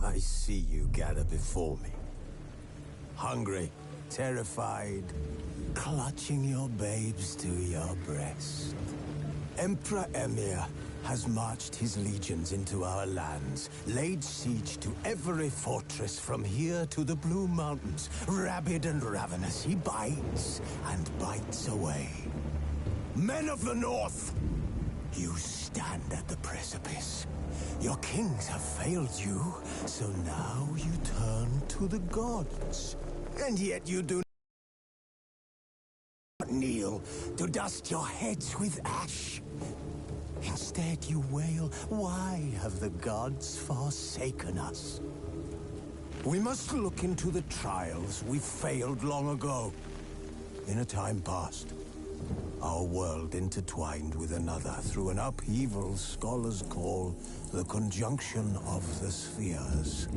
I see you gather before me. Hungry, terrified, clutching your babes to your breast. Emperor Emir has marched his legions into our lands, laid siege to every fortress from here to the Blue Mountains. Rabid and ravenous, he bites and bites away. Men of the North, you stand at the precipice. Your kings have failed you, so now you turn to the gods. And yet you do not kneel to dust your heads with ash. Instead you wail, why have the gods forsaken us? We must look into the trials we failed long ago. In a time past, our world intertwined with another through an upheaval scholars call the conjunction of the spheres.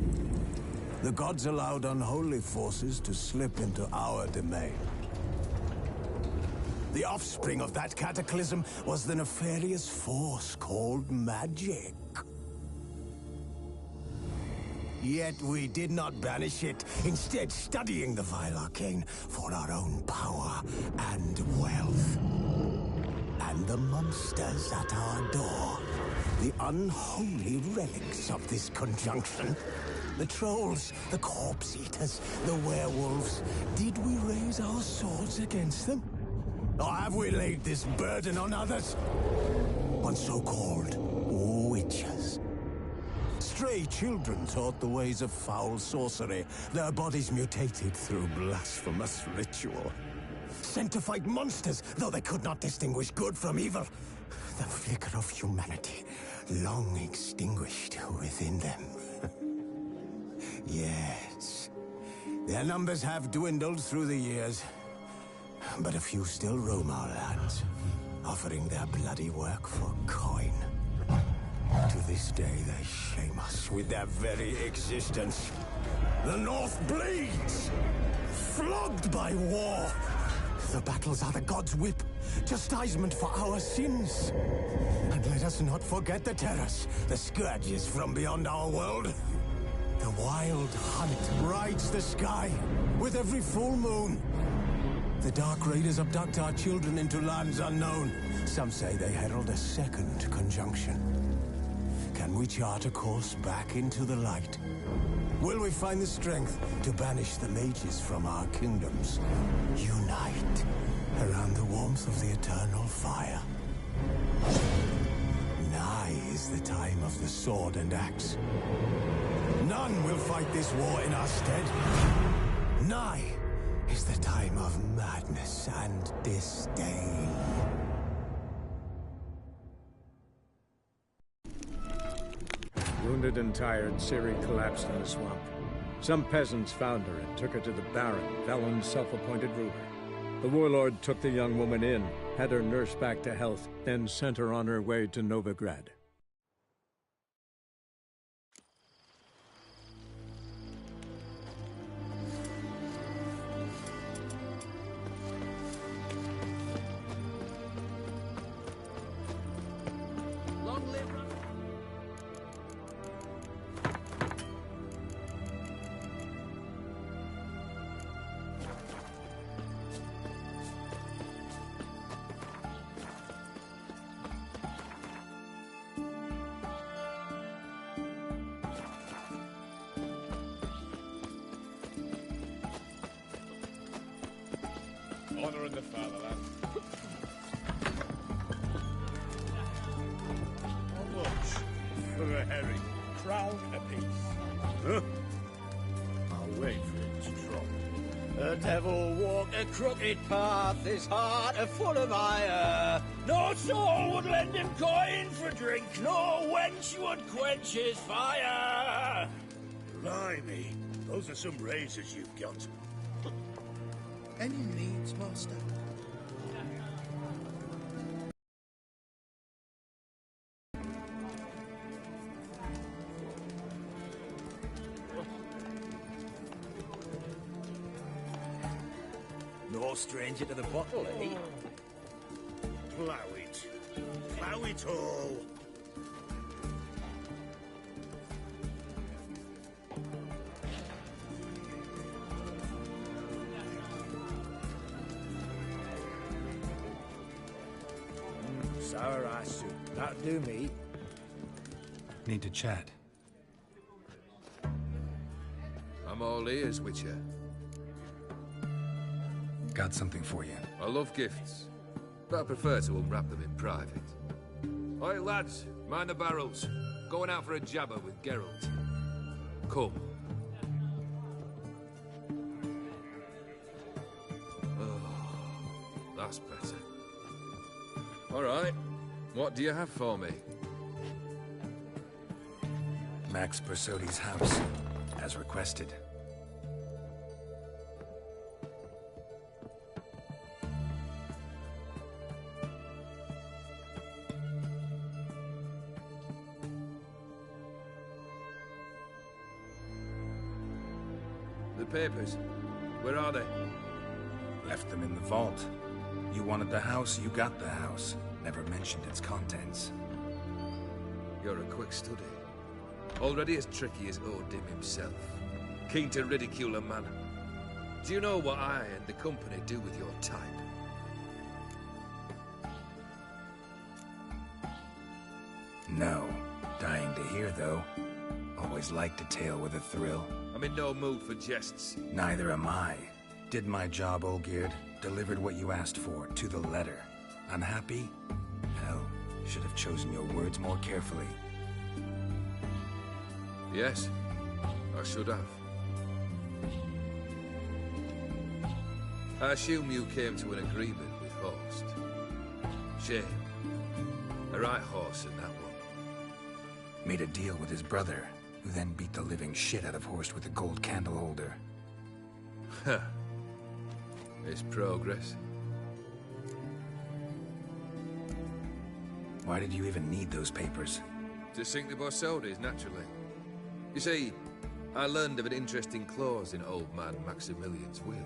The gods allowed unholy forces to slip into our domain. The offspring of that cataclysm was the nefarious force called magic. Yet we did not banish it, instead studying the vile arcane for our own power and wealth. And the monsters at our door, the unholy relics of this conjunction. The trolls, the corpse-eaters, the werewolves. Did we raise our swords against them? Or have we laid this burden on others? On so-called witches. Stray children taught the ways of foul sorcery, their bodies mutated through blasphemous ritual. Sent to fight monsters, though they could not distinguish good from evil. The flicker of humanity, long extinguished within them. Yes, their numbers have dwindled through the years, but a few still roam our lands, offering their bloody work for coin. To this day, they shame us with their very existence. The North bleeds, flogged by war. The battles are the gods' whip, chastisement for our sins. And let us not forget the terrors, the scourges from beyond our world. The wild hunt rides the sky with every full moon. The Dark Raiders abduct our children into lands unknown. Some say they herald a second conjunction. Can we chart a course back into the light? Will we find the strength to banish the mages from our kingdoms? Unite around the warmth of the eternal fire. Nigh is the time of the sword and axe. None will fight this war in our stead. Nigh is the time of madness and disdain. Wounded and tired, Ciri collapsed in the swamp. Some peasants found her and took her to the Baron, Velen's self-appointed ruler. The warlord took the young woman in, had her nursed back to health, then sent her on her way to Novigrad. Honor in the fatherland. How much for a herring? Crown apiece. Huh? I'll wait for it to drop. The devil walked a crooked path, his heart a full of ire. No soul would lend him coin for drink, no wench would quench his fire. Blimey, those are some razors you've got. Any needs, master? No stranger to the bottle, eh? Plough it. Plough it all. sour rice soup. That'll do me. Need to chat. I'm all ears, Witcher. Got something for you. I love gifts, but I prefer to unwrap them in private. Oi, lads, mind the barrels. Going out for a jabber with Geralt. Come. Oh, that's better. All right, what do you have for me? Max Bersodi's house, as requested. The papers, where are they? Left them in the vault. You wanted the house, you got the house. Never mentioned its contents. You're a quick study. Already as tricky as Odin himself. Keen to ridicule a man. Do you know what I and the company do with your type? No. Dying to hear, though. Always liked a tale with a thrill. I'm in no mood for jests. Neither am I. Did my job, Olgierd. Delivered what you asked for, to the letter. Unhappy? Hell, should have chosen your words more carefully. Yes, I should have. I assume you came to an agreement with Horst. Shame. A right horse in that one. Made a deal with his brother, who then beat the living shit out of Horst with a gold candle holder. Huh. It's progress. Why did you even need those papers? To sink the Borsodis, naturally. You see, I learned of an interesting clause in old man Maximilian's will.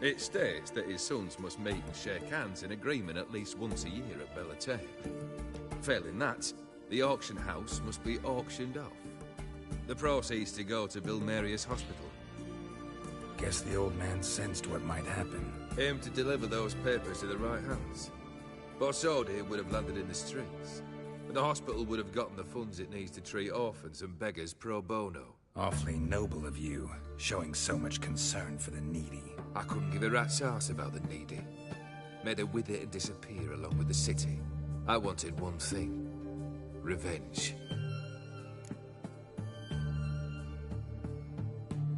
It states that his sons must meet and shake hands in agreement at least once a year at Bellatane. Failing that, the auction house must be auctioned off. The proceeds to go to Bill Marius Hospital. Guess the old man sensed what might happen. Aimed to deliver those papers to the right hands. Borsodi would have landed in the streets, and the hospital would have gotten the funds it needs to treat orphans and beggars pro bono. Awfully noble of you, showing so much concern for the needy. I couldn't give a rat's ass about the needy. Made her wither and disappear along with the city. I wanted one thing. Revenge.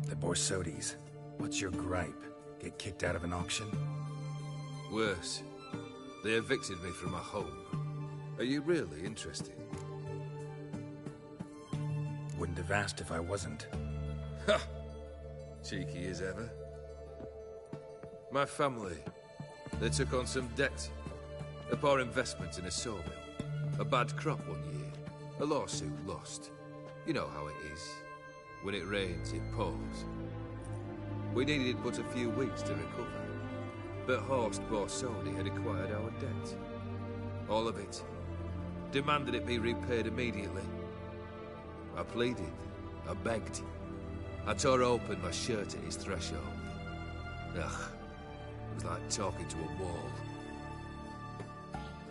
The Borsodis. What's your gripe? Get kicked out of an auction? Worse. They evicted me from my home. Are you really interested? Wouldn't have asked if I wasn't. Ha! Cheeky as ever. My family, they took on some debt. A poor investment in a sawmill. A bad crop one year. A lawsuit lost. You know how it is. When it rains, it pours. We needed but a few weeks to recover. But Horst Borsodi had acquired our debt. All of it. Demanded it be repaid immediately. I pleaded. I begged. I tore open my shirt at his threshold. Ugh. It was like talking to a wall.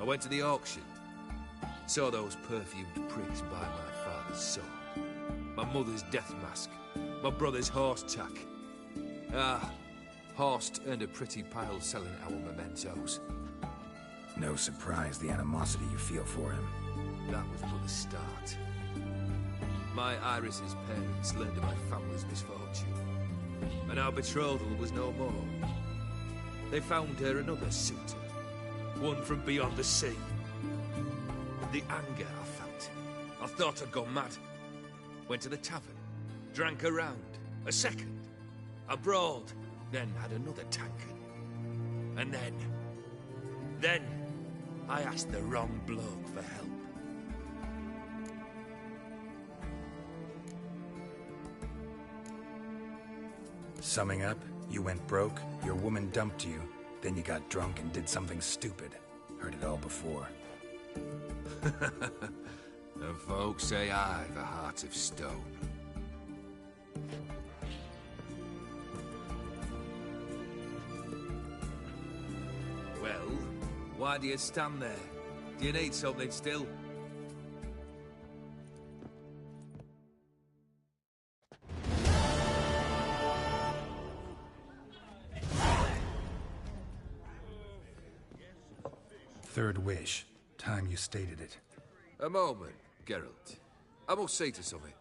I went to the auction. Saw those perfumed pricks buy my father's sword. My mother's death mask. My brother's horse tack. Ah, Horst earned a pretty pile selling our mementos. No surprise the animosity you feel for him. That was but the start. My Iris's parents learned of my family's misfortune. And our betrothal was no more. They found her another suitor. One from beyond the sea. The anger I felt. I thought I'd gone mad. Went to the tavern. Drank a round. A second. I brawled. Then had another tankard. And then I asked the wrong bloke for help. Summing up, you went broke, your woman dumped you, then you got drunk and did something stupid. Heard it all before. And folks say I've a heart of stone. Well, why do you stand there? Do you need something still? Third wish. Time you stated it. A moment, Geralt. I must see to something.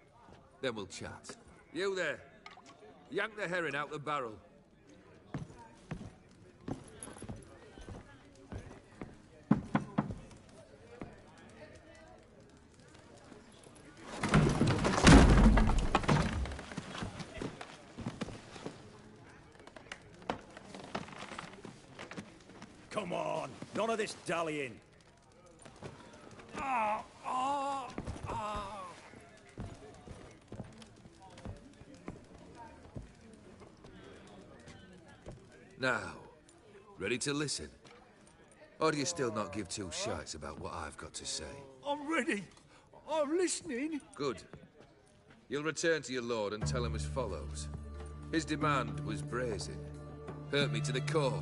Then we'll chat. You there. Yank the herring out the barrel. Come on, none of this dallying. Now, ready to listen? Or do you still not give two shites about what I've got to say? I'm ready. I'm listening. Good. You'll return to your lord and tell him as follows. His demand was brazen. Hurt me to the core.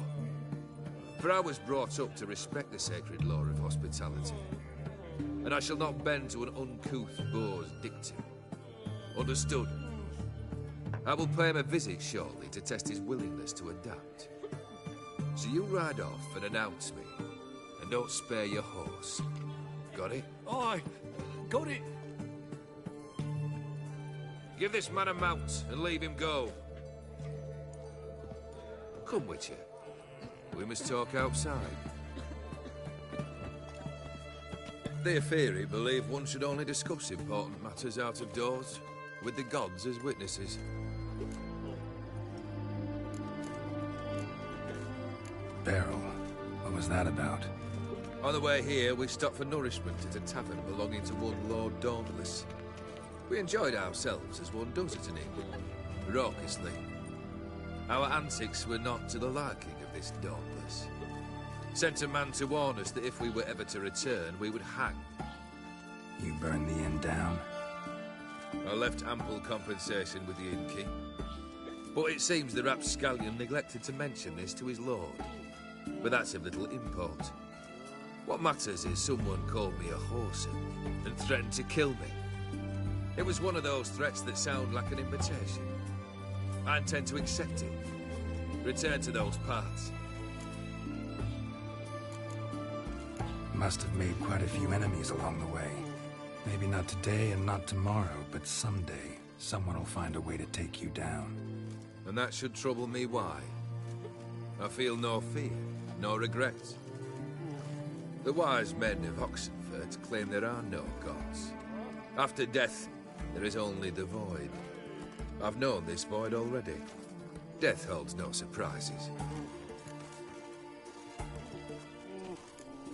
For I was brought up to respect the sacred law of hospitality. And I shall not bend to an uncouth boor's dictum. Understood? I will pay him a visit shortly to test his willingness to adapt. So you ride off and announce me. And don't spare your horse. Got it? Aye, got it. Give this man a mount and leave him go. Come, Witcher. We must talk outside. The Aetheri believe one should only discuss important matters out of doors, with the gods as witnesses. Barrel. What was that about? On the way here, we stopped for nourishment at a tavern belonging to one Lord Dauntless. We enjoyed ourselves as one does it in England, raucously. Our antics were not to the liking of this Dauntless. Sent a man to warn us that if we were ever to return, we would hang. You burned the inn down? I left ample compensation with the innkeep. But it seems the rapscallion neglected to mention this to his lord. But that's of little import. What matters is someone called me a whoreson and threatened to kill me. It was one of those threats that sound like an invitation. I intend to accept it. Return to those parts. Must have made quite a few enemies along the way. Maybe not today and not tomorrow, but someday, someone will find a way to take you down. And that should trouble me why? I feel no fear, no regrets. The wise men of Oxenfurt claim there are no gods. After death, there is only the void. I've known this void already. Death holds no surprises.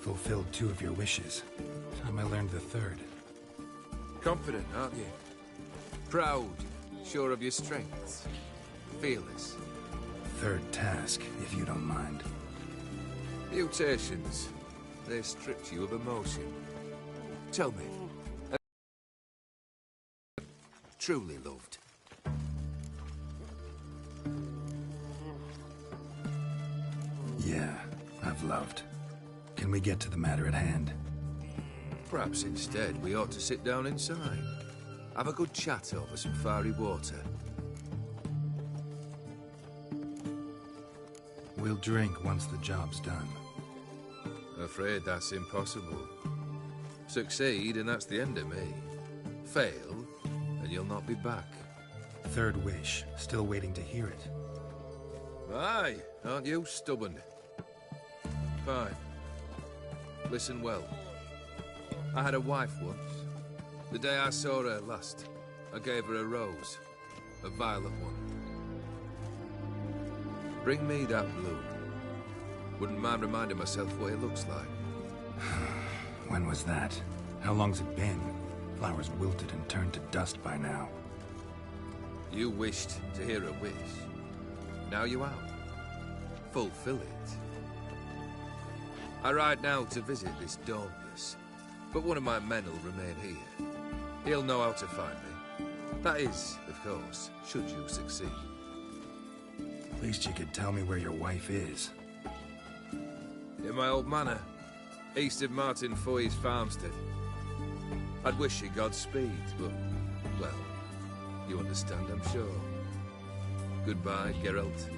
Fulfilled 2 of your wishes. Time I learned the 3rd. Confident, aren't you? Proud, sure of your strengths. Fearless. 3rd task, if you don't mind. Mutations. They stripped you of emotion. Tell me. Truly loved. Yeah, I've loved. Can we get to the matter at hand? Perhaps instead we ought to sit down inside. Have a good chat over some fiery water. We'll drink once the job's done. Afraid that's impossible. Succeed and that's the end of me. Fail and you'll not be back. 3rd wish. Still waiting to hear it. Aye, aren't you stubborn? Fine. Listen well. I had a wife once. The day I saw her last, I gave her a rose. A violet one. Bring me that bloom. Wouldn't mind reminding myself what it looks like. When was that? How long's it been? Flowers wilted and turned to dust by now. You wished to hear a wish. Now you have. Fulfill it. I ride now to visit this Dauntless, but one of my men will remain here. He'll know how to find me. That is, of course, should you succeed. At least you could tell me where your wife is. In my old manor. east of Martin Foy's farmstead. I'd wish you Godspeed, but, well, you understand, I'm sure. Goodbye, Geralt.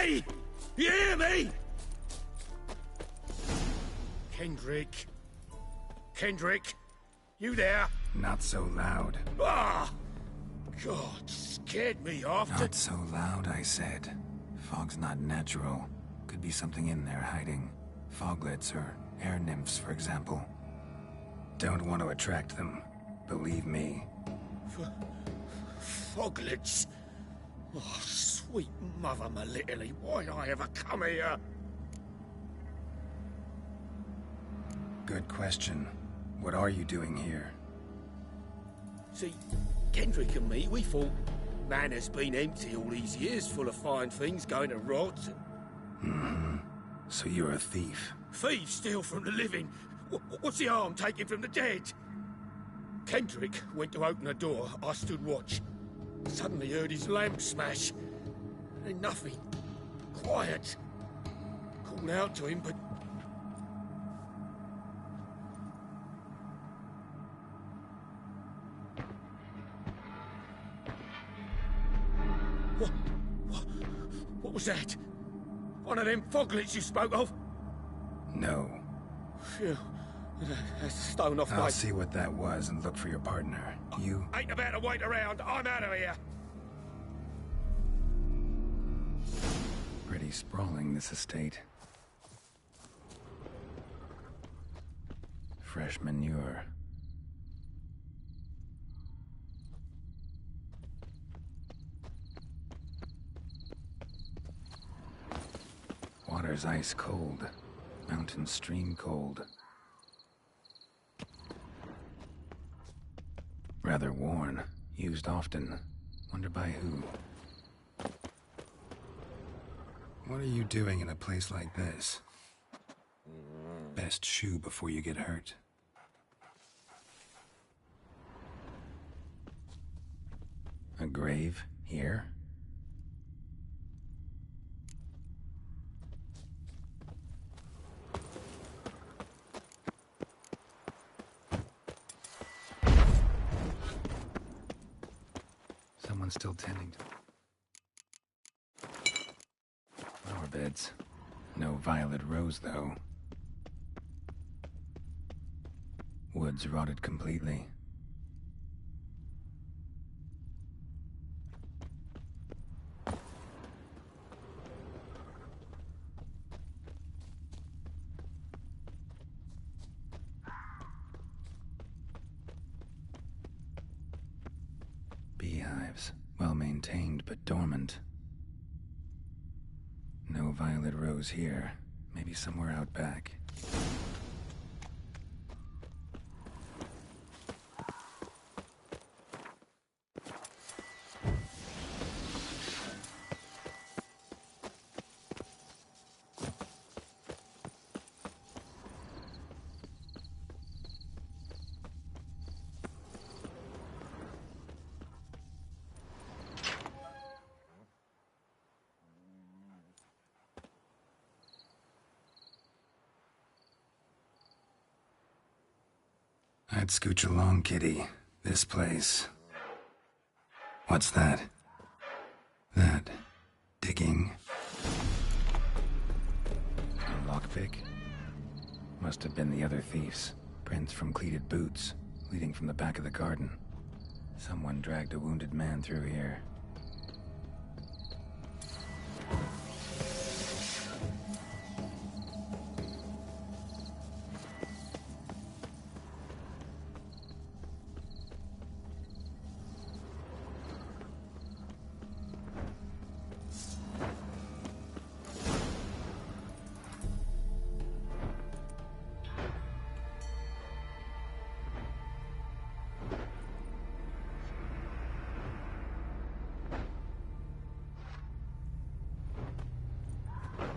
Hey! You hear me? Kendrick. Kendrick, you there? Not so loud. Ah! God, scared me off. Not so loud, I said. Fog's not natural. Could be something in there hiding. Foglets or air nymphs, for example. Don't want to attract them. Believe me. Foglets? Oh, sweet mother Melitterly, why'd I ever come here? Good question. What are you doing here? See, Kendrick and me, we thought man has been empty all these years, full of fine things going to rot. Mm-hmm. So you're a thief? Thieves steal from the living. What's the harm taking from the dead? Kendrick went to open a door. I stood watch. Suddenly heard his lamp smash. Then nothing. Quiet. Called out to him, but... What was that? One of them foglets you spoke of? No. Phew. That's a stone off my... I'll see what that was and look for your partner. You... Ain't about to wait around. I'm out of here. Pretty sprawling, this estate. Fresh manure. Water's ice cold. Mountain stream cold. Rather worn. Used often. Wonder by who. What are you doing in a place like this? Best shoe before you get hurt. A grave here? Someone's still tending to... Flower beds. No violet rose, though. Woods rotted completely. Well-maintained, but dormant. No violet rose here. Maybe somewhere out back. I'd scooch along, kitty. This place. What's that? That... digging? A lockpick? Must have been the other thieves. Prints from cleated boots, leading from the back of the garden. Someone dragged a wounded man through here.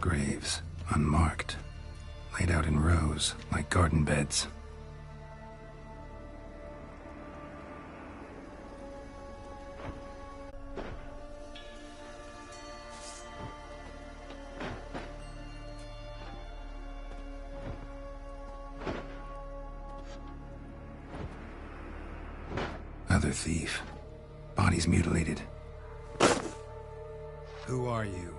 Graves, unmarked, laid out in rows like garden beds. Other thief. Bodies mutilated. Who are you?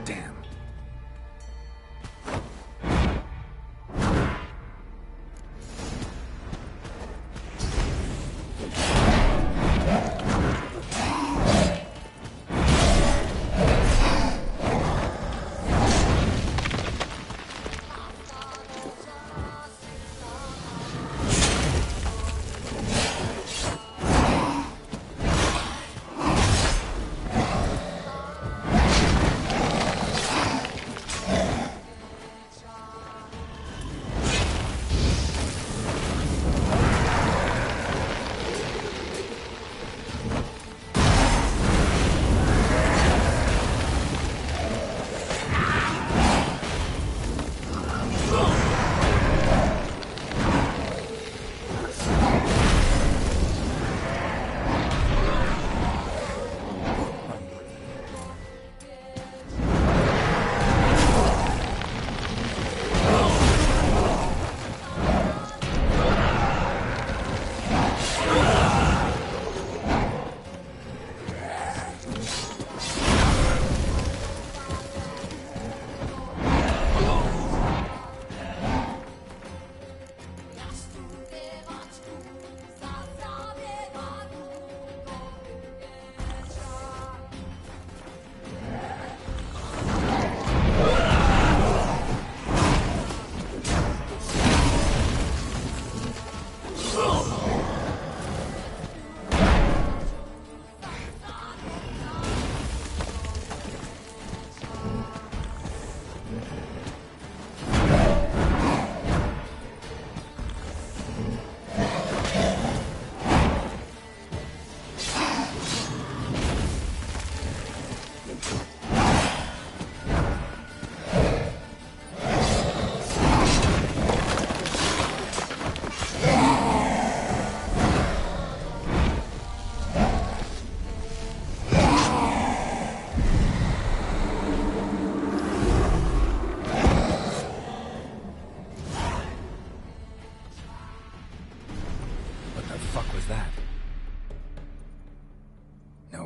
Damn.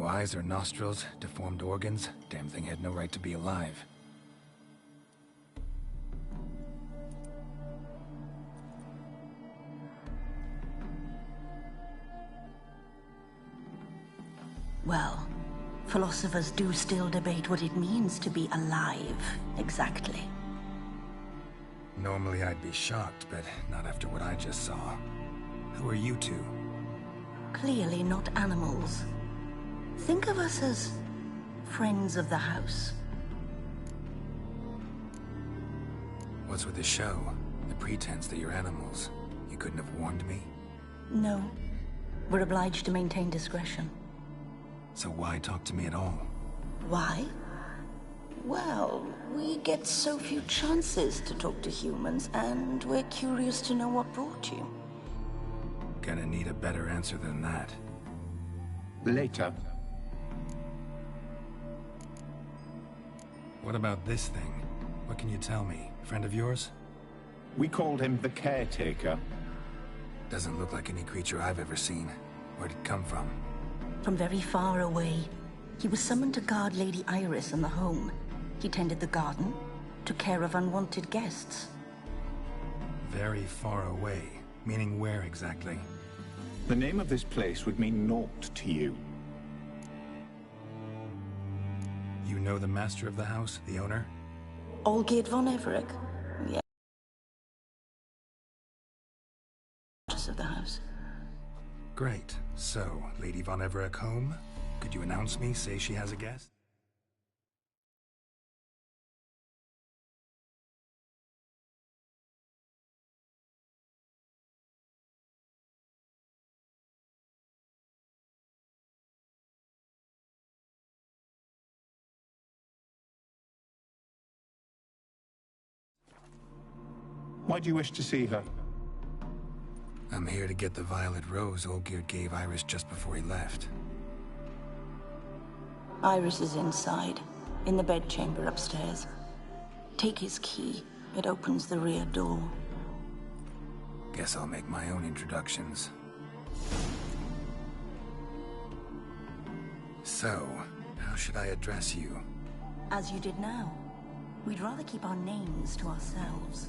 Eyes or nostrils, deformed organs. Damn thing had no right to be alive. Well, Philosophers do still debate what it means to be alive, exactly. Normally I'd be shocked, but not after what I just saw. Who are you two? Clearly not animals. Think of us as friends of the house. What's with the show? The pretense that you're animals. You couldn't have warned me? No. We're obliged to maintain discretion. So why talk to me at all? Why? Well, we get so few chances to talk to humans, and we're curious to know what brought you. Gonna need a better answer than that. Later. What about this thing? What can you tell me? Friend of yours? We called him the Caretaker. Doesn't look like any creature I've ever seen. Where'd it come from? From very far away. He was summoned to guard Lady Iris and the home. He tended the garden, took care of unwanted guests. Very far away. Meaning where exactly? The name of this place would mean naught to you. You know the master of the house, the owner? Olgierd von Everett. Yeah. Of the house. Great. So, Lady von Everett home? Could you announce me, say she has a guest? Why do you wish to see her? I'm here to get the violet rose Olgierd gave Iris just before he left. Iris is inside, in the bedchamber upstairs. Take his key. It opens the rear door. Guess I'll make my own introductions. So, how should I address you? As you did now. We'd rather keep our names to ourselves.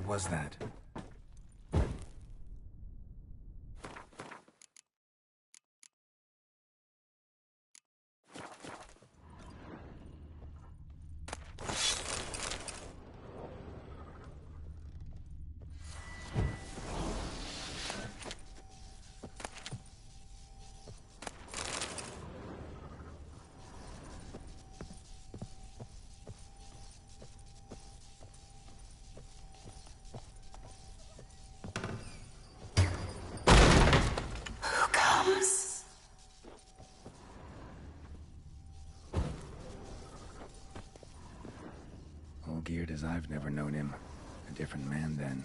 was that? All geared as I've never known him. A different man then.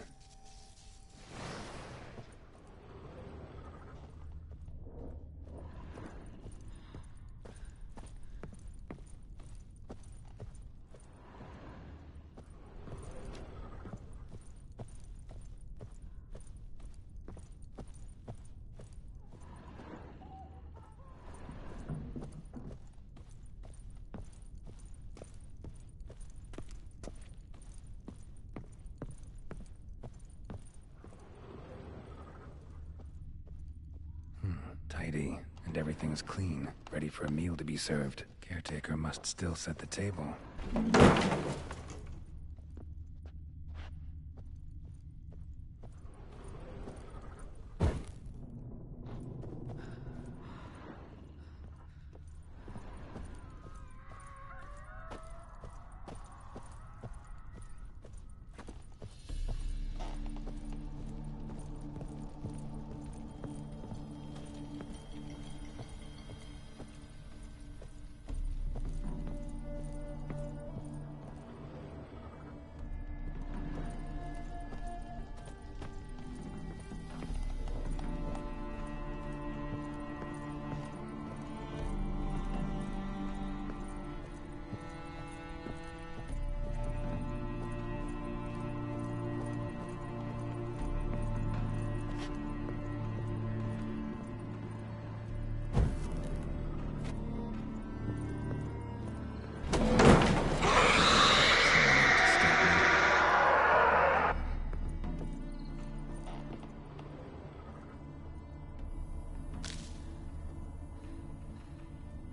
Tidy, and everything's clean, ready for a meal to be served. Caretaker must still set the table.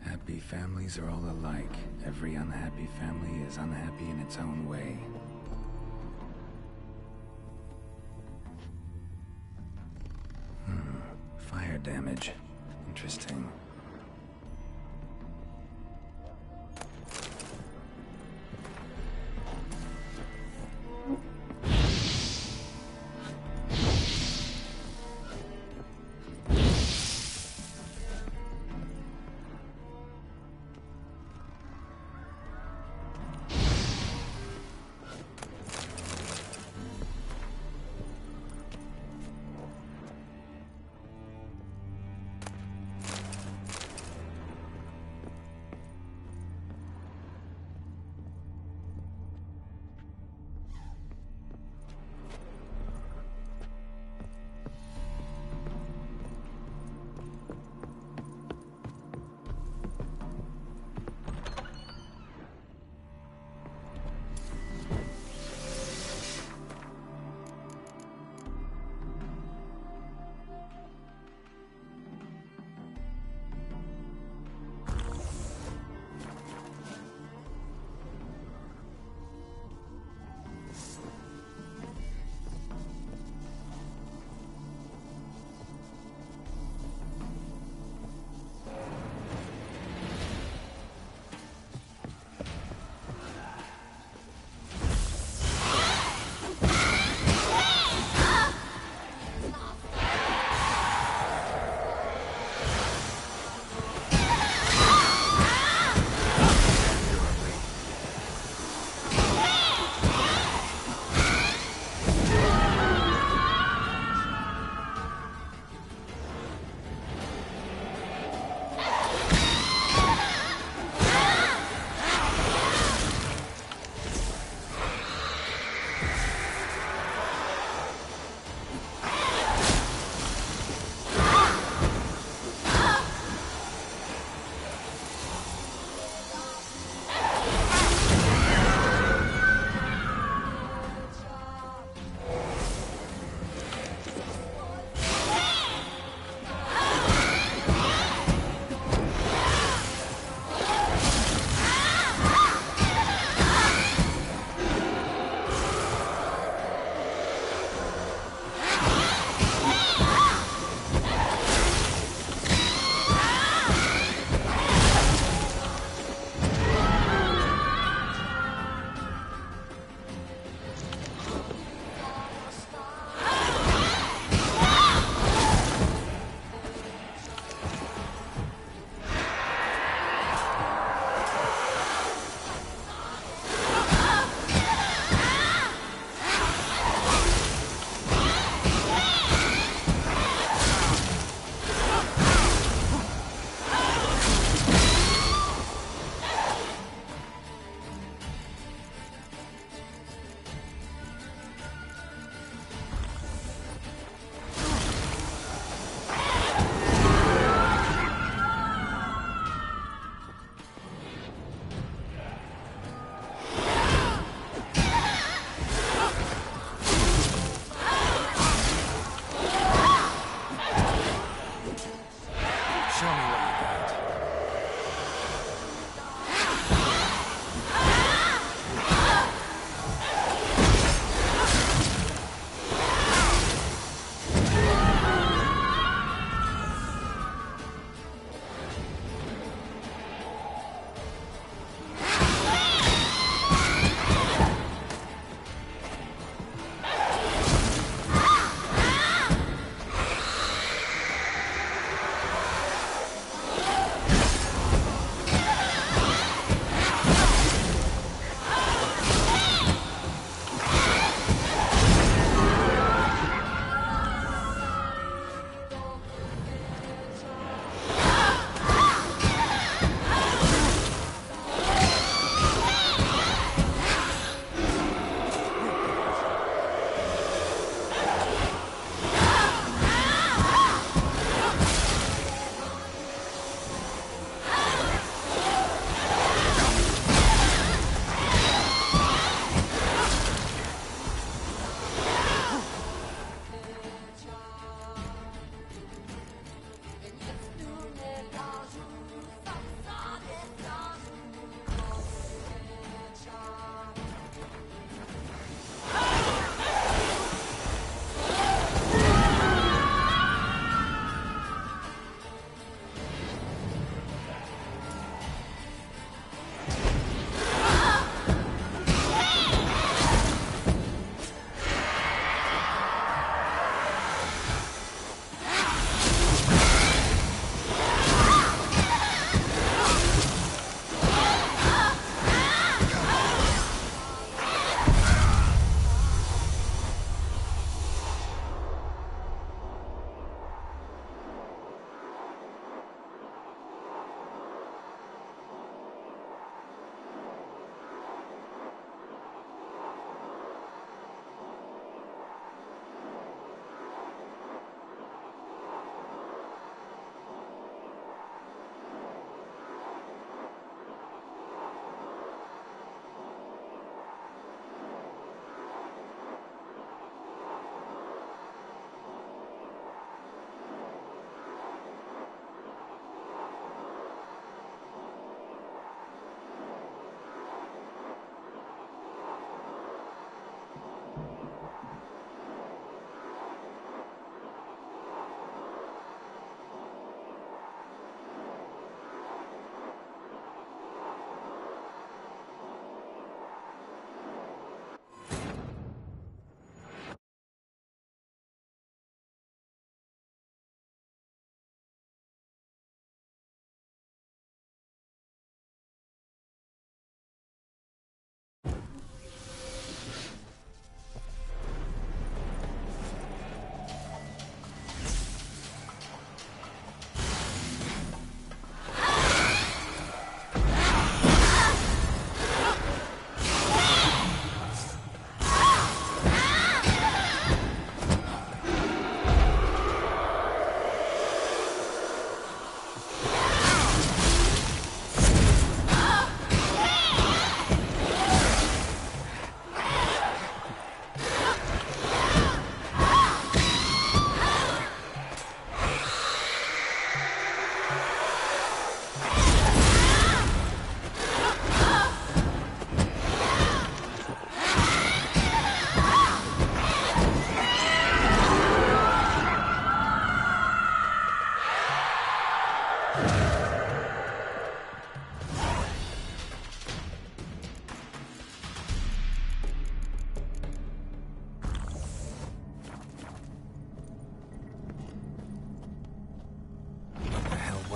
Happy families are all alike. Every unhappy family is unhappy in its own way. Fire damage. Interesting.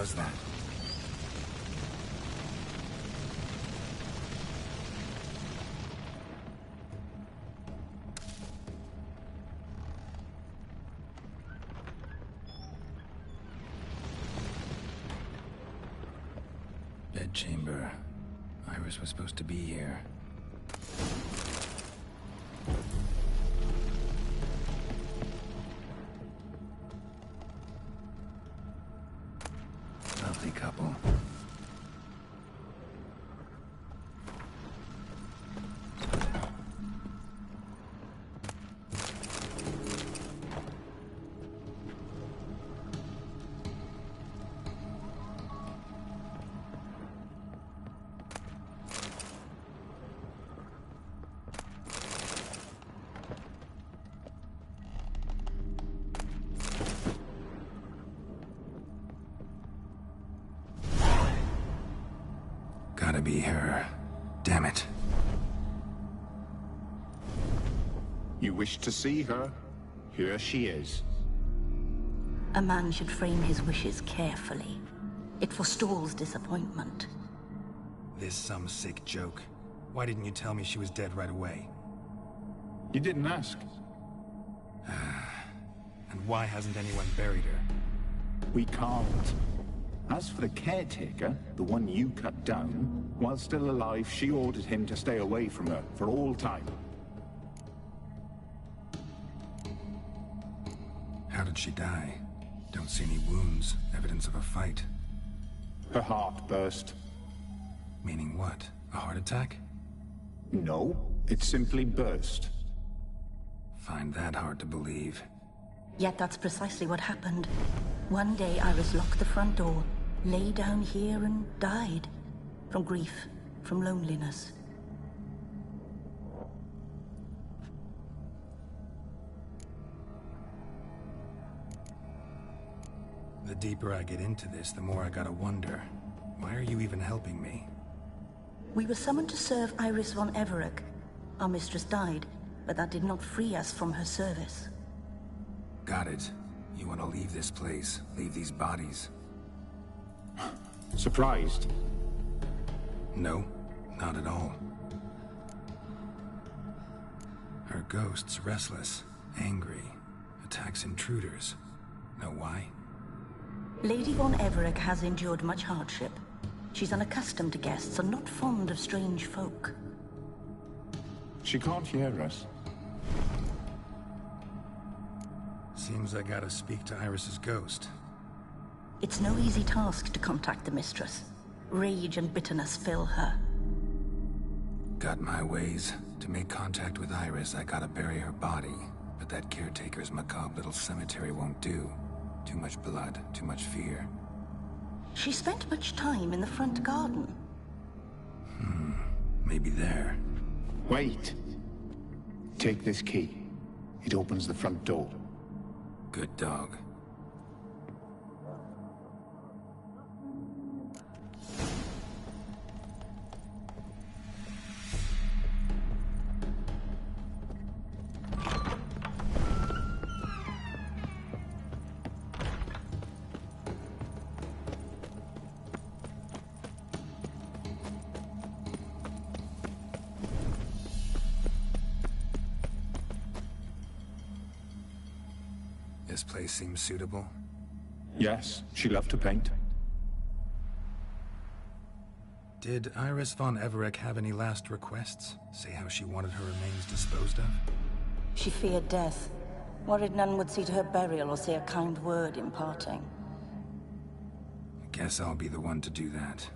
was that? Bedchamber. Iris was supposed to be here. Lovely couple. Gotta be her. Damn it. You wish to see her? Here she is. A man should frame his wishes carefully. It forestalls disappointment. This some sick joke. Why didn't you tell me she was dead right away? You didn't ask. And why hasn't anyone buried her? We can't. As for the caretaker, the one you cut down, while still alive, she ordered him to stay away from her for all time. How did she die? Don't see any wounds, evidence of a fight. Her heart burst. Meaning what? A heart attack? No, it simply burst. Find that hard to believe. Yet that's precisely what happened. One day Iris locked the front door, lay down here and died. From grief, from loneliness. The deeper I get into this, the more I gotta wonder. Why are you even helping me? We were summoned to serve Iris von Everec. Our mistress died, but that did not free us from her service. Got it. You want to leave this place, leave these bodies. Surprised? No, not at all. Her ghost's restless, angry, attacks intruders. Know why? Lady von Everec has endured much hardship. She's unaccustomed to guests and not fond of strange folk. She can't hear us. Seems I gotta speak to Iris's ghost. It's no easy task to contact the mistress. Rage and bitterness fill her. Got my ways. To make contact with Iris, I gotta bury her body. But that caretaker's macabre little cemetery won't do. Too much blood, too much fear. She spent much time in the front garden. Maybe there. Wait. Take this key. It opens the front door. Good dog. This place seems suitable. Yes, she loved to paint. Did Iris von Everec have any last requests? Say how she wanted her remains disposed of? She feared death. Worried none would see to her burial or say a kind word in parting. Guess I'll be the one to do that.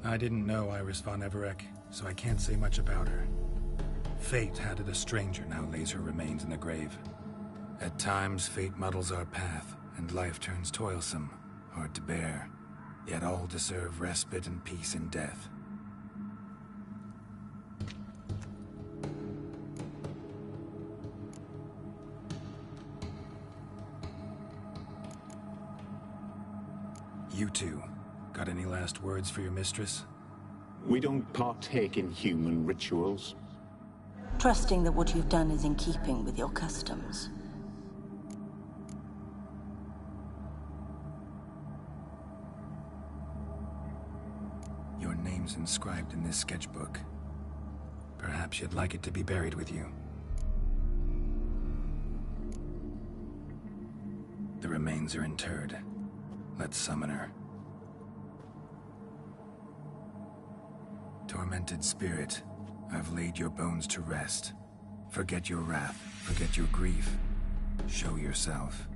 I didn't know Iris von Everec, so I can't say much about her. Fate had it a stranger now lays her remains in the grave. At times, fate muddles our path, and life turns toilsome, hard to bear. Yet all deserve respite and peace in death. last words for your mistress? We don't partake in human rituals. Trusting that what you've done is in keeping with your customs. Your name's inscribed in this sketchbook. Perhaps you'd like it to be buried with you. The remains are interred. Let's summon her. Tormented spirit, I've laid your bones to rest. Forget your wrath, forget your grief. Show yourself.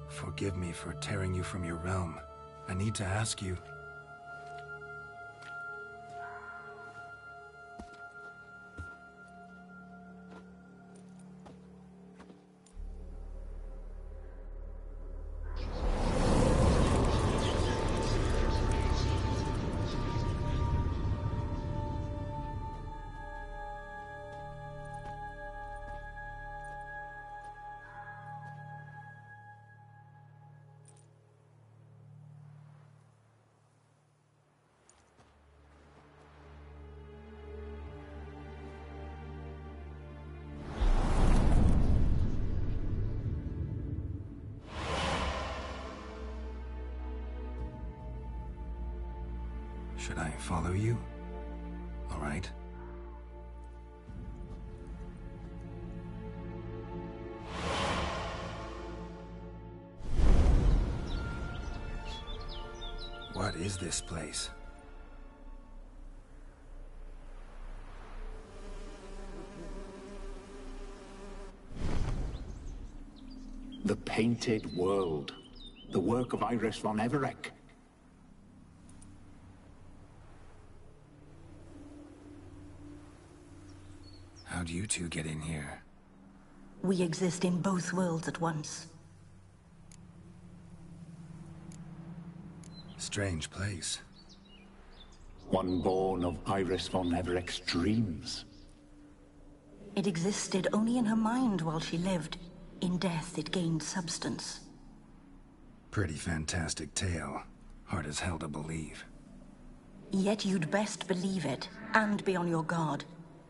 Forgive me for tearing you from your realm. I need to ask you. Should I follow you? All right. What is this place? The Painted World. The work of Iris von Everec. How'd you two get in here? We exist in both worlds at once. Strange place. One born of Iris von Everec's dreams. It existed only in her mind while she lived. In death, it gained substance. Pretty fantastic tale. Hard as hell to believe. Yet you'd best believe it, and be on your guard.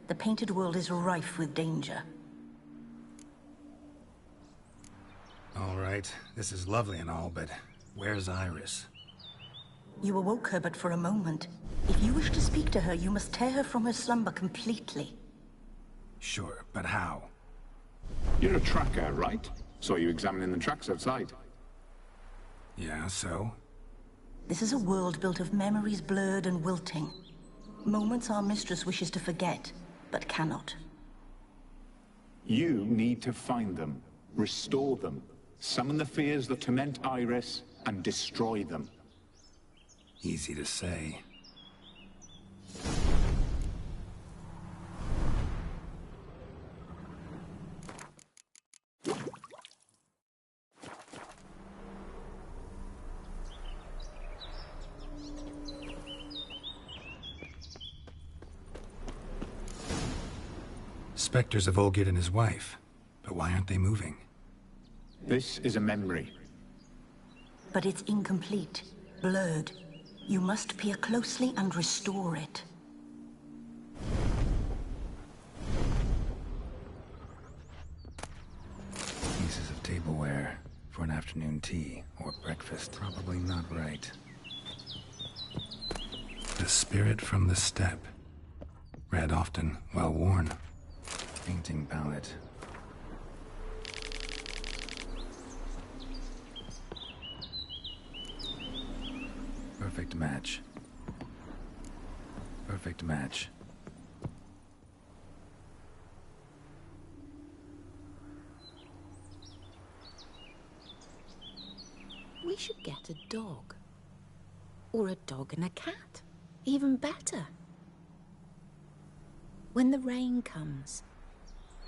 The Painted World is rife with danger. All right, this is lovely and all, but where's Iris? You awoke her but for a moment. If you wish to speak to her, you must tear her from her slumber completely. Sure, but how? You're a tracker, right? Saw you examining the tracks outside. Yeah, so? This is a world built of memories blurred and wilting. Moments our mistress wishes to forget, but cannot. You need to find them, restore them, summon the fears that torment Iris, and destroy them. Easy to say. Spectres of Olgid and his wife. But why aren't they moving? This is a memory. But it's incomplete, blurred. You must peer closely and restore it. Pieces of tableware for an afternoon tea or breakfast. Probably not right. The spirit from the steppe. Read often, well worn. Painting palette. Perfect match. Perfect match. We should get a dog. Or a dog and a cat. Even better. When the rain comes,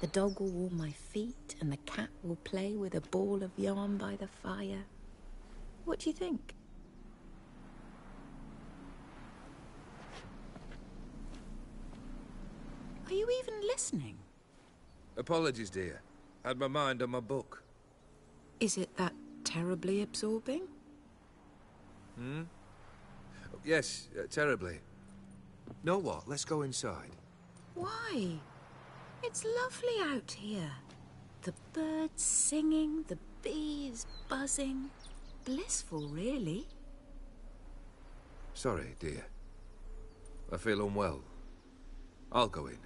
the dog will warm my feet and the cat will play with a ball of yarn by the fire. What do you think? Are you even listening? Apologies, dear. Had my mind on my book. Is it that terribly absorbing? Yes, terribly. Know what? Let's go inside. Why? It's lovely out here. The birds singing, the bees buzzing. Blissful, really. Sorry, dear. I feel unwell. I'll go in.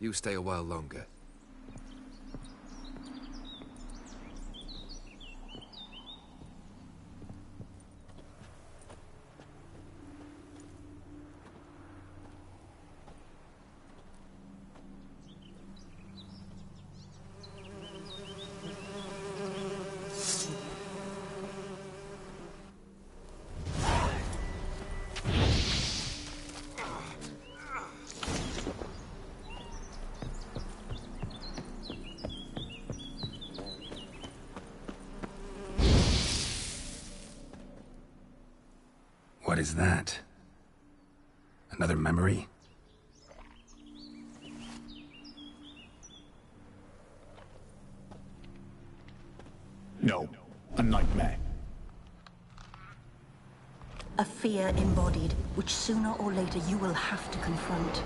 You stay a while longer. What is that? Another memory? No, a nightmare. A fear embodied, which sooner or later you will have to confront.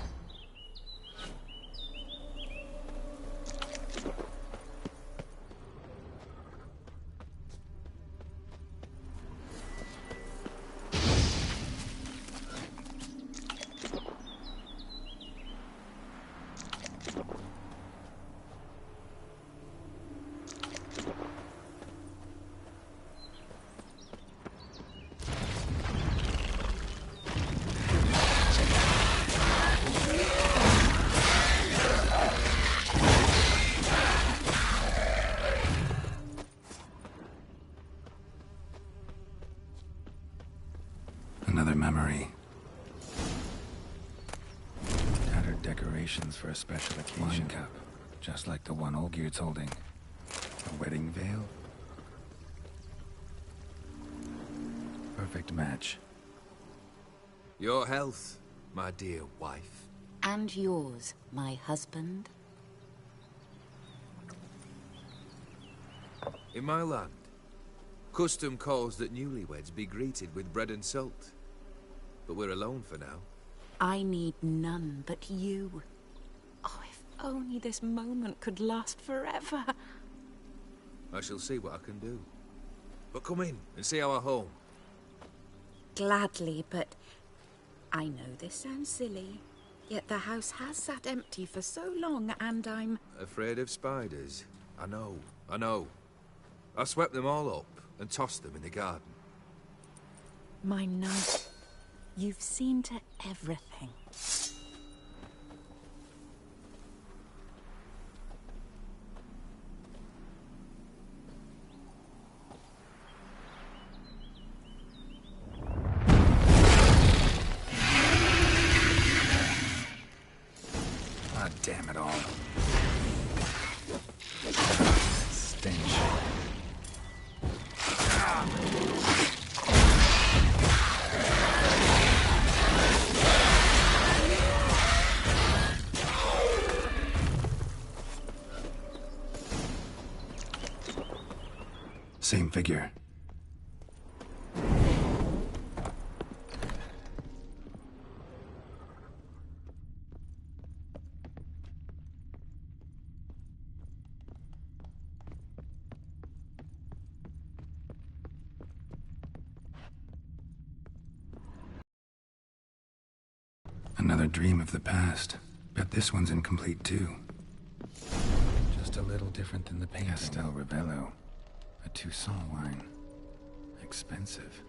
Another memory. Tattered decorations for a special occasion. Wine cup, just like the one Olgierd's holding. A wedding veil. Perfect match. Your health, my dear wife. And yours, my husband. In my land, custom calls that newlyweds be greeted with bread and salt. But we're alone for now. I need none but you. Oh, if only this moment could last forever. I shall see what I can do. But come in and see our home. Gladly, but I know this sounds silly, yet the house has sat empty for so long, and I'm... Afraid of spiders? I know, I know. I swept them all up and tossed them in the garden. My knight, you've seen to everything. Ah, damn it all. Stench. Same figure. Another dream of the past. Bet this one's incomplete too. Just a little different than the painting. Castel Ravello. A Toussaint wine. Expensive.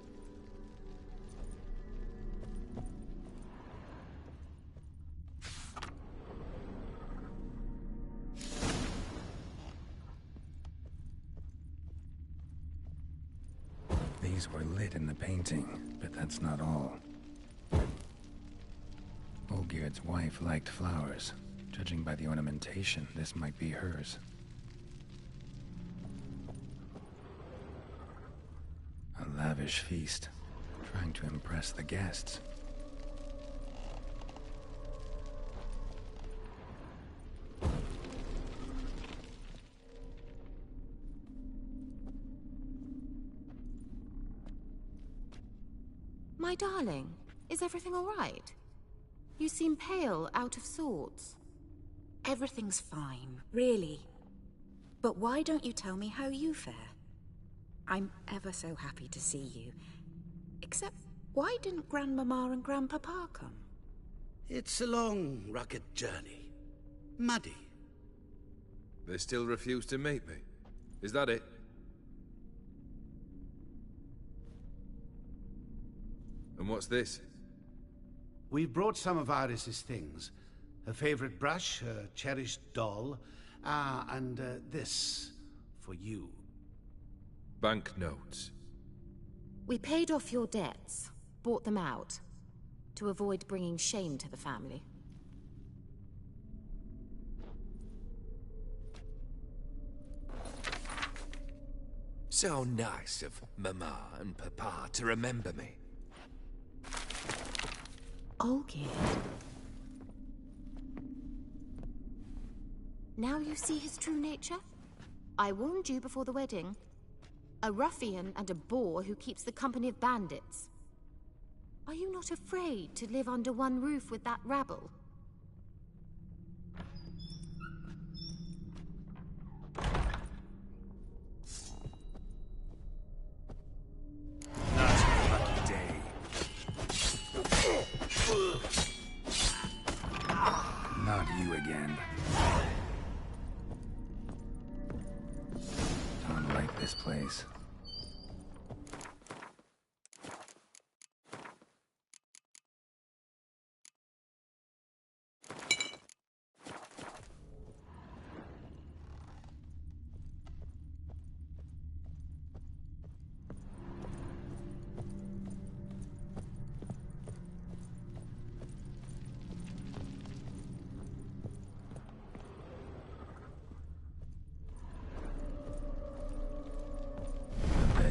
These were lit in the painting, but that's not all. Olgierd's wife liked flowers. Judging by the ornamentation, this might be hers. A lavish feast, trying to impress the guests. My darling, is everything all right? You seem pale, out of sorts. Everything's fine, really. But why don't you tell me how you fare? I'm ever so happy to see you. Except, why didn't Grandmama and Grandpapa come? It's a long, rugged journey. Muddy. They still refuse to meet me. Is that it? And what's this? We brought some of Iris's things. Her favorite brush, her cherished doll, and this for you. Banknotes. We paid off your debts, bought them out, to avoid bringing shame to the family. So nice of Mama and Papa to remember me. Olgierd. Now you see his true nature? I warned you before the wedding. A ruffian and a boor who keeps the company of bandits. Are you not afraid to live under one roof with that rabble? Not a lucky day. Not you again. Don't like this place.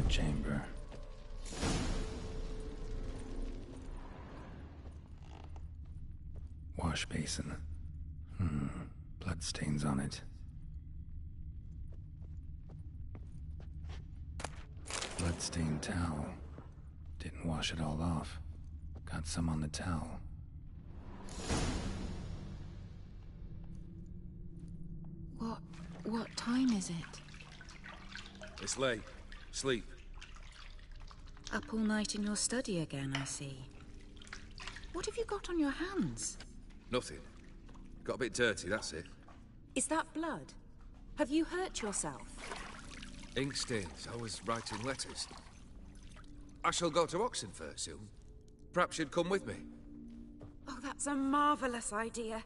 Chamber. Wash basin. Bloodstains on it. Bloodstained towel. Didn't wash it all off. Got some on the towel. What time is it? It's late. Sleep. Up all night in your study again, I see. What have you got on your hands? Nothing. Got a bit dirty, that's it. Is that blood? Have you hurt yourself? Ink stains. I was writing letters. I shall go to Oxenfurt soon. Perhaps you'd come with me. Oh, that's a marvelous idea.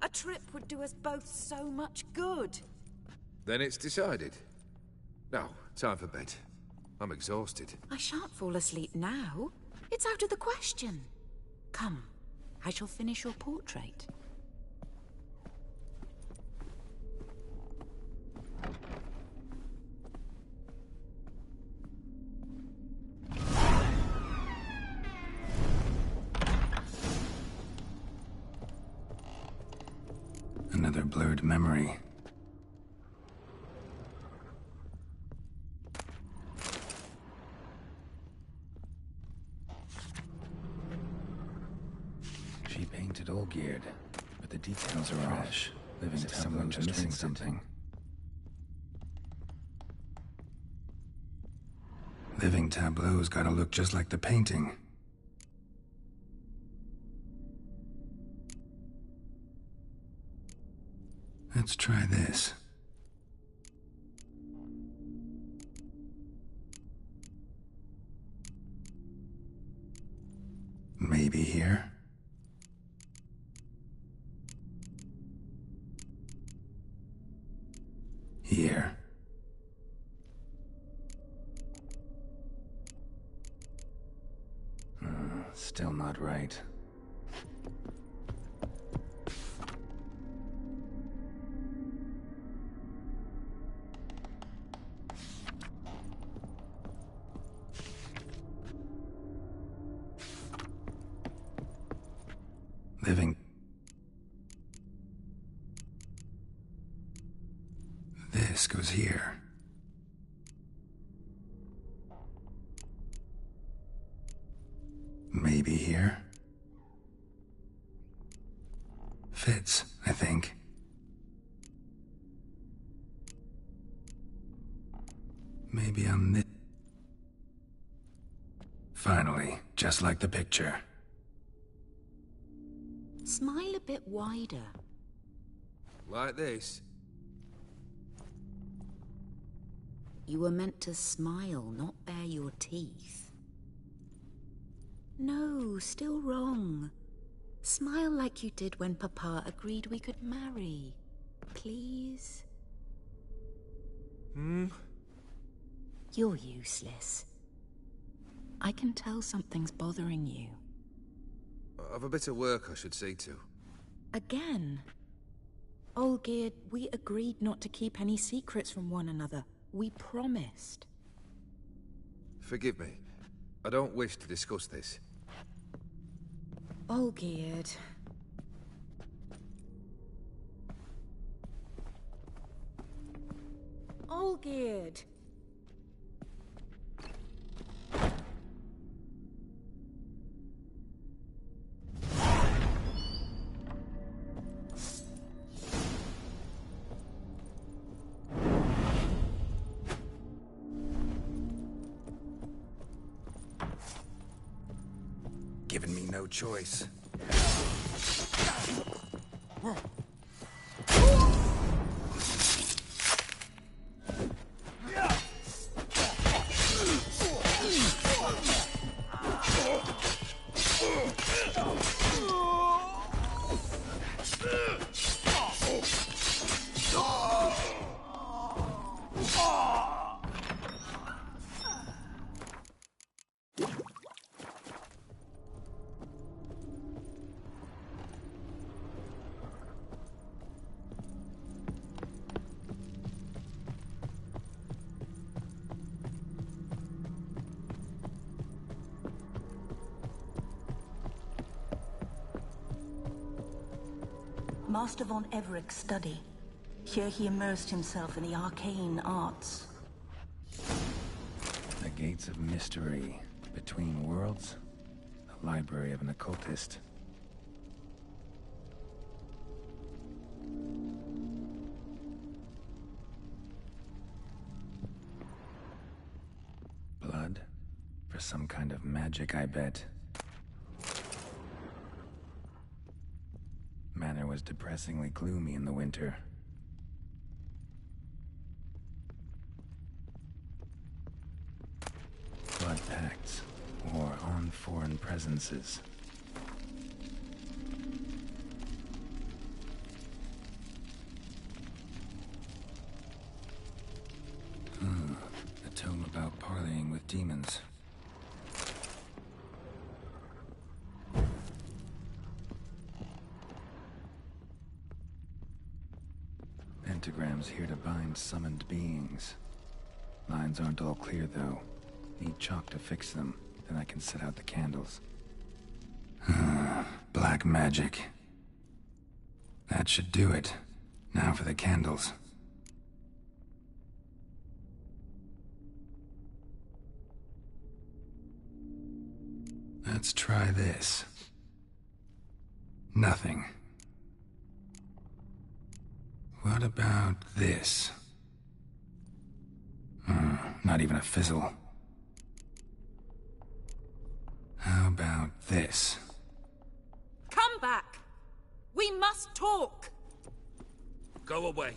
A trip would do us both so much good. Then it's decided. Now, time for bed. I'm exhausted. I shan't fall asleep now. It's out of the question. Come, I shall finish your portrait. Another blurred memory. She painted Olgierd, but the details are off. Living tableau just missing something. Living tableau's gotta look just like the painting. Let's try this. Maybe here? Here. Still not right. Living. This goes here. Maybe here? Fits, I think. Maybe on this. Finally, just like the picture. Smile a bit wider. Like this? You were meant to smile, not bare your teeth. No, still wrong. Smile like you did when Papa agreed we could marry. Please? You're useless. I can tell something's bothering you. I've a bit of work I should see to. Again? Olgierd, we agreed not to keep any secrets from one another. We promised. Forgive me. I don't wish to discuss this. Olgierd. Olgierd! Giving me no choice. Master von Everett's study. Here he immersed himself in the arcane arts. The gates of mystery between worlds. The library of an occultist. Blood? For some kind of magic, I bet. Manor was depressingly gloomy in the winter. Blood pacts, war on foreign presences. A tome about parleying with demons. Pentagrams here to bind summoned beings. Lines aren't all clear, though. Need chalk to fix them, then I can set out the candles. Black magic. That should do it. Now for the candles. Let's try this. Nothing. What about this? Not even a fizzle. How about this? Come back! We must talk! Go away.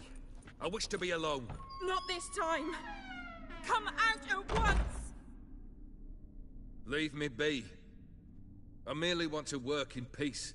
I wish to be alone. Not this time! Come out at once! Leave me be. I merely want to work in peace.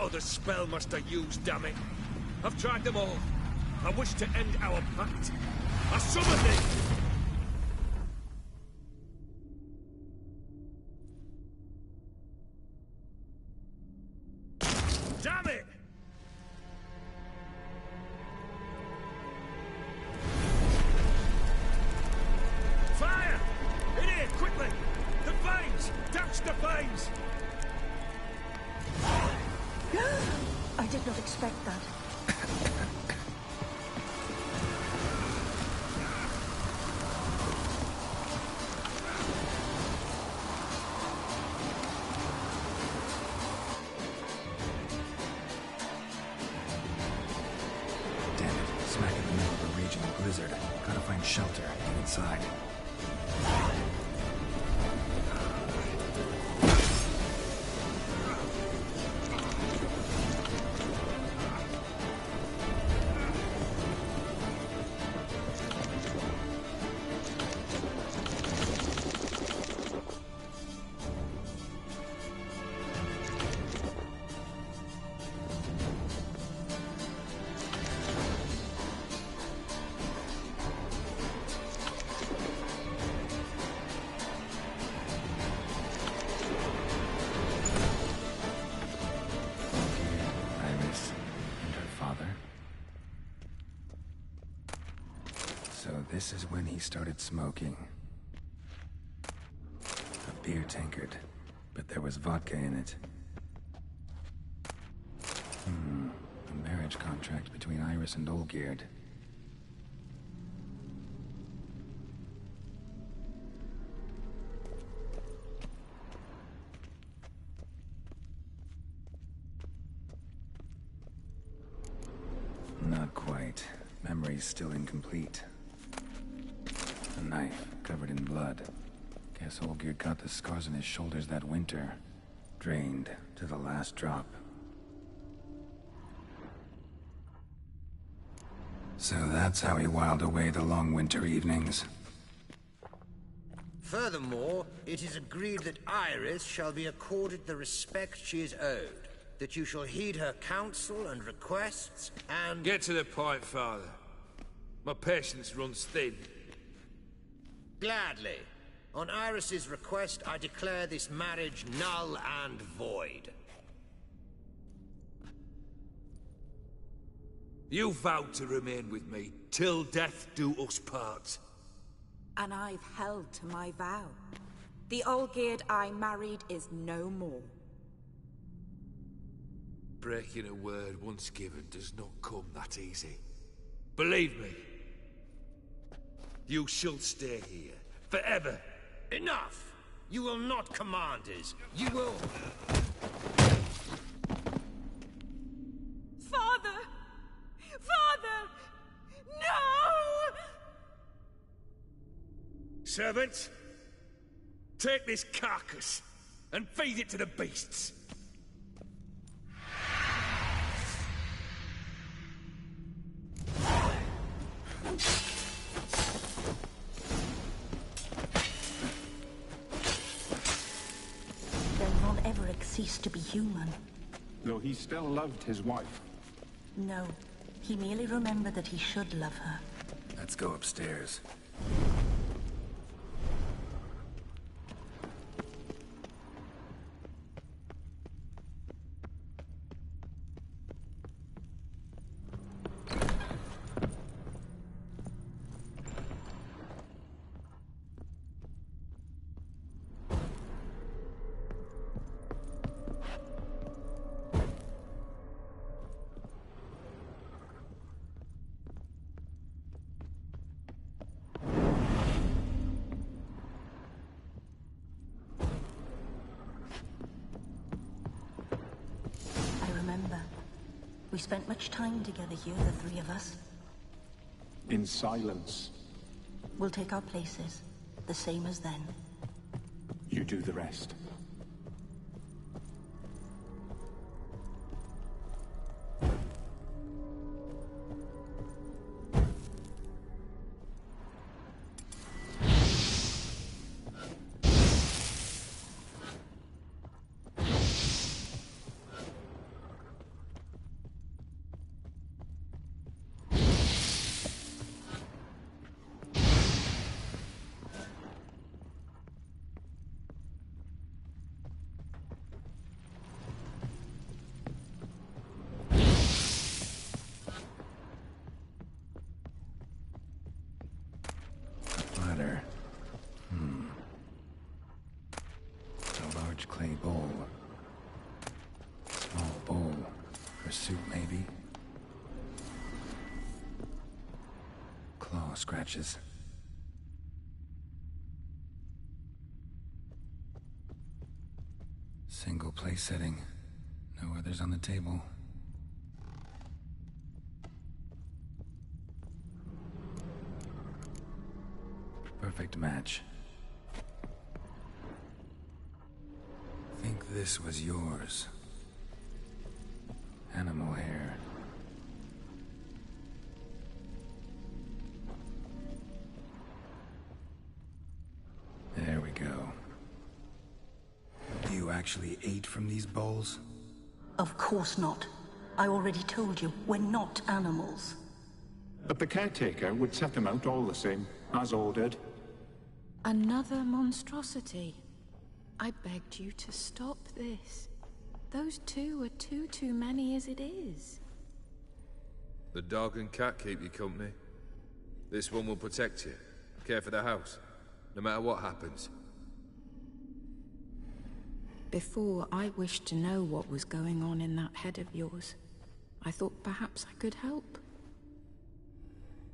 other spell must I use, damn it? I've tried them all. I wish to end our pact. I summon thee! Damn it! Fire! In here, quickly! The flames! Touch the flames! I did not expect that. Damn it, smack in the middle of a raging blizzard. Gotta find shelter, get inside. This is when he started smoking. A beer tankard, but there was vodka in it. A marriage contract between Iris and Olgierd. Not quite. Memory's still incomplete. A knife, covered in blood. Guess Olgierd got the scars on his shoulders that winter. Drained to the last drop. So that's how he whiled away the long winter evenings. Furthermore, it is agreed that Iris shall be accorded the respect she is owed. That you shall heed her counsel and requests, and... Get to the point, Father. My patience runs thin. Gladly. On Iris's request, I declare this marriage null and void. You vowed to remain with me, till death do us part. And I've held to my vow. The Olgierd I married is no more. Breaking a word once given does not come that easy. Believe me. You shall stay here, forever. Enough! You will not command us. You will... Father! Father! No! Servants, take this carcass and feed it to the beasts. Ceased to be human. Though he still loved his wife. No, he merely remembered that he should love her. Let's go upstairs. We spent much time together here, the three of us. In silence. We'll take our places, the same as then. You do the rest. suit, maybe. Claw scratches. Single place setting. No others on the table. Perfect match. Think this was yours. Animal hair. There we go. You actually ate from these bowls? Of course not. I already told you, we're not animals. But the caretaker would set them out all the same, as ordered. Another monstrosity. I begged you to stop this. Those two are too many as it is. The dog and cat keep you company. This one will protect you, care for the house, no matter what happens. Before, I wished to know what was going on in that head of yours. I thought perhaps I could help.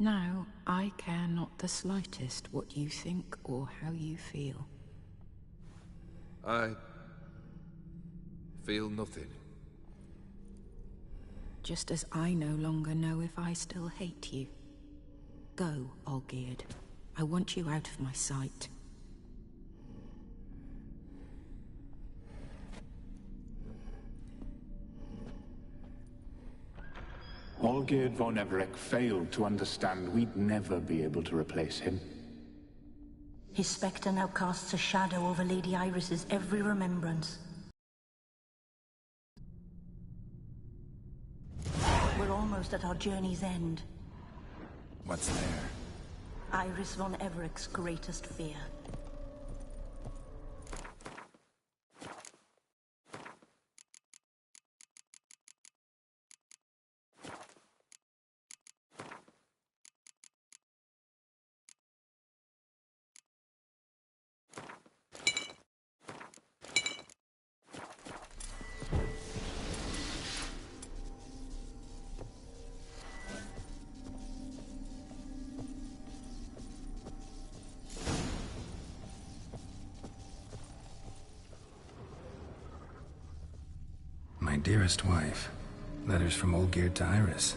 Now, I care not the slightest what you think or how you feel. I feel nothing. Just as I no longer know if I still hate you. Go, Olgierd. I want you out of my sight. Olgierd von Everec failed to understand we'd never be able to replace him. His spectre now casts a shadow over Lady Iris's every remembrance. We're almost at our journey's end. What's there? Iris von Everec's greatest fear. My dearest wife, letters from Olgierd to Iris.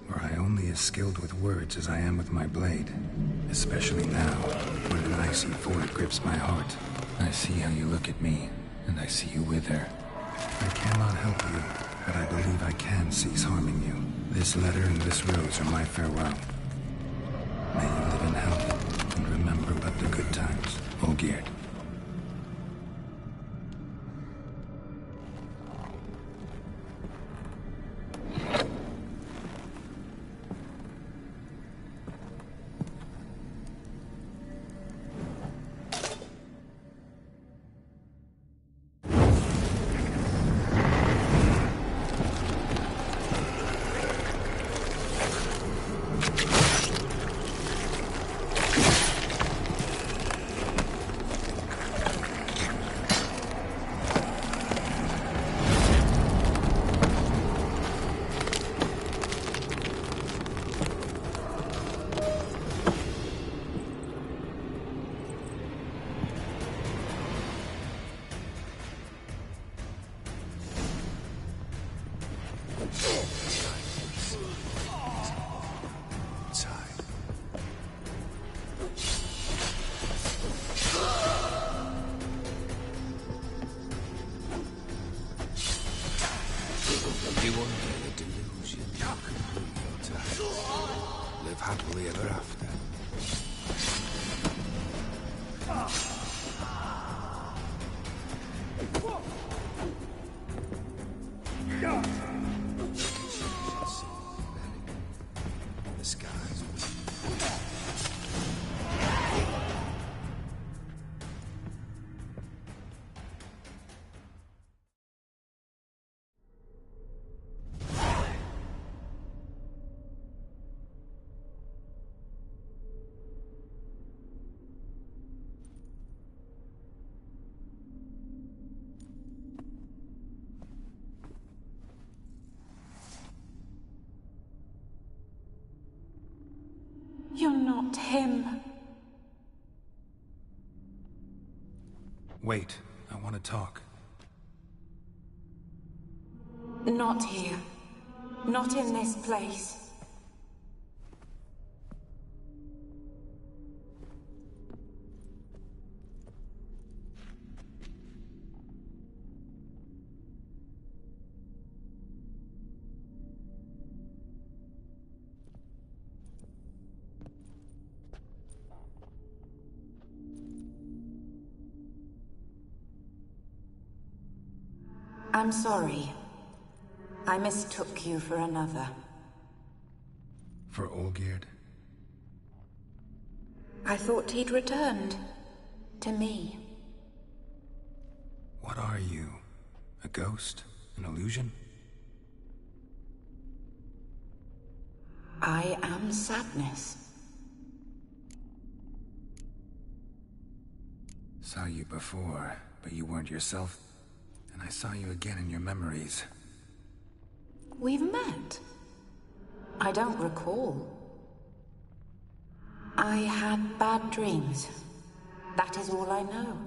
Were I only as skilled with words as I am with my blade. Especially now, when an icy void grips my heart. I see how you look at me, and I see you wither. I cannot help you, but I believe I can cease harming you. This letter and this rose are my farewell. May you live in health, and remember but the good times, Olgierd. Happily ever after. The skies. Not him. Wait, I want to talk. Not here. Not in this place. I'm sorry. I mistook you for another. For Olgierd? I thought he'd returned. To me. What are you? A ghost? An illusion? I am sadness. Saw you before, but you weren't yourself. And I saw you again in your memories. We've met? I don't recall. I had bad dreams. That is all I know.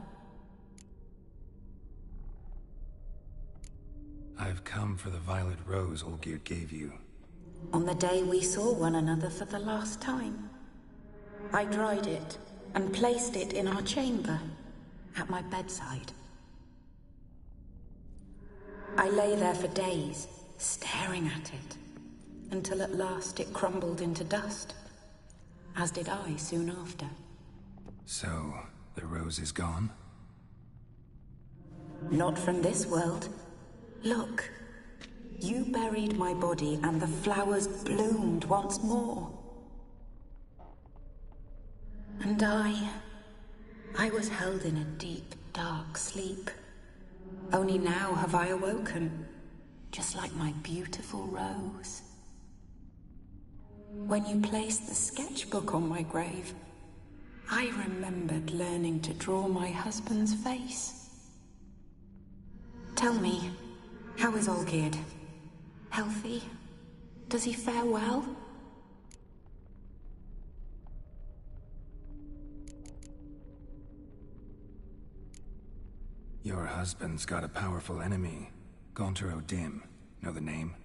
I've come for the violet rose Olgierd gave you. On the day we saw one another for the last time, I dried it and placed it in our chamber, at my bedside. I lay there for days, staring at it, until at last it crumbled into dust, as did I soon after. So, the rose is gone? Not from this world. Look, you buried my body and the flowers bloomed once more. And I was held in a deep, dark sleep. Only now have I awoken, just like my beautiful rose. When you placed the sketchbook on my grave, I remembered learning to draw my husband's face. Tell me, how is Olgierd? Healthy? Does he fare well? Your husband's got a powerful enemy. Gaunter O'Dim. Know the name?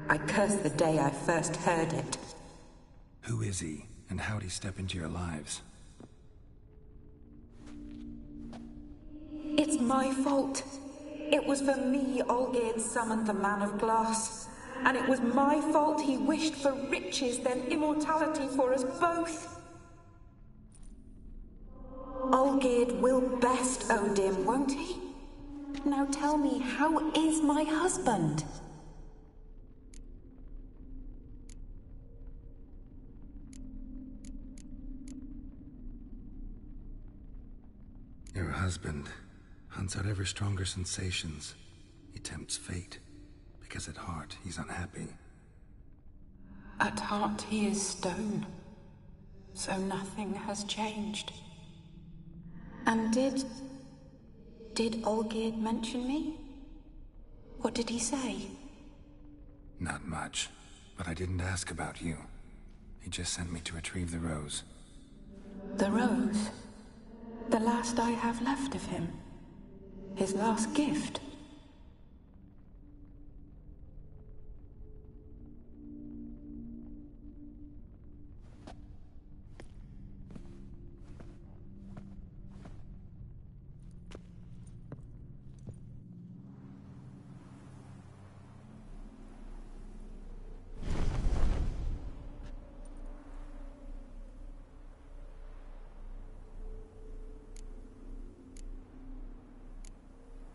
I curse the day I first heard it. Who is he, and how'd he step into your lives? It's my fault. It was for me Olgierd summoned the Man of Glass. And it was my fault he wished for riches, then immortality for us both. Olgierd will best O'Dim, won't he? Now tell me, how is my husband? Your husband hunts out ever stronger sensations. He tempts fate, because at heart he's unhappy. At heart he is stone, so nothing has changed. And did Olgierd mention me? What did he say? Not much, but I didn't ask about you. He just sent me to retrieve the rose. The rose? The last I have left of him? His last gift?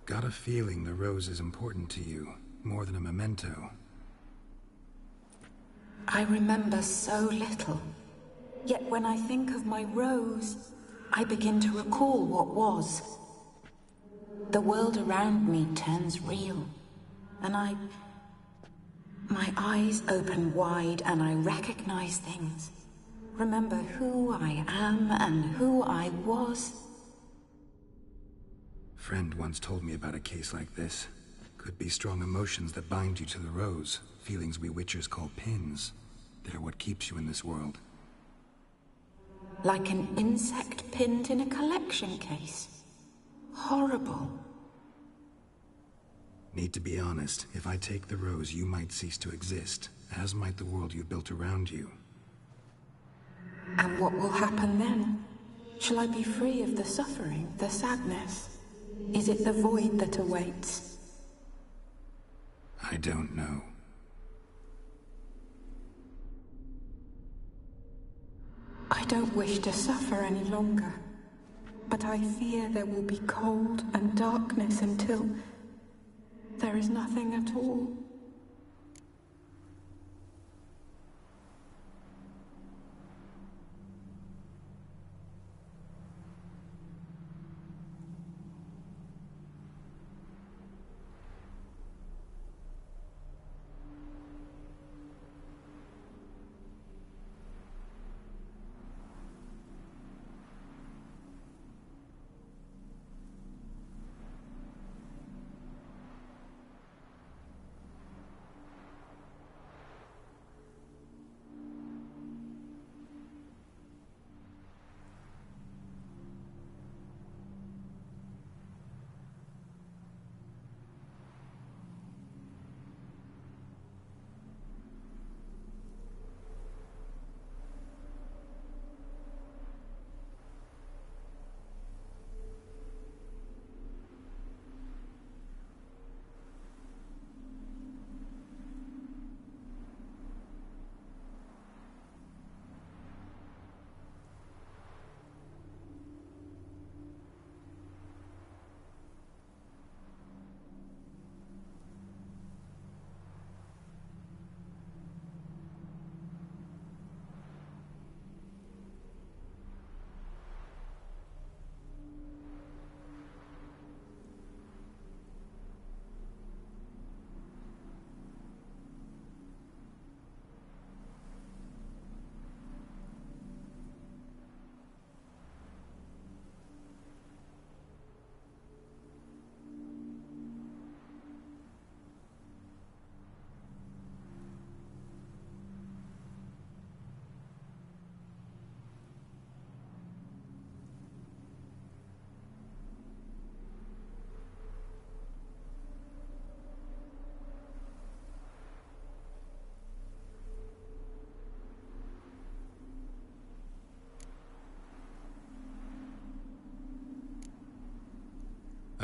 Got a feeling the rose is important to you, more than a memento. I remember so little. Yet when I think of my rose, I begin to recall what was. The world around me turns real, and my eyes open wide and I recognize things. Remember who I am and who I was. Friend once told me about a case like this. Could be strong emotions that bind you to the rose. Feelings we witchers call pins. They're what keeps you in this world. Like an insect pinned in a collection case. Horrible. Need to be honest, if I take the rose, you might cease to exist, as might the world you've built around you. And what will happen then? Shall I be free of the suffering, the sadness? Is it the void that awaits? I don't know. I don't wish to suffer any longer, but I fear there will be cold and darkness until there is nothing at all.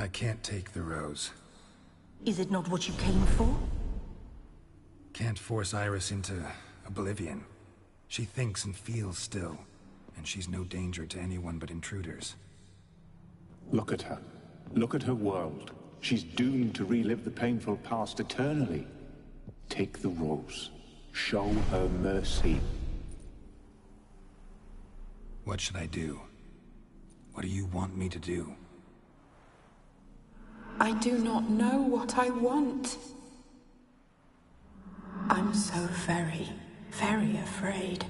I can't take the rose. Is it not what you came for? Can't force Iris into oblivion. She thinks and feels still, and she's no danger to anyone but intruders. Look at her. Look at her world. She's doomed to relive the painful past eternally. Take the rose. Show her mercy. What should I do? What do you want me to do? I do not know what I want. I'm so very, very afraid.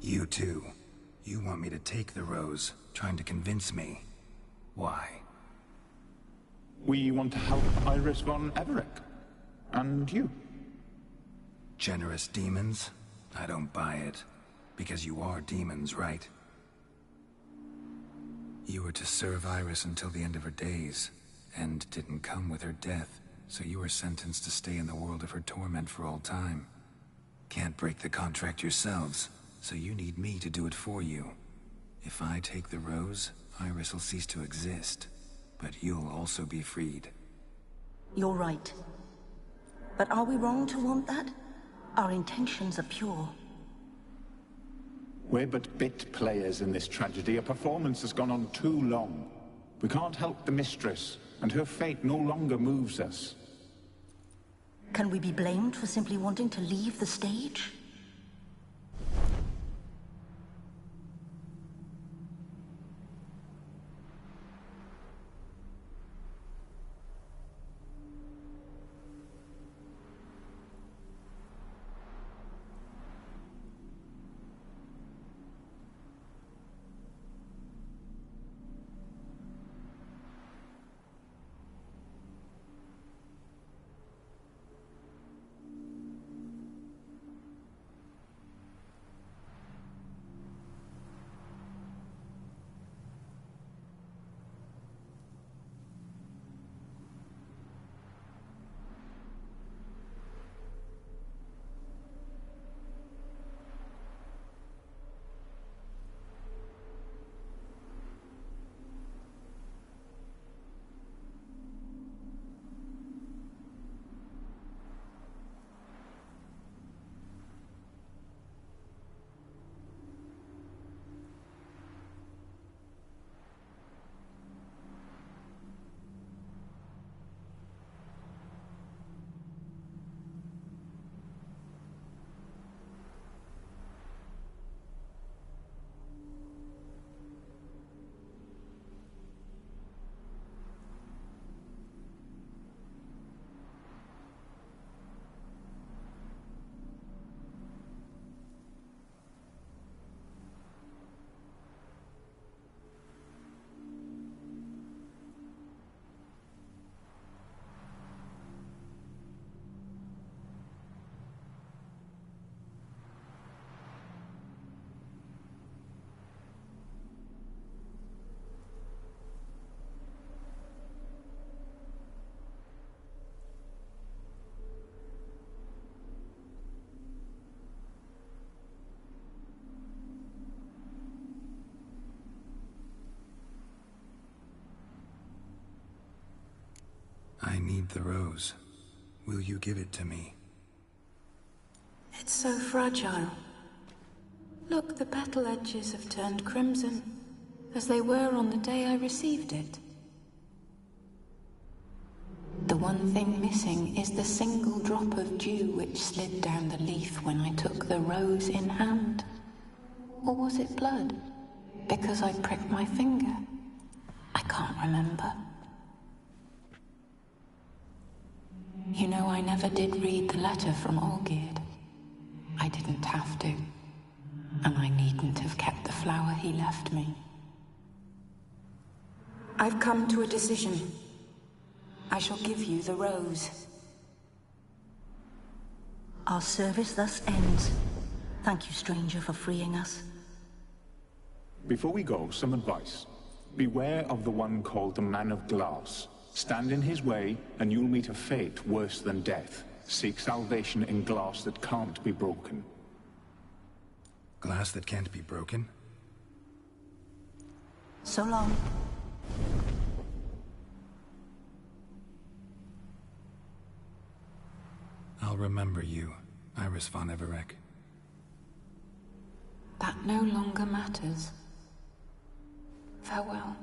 You too. You want me to take the rose, trying to convince me. Why? We want to help Iris von Everec. And you. Generous demons? I don't buy it. Because you are demons, right? You were to serve Iris until the end of her days. End didn't come with her death, so you were sentenced to stay in the world of her torment for all time. Can't break the contract yourselves, so you need me to do it for you. If I take the rose, Iris will cease to exist, but you'll also be freed. You're right. But are we wrong to want that? Our intentions are pure. We're but bit players in this tragedy. A performance has gone on too long. We can't help the mistress, and her fate no longer moves us. Can we be blamed for simply wanting to leave the stage? I need the rose. Will you give it to me? It's so fragile. Look, the petal edges have turned crimson, as they were on the day I received it. The one thing missing is the single drop of dew which slid down the leaf when I took the rose in hand. Or was it blood? Because I pricked my finger? I can't remember. You know, I never did read the letter from Olgierd. I didn't have to. And I needn't have kept the flower he left me. I've come to a decision. I shall give you the rose. Our service thus ends. Thank you, stranger, for freeing us. Before we go, some advice. Beware of the one called the Man of Glass. Stand in his way, and you'll meet a fate worse than death. Seek salvation in glass that can't be broken. Glass that can't be broken? So long. I'll remember you, Iris von Everec. That no longer matters. Farewell.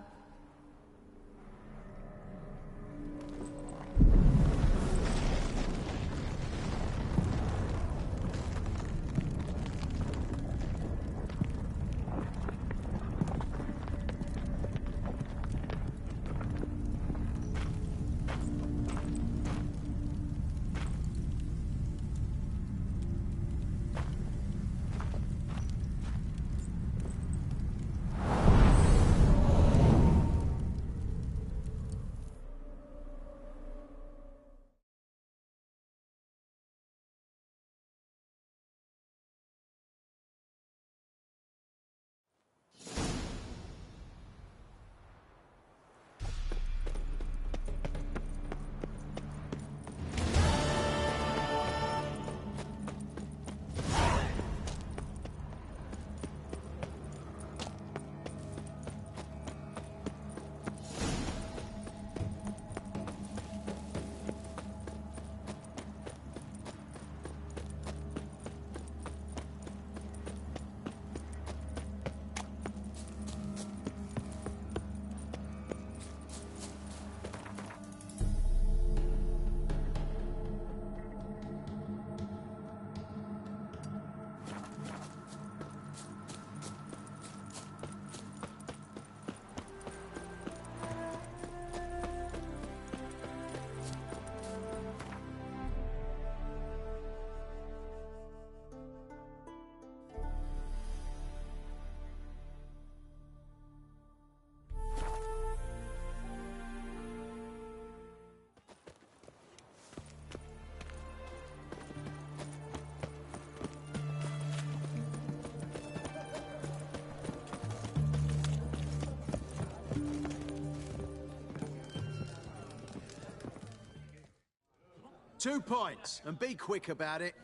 2 pints, and be quick about it.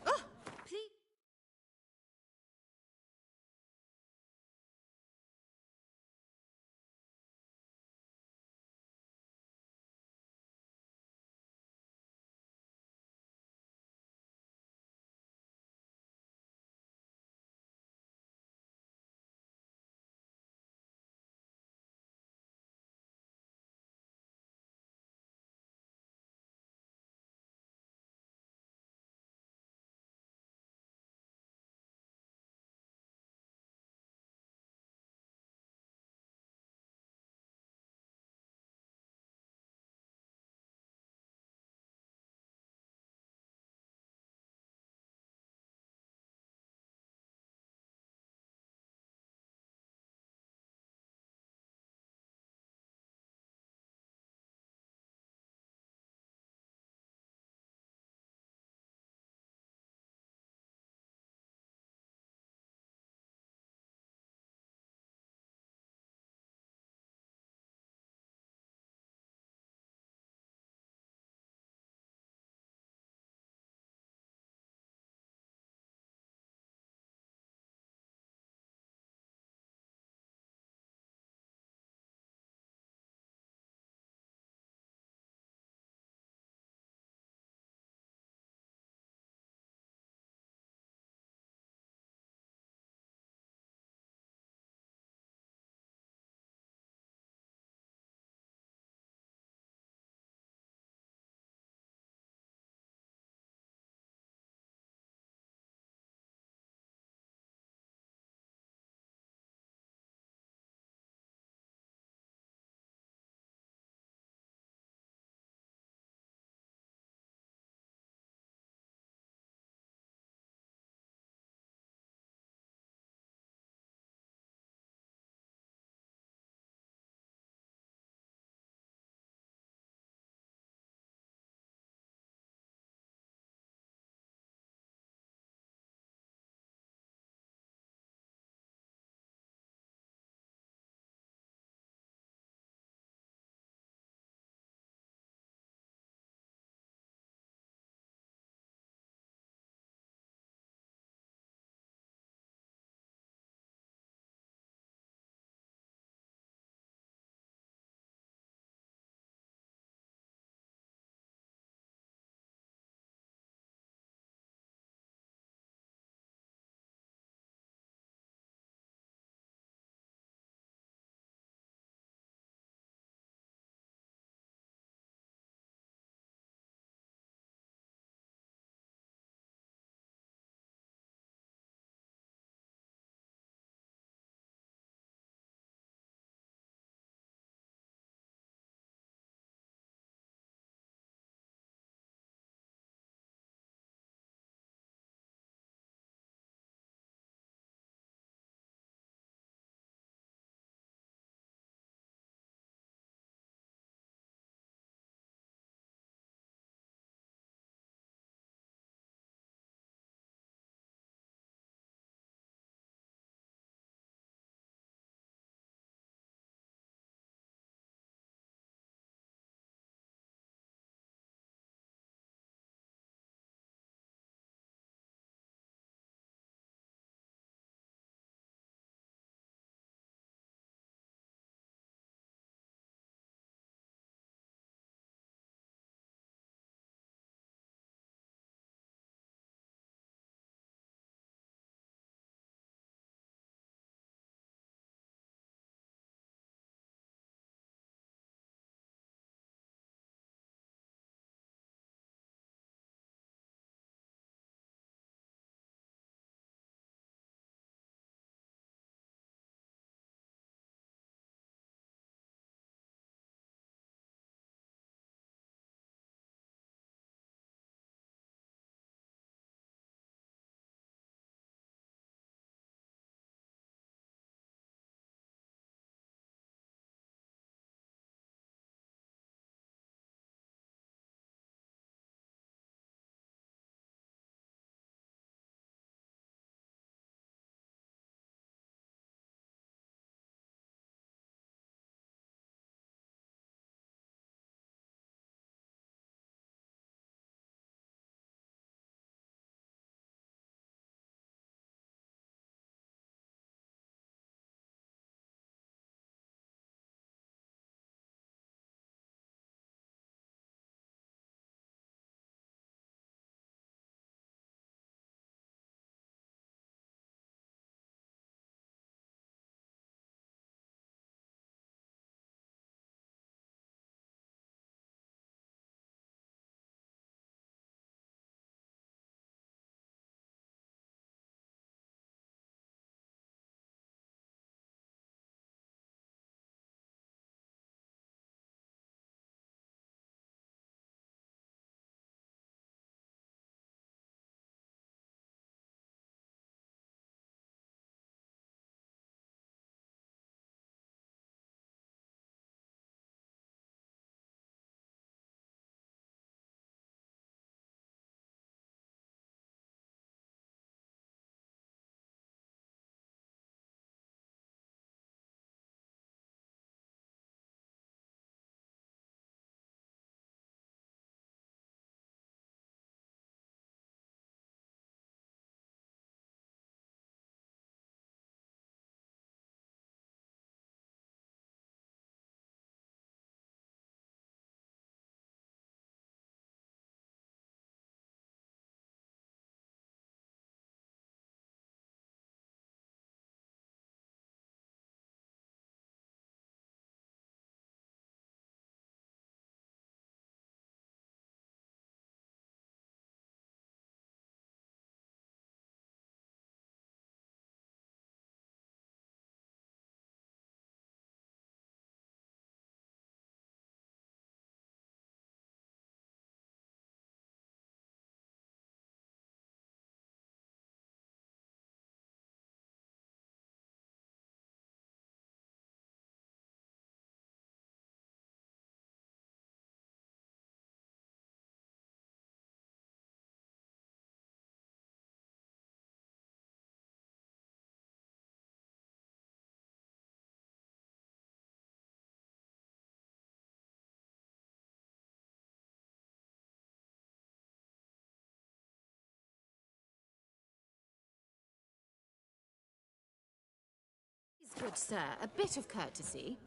Good sir, a bit of courtesy.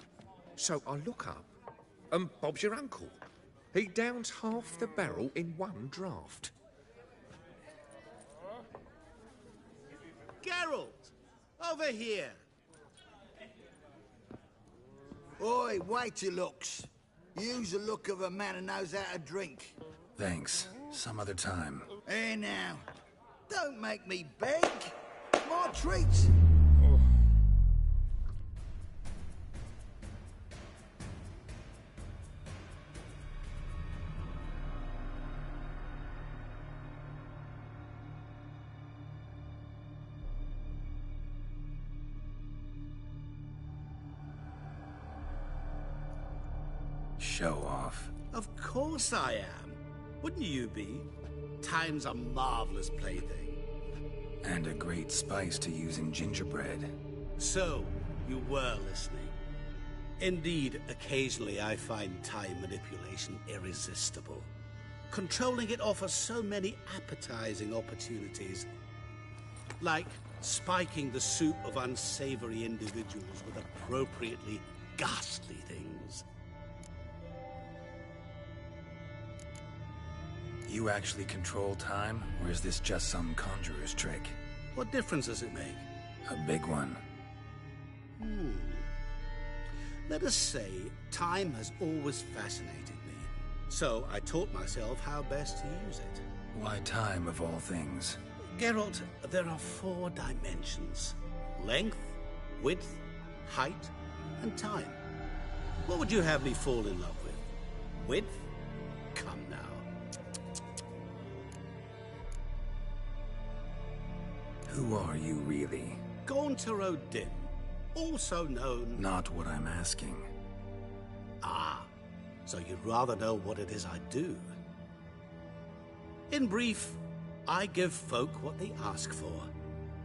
So I look up, and Bob's your uncle. He downs half the barrel in one draught. Geralt! Over here! Oi, wait your looks. Use the look of a man who knows how to drink. Thanks. Some other time. Here now. Don't make me beg. More treats. Show off. Of course I am. Wouldn't you be? Time's a marvelous plaything. And a great spice to use in gingerbread. So, you were listening. Indeed, occasionally I find time manipulation irresistible. Controlling it offers so many appetizing opportunities. Like spiking the soup of unsavory individuals with appropriately ghastly things. You actually control time, or is this just some conjurer's trick? What difference does it make? A big one. Let us say, time has always fascinated me. So I taught myself how best to use it. Why time, of all things? Geralt, there are 4 dimensions. Length, width, height, and time. What would you have me fall in love with? Width? Come now. Who are you, really? Gaunter O'Dim, also known... Not what I'm asking. Ah, so you'd rather know what it is I do. In brief, I give folk what they ask for.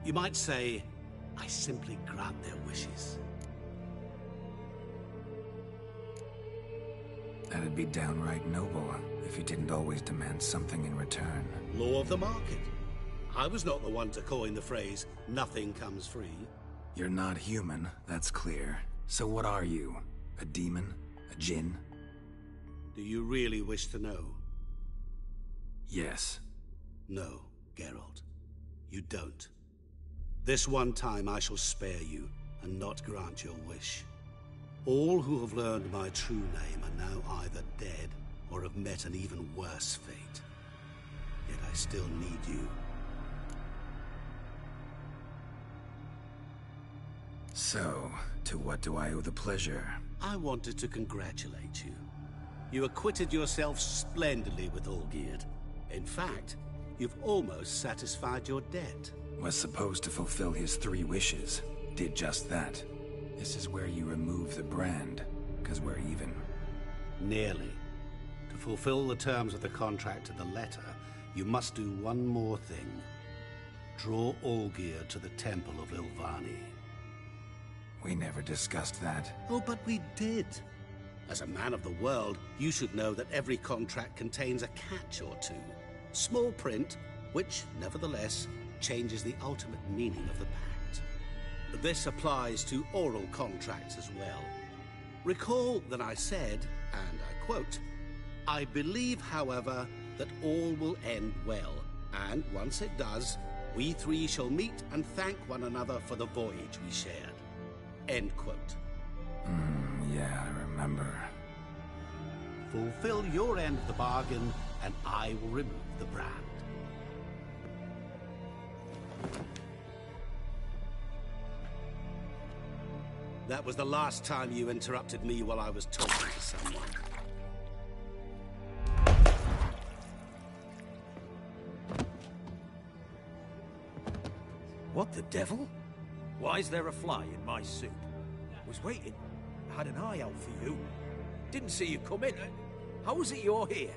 You might say, I simply grant their wishes. That'd be downright noble, if you didn't always demand something in return. Law of the market. I was not the one to coin the phrase, nothing comes free. You're not human, that's clear. So what are you? A demon? A djinn? Do you really wish to know? Yes. No, Geralt. You don't. This one time I shall spare you, and not grant your wish. All who have learned my true name are now either dead, or have met an even worse fate. Yet I still need you. So, to what do I owe the pleasure? I wanted to congratulate you. You acquitted yourself splendidly with Olgierd. In fact, you've almost satisfied your debt. Was supposed to fulfill his 3 wishes. Did just that. This is where you remove the brand, 'cause we're even. Nearly. To fulfill the terms of the contract to the letter, you must do one more thing. Draw Olgierd to the Temple of Lilvani. We never discussed that. Oh, but we did. As a man of the world, you should know that every contract contains a catch or two. Small print, which, nevertheless, changes the ultimate meaning of the pact. This applies to oral contracts as well. Recall that I said, and I quote, "I believe, however, that all will end well, and once it does, we 3 shall meet and thank one another for the voyage we shared." End quote. Yeah, I remember. Fulfill your end of the bargain, and I will remove the brand. That was the last time you interrupted me while I was talking to someone. What the devil? Why is there a fly in my soup? Was waiting. Had an eye out for you. Didn't see you come in. How is it you're here?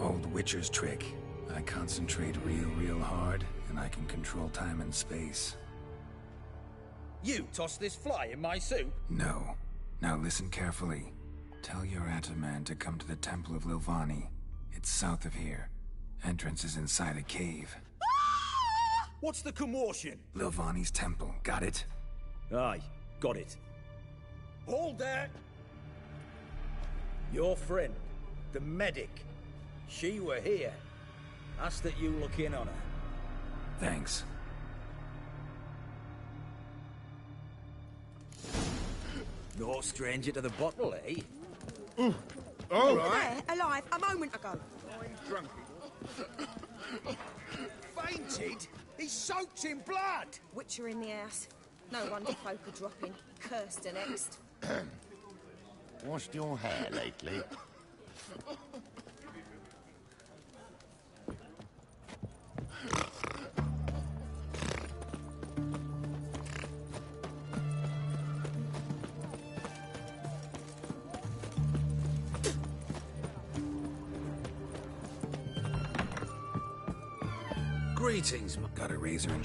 Old Witcher's trick. I concentrate real hard, and I can control time and space. You tossed this fly in my soup? No. Now listen carefully. Tell your Ataman to come to the Temple of Lilvani. It's south of here. Entrance is inside a cave. What's the commotion? Lilvani's temple, got it? Aye, got it. Hold there! Your friend, the medic, she were here. Ask that you look in on her. Thanks. No stranger to the bottle, eh? All right. There, alive, a moment ago. I'm drunk. Fainted? He's soaked in blood! Witcher in the house. No wonder folk are dropping. Cursed and next. Washed your hair lately? Greetings, got a razor and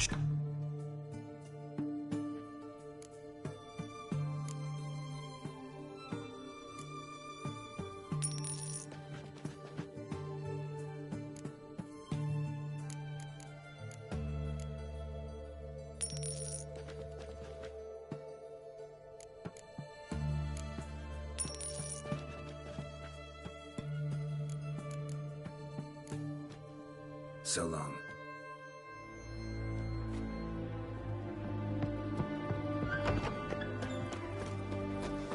so long.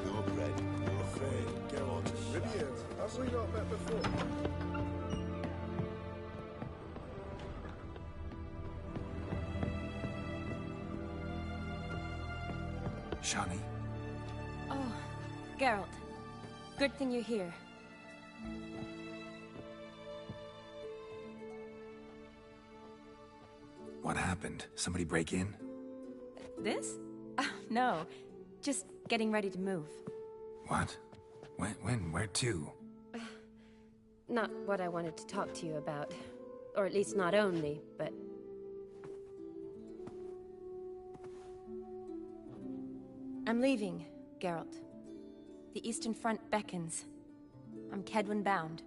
Your bread, your friend, go on to Vivian, have we not met before? Shani? Oh, Geralt. Good thing you're here. What happened? Somebody break in? This? No. Just getting ready to move. What? When? Where to? Not what I wanted to talk to you about. Or at least not only, but... I'm leaving, Geralt. The Eastern Front beckons. I'm Kedwin bound.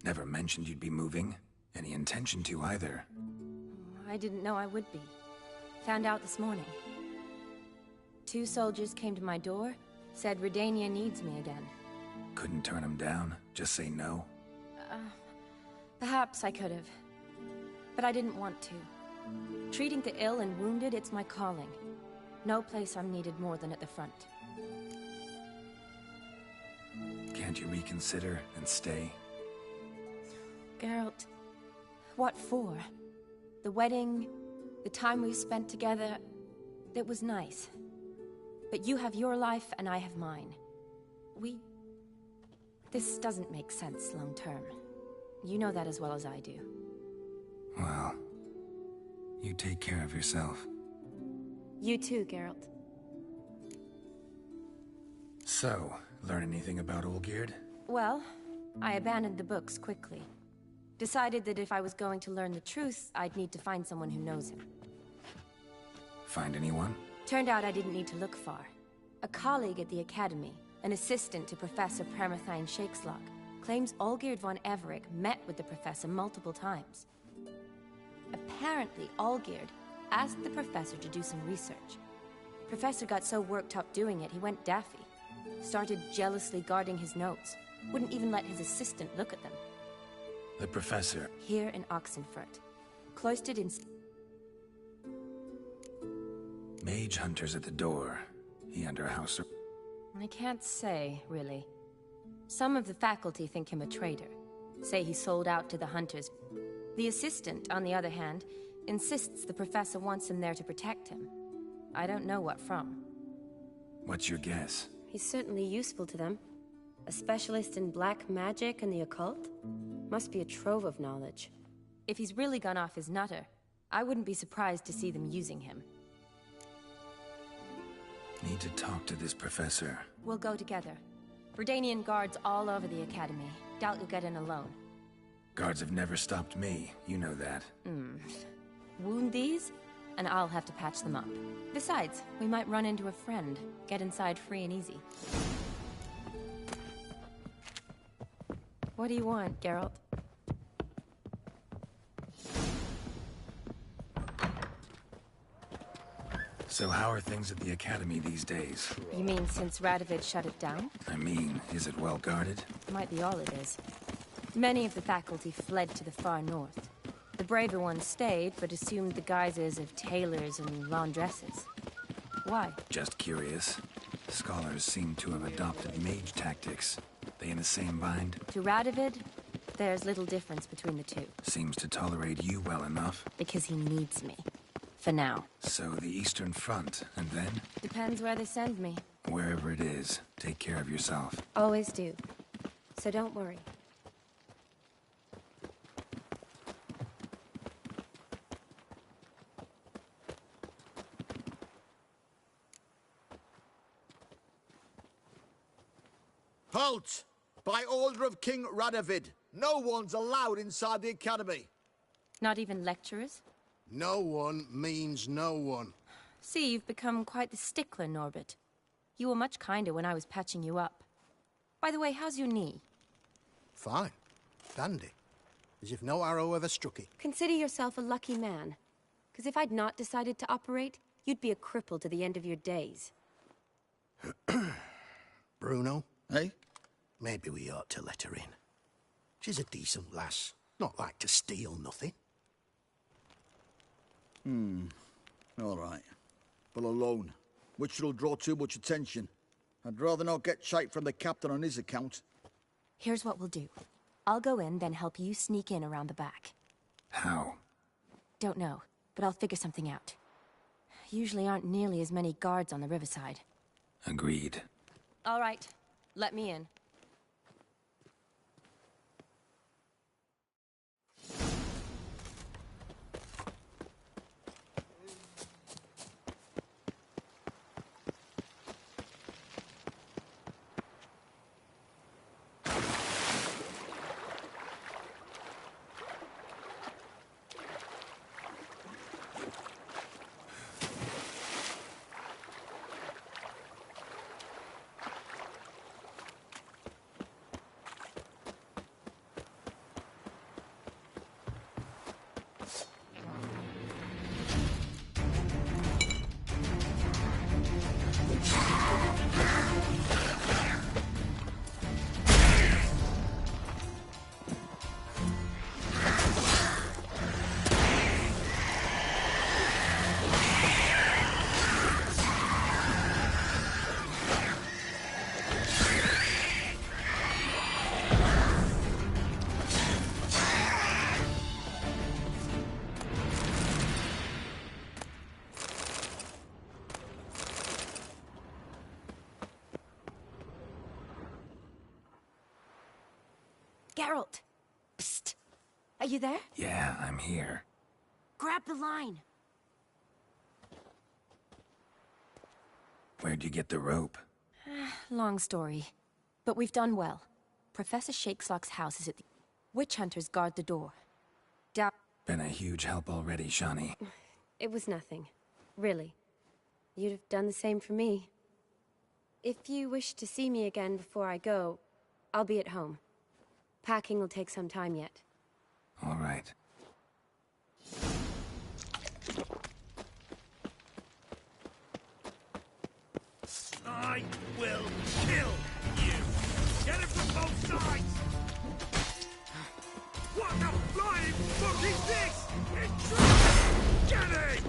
Never mentioned you'd be moving. Any intention to either. I didn't know I would be. Found out this morning. 2 soldiers came to my door, said Redania needs me again. Couldn't turn him down? Just say no? Perhaps I could have. But I didn't want to. Treating the ill and wounded, it's my calling. No place I'm needed more than at the front. Can't you reconsider and stay? Geralt, what for? The wedding, the time we've spent together, it was nice. But you have your life and I have mine. This doesn't make sense long term. You know that as well as I do. Well, you take care of yourself. You too, Geralt. So, learn anything about Olgierd? Well, I abandoned the books quickly. Decided that if I was going to learn the truth, I'd need to find someone who knows him. Find anyone? Turned out I didn't need to look far. A colleague at the Academy, an assistant to Professor Premathine Shakeslog, claims Olgierd von Everec met with the professor multiple times. Apparently, Olgierd asked the professor to do some research. Professor got so worked up doing it, he went daffy. Started jealously guarding his notes. Wouldn't even let his assistant look at them. The professor? Here in Oxenfurt. Cloistered in... Mage hunters at the door. He under house... I can't say, really. Some of the faculty think him a traitor. Say he sold out to the hunters. The assistant, on the other hand, insists the professor wants him there to protect him. I don't know what from. What's your guess? He's certainly useful to them. A specialist in black magic and the occult? Must be a trove of knowledge. If he's really gone off his nutter, I wouldn't be surprised to see them using him. Need to talk to this professor. We'll go together. Redanian guards all over the Academy. Doubt you'll get in alone. Guards have never stopped me, you know that. Wound these, and I'll have to patch them up. Besides, we might run into a friend. Get inside free and easy. What do you want, Geralt? So how are things at the Academy these days? You mean since Radovid shut it down? I mean, is it well guarded? Might be all it is. Many of the faculty fled to the far north. The braver ones stayed, but assumed the guises of tailors and laundresses. Why? Just curious. Scholars seem to have adopted mage tactics. They in the same bind? To Radovid, there's little difference between the two. Seems to tolerate you well enough. Because he needs me. For now. So the Eastern Front, and then? Depends where they send me. Wherever it is, take care of yourself. Always do. So don't worry. Halt! By order of King Radovid, no one's allowed inside the Academy. Not even lecturers? No one means no one. See, you've become quite the stickler, Norbert. You were much kinder when I was patching you up. By the way, how's your knee? Fine. Dandy. As if no arrow ever struck it. Consider yourself a lucky man. Because if I'd not decided to operate, you'd be a cripple to the end of your days. Bruno? Eh? Maybe we ought to let her in. She's a decent lass. Not like to steal nothing. All right. But alone, which will draw too much attention. I'd rather not get shite from the captain on his account. Here's what we'll do. I'll go in, then help you sneak in around the back. How? Don't know, but I'll figure something out. Usually aren't nearly as many guards on the riverside. Agreed. All right. Let me in. Geralt! Psst! Are you there? Yeah, I'm here. Grab the line! Where'd you get the rope? Long story. But we've done well. Professor Shakeslock's house is at the... Witch hunters guard the door. Been a huge help already, Shani. It was nothing. Really. You'd have done the same for me. If you wish to see me again before I go, I'll be at home. Packing will take some time yet. All right. I will kill you! Get it from both sides! What the flying fuck is this? Intruder! Get it!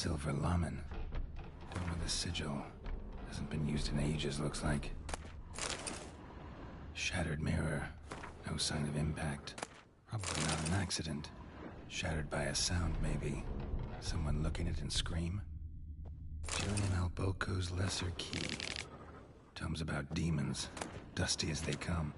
silver lamen. One with a sigil. Hasn't been used in ages, looks like. Shattered mirror. No sign of impact. Probably not an accident. Shattered by a sound, maybe. Someone looking at it and scream. Julian Alboco's Lesser Key. Tomes about demons. Dusty as they come.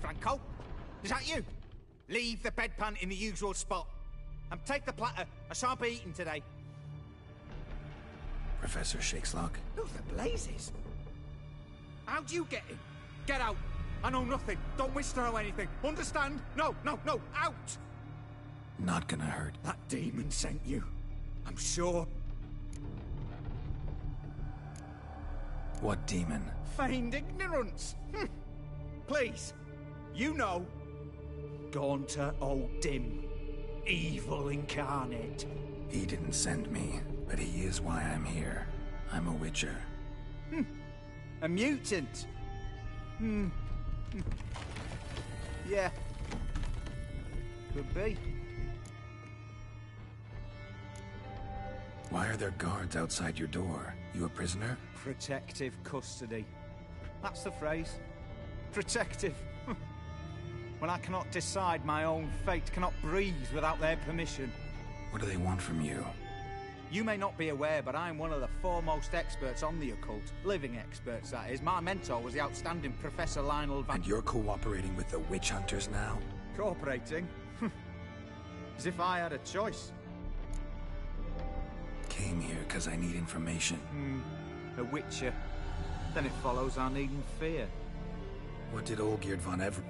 Franco? Is that you? Leave the bedpan in the usual spot. And take the platter. I shan't be eating today. Professor Shakeslock? Who the blazes? How'd you get in? Get out. I know nothing. Don't wish to know anything. Understand? No, no, no. Out! Not gonna hurt. That demon sent you. I'm sure. What demon? Feigned ignorance. Please. You know. Gaunter O'Dim. Evil incarnate. He didn't send me, but he is why I'm here. I'm a witcher. A mutant. Yeah. Could be. Why are there guards outside your door? You a prisoner? Protective custody. That's the phrase. Protective. When I cannot decide my own fate, cannot breathe without their permission. What do they want from you? You may not be aware, but I'm one of the foremost experts on the occult. Living experts, that is. My mentor was the outstanding Professor Lionel Van... And you're cooperating with the witch hunters now? Cooperating? As if I had a choice. Came here because I need information. A witcher. Then it follows our needing fear. What did Olgierd von Ever...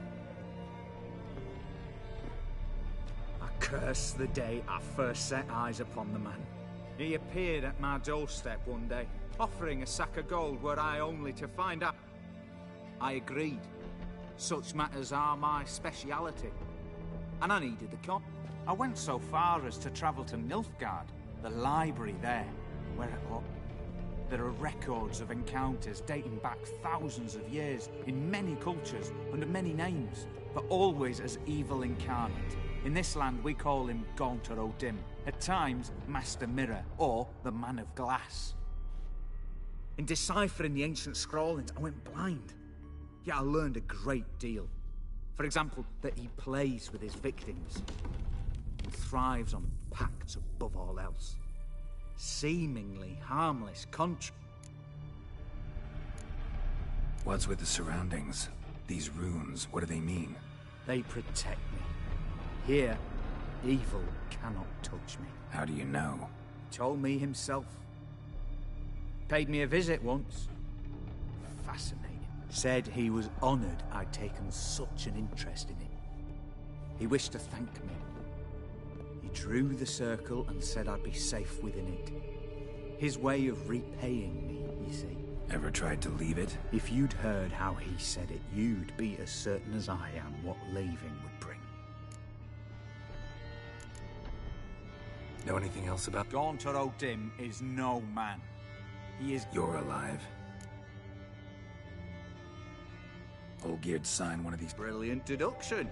I curse the day I first set eyes upon the man. He appeared at my doorstep one day, offering a sack of gold were I only to find out. I agreed. Such matters are my speciality. And I needed the con. I went so far as to travel to Nilfgaard, the library there, where there are records of encounters dating back thousands of years, in many cultures, under many names, but always as evil incarnate. In this land, we call him Gaunter O'Dim, at times Master Mirror, or the Man of Glass. In deciphering the ancient scrawlings, I went blind. Yet I learned a great deal. For example, that he plays with his victims, and thrives on pacts above all else. Seemingly harmless What's with the surroundings? These runes, what do they mean? They protect me. Here, evil cannot touch me. How do you know? He told me himself. Paid me a visit once. Fascinating. Said he was honoured I'd taken such an interest in it. He wished to thank me. He drew the circle and said I'd be safe within it. His way of repaying me, you see. Ever tried to leave it? If you'd heard how he said it, you'd be as certain as I am what leaving would bring. Know anything else about... Gaunter O'Dim is no man. He is... You're alive. Olgierd signed one of these... Brilliant deduction.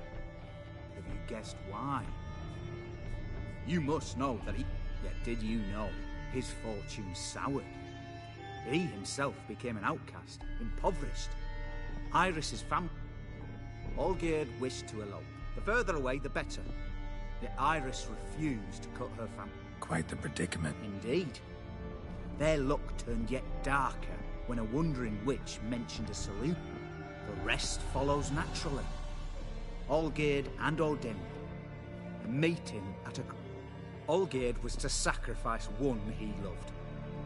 Have you guessed why? You must know that he... Yet did you know his fortune soured? He himself became an outcast, impoverished. Iris's family... Olgierd wished to elope. The further away, the better. Yet Iris refused to cut her family. Quite the predicament. Indeed. Their luck turned yet darker when a wandering witch mentioned a saloon. The rest follows naturally. Olgierd and Odin, a meeting at a... Olgierd was to sacrifice one he loved.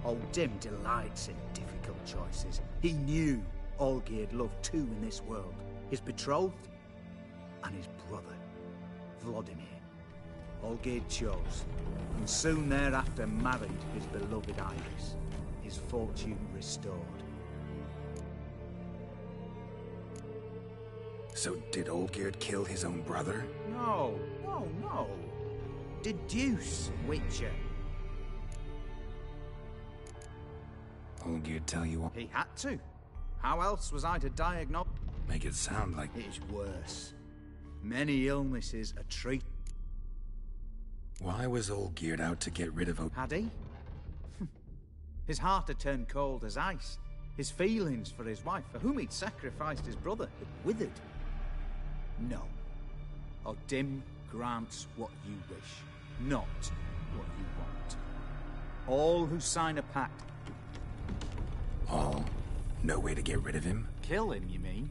Odin delights in difficult choices. He knew Olgierd loved two in this world, his betrothed and his brother, Vladimir. Olgierd chose, and soon thereafter married his beloved Iris, his fortune restored. So did Olgierd kill his own brother? No. Deduce, Witcher. Olgierd tell you what? He had to. How else was I to diagnose? Make it sound like... It is worse. Many illnesses are treated. Why was Olgierd out to get rid of Had he? His heart had turned cold as ice. His feelings for his wife, for whom he'd sacrificed his brother, had withered. No. Odin grants what you wish, not what you want. All who sign a pact... All? No way to get rid of him? Kill him, you mean?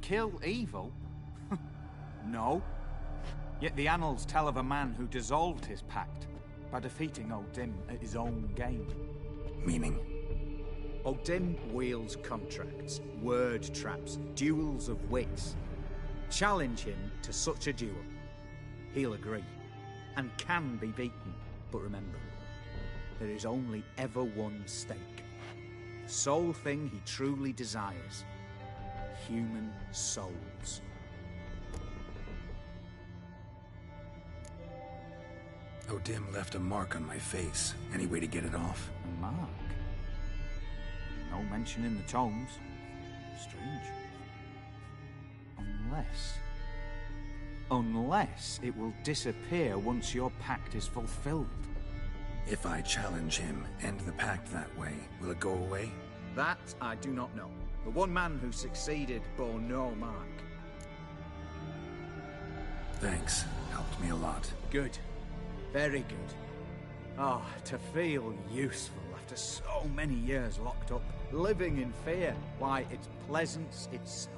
Kill evil? No. Yet the annals tell of a man who dissolved his pact by defeating Odin at his own game. Meaning? Odin wields contracts, word traps, duels of wits. Challenge him to such a duel. He'll agree, and can be beaten. But remember, there is only ever one stake. The sole thing he truly desires. Human souls. Odin left a mark on my face. Any way to get it off? A mark? No mention in the tomes. Strange. Unless it will disappear once your pact is fulfilled. If I challenge him, end the pact that way, will it go away? That I do not know. The one man who succeeded bore no mark. Thanks. Helped me a lot. Good. Very good. Oh, to feel useful after so many years locked up, living in fear. Why, it's pleasance itself.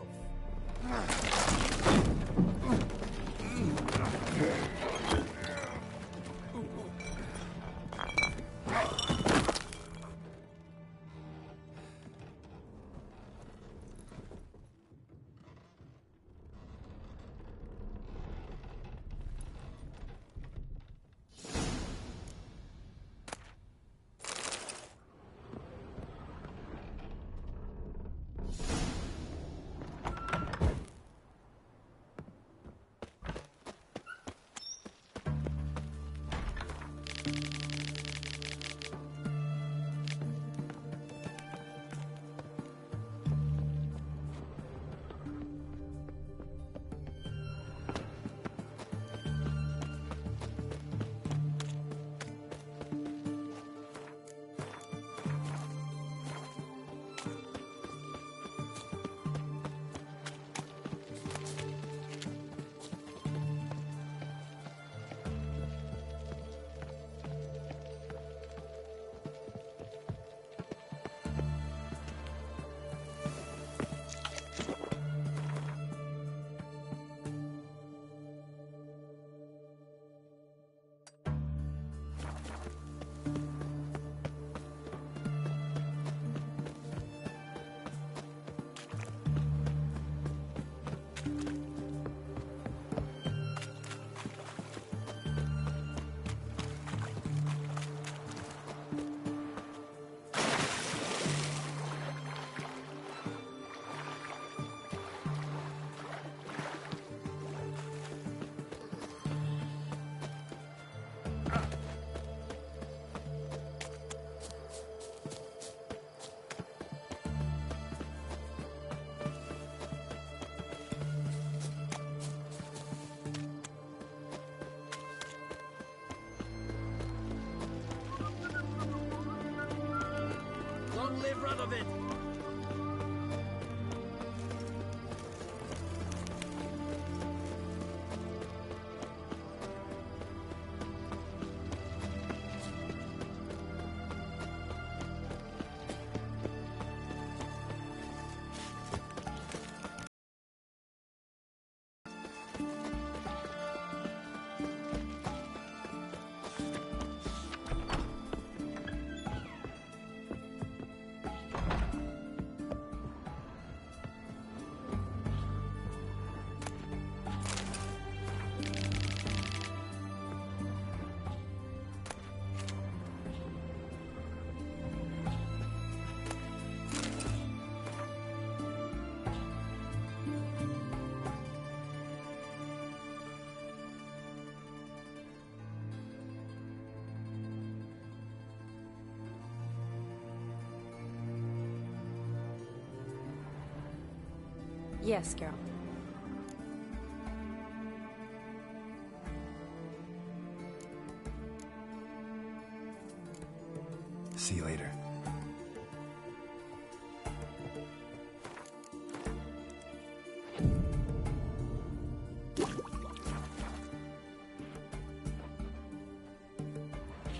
Long live Radovid! Yes, girl. See you later.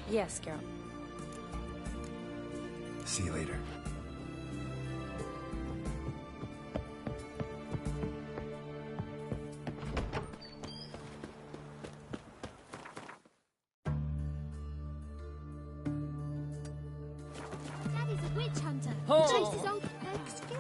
Yes, girl. See you later. Daddy's a witch hunter. Oh. Chases old... Excuse?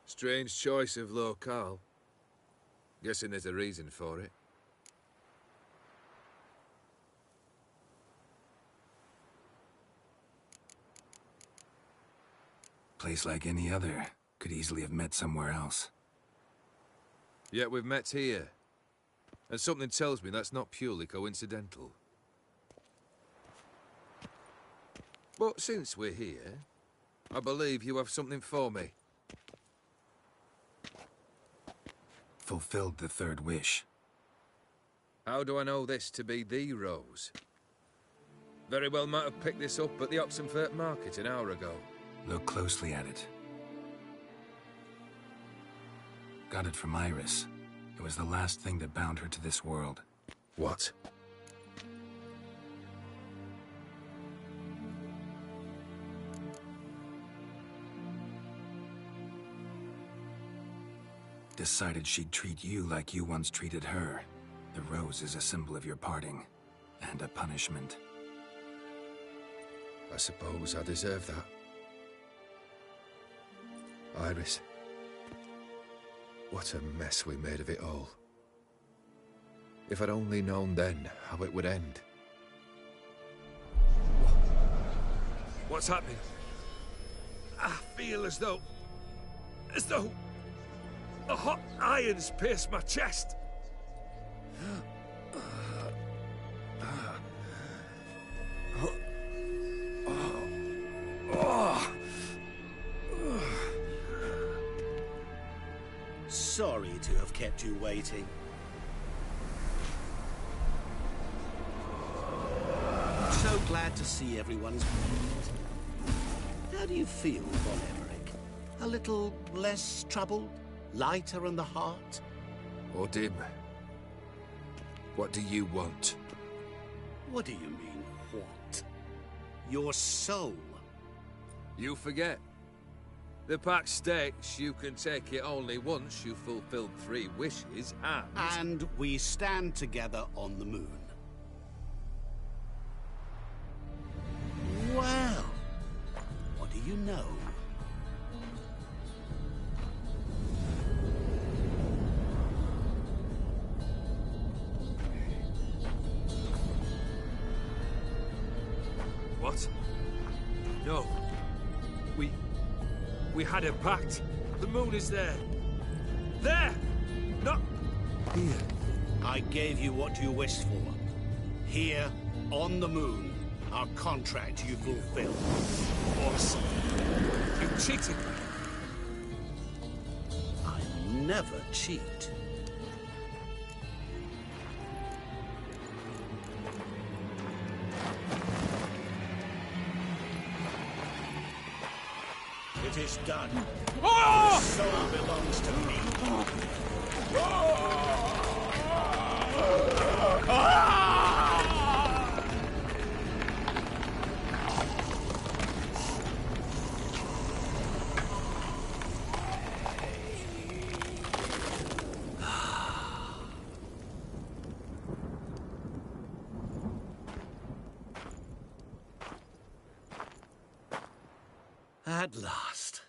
Strange choice of locale. Guessing there's a reason for it. Place like any other. Could easily have met somewhere else. Yet we've met here. And something tells me that's not purely coincidental. But since we're here, I believe you have something for me. Fulfilled the third wish. How do I know this to be the rose? Very well might have picked this up at the Oxenfurt market an hour ago. Look closely at it. Got it from Iris. It was the last thing that bound her to this world. What? Decided she'd treat you like you once treated her. The rose is a symbol of your parting, and a punishment. I suppose I deserve that. Iris. What a mess we made of it all. If I'd only known then how it would end. What's happening? I feel as though the hot irons pierce my chest. Sorry to have kept you waiting. glad to see everyone's pleased. How do you feel, Von Emmerich? A little less troubled? Lighter in the heart? Odim, what do you want? What do you mean, what? Your soul. You forget. The pact states you can take it only once you've fulfilled 3 wishes, And we stand together on the moon. Well, what do you know? What? No. We had a pact. The moon is there. There! Not here. I gave you what you wished for. Here, on the moon, our contract you fulfilled. Awesome. You cheated me. I never cheat. It is done. Oh! The soul belongs to me. At last,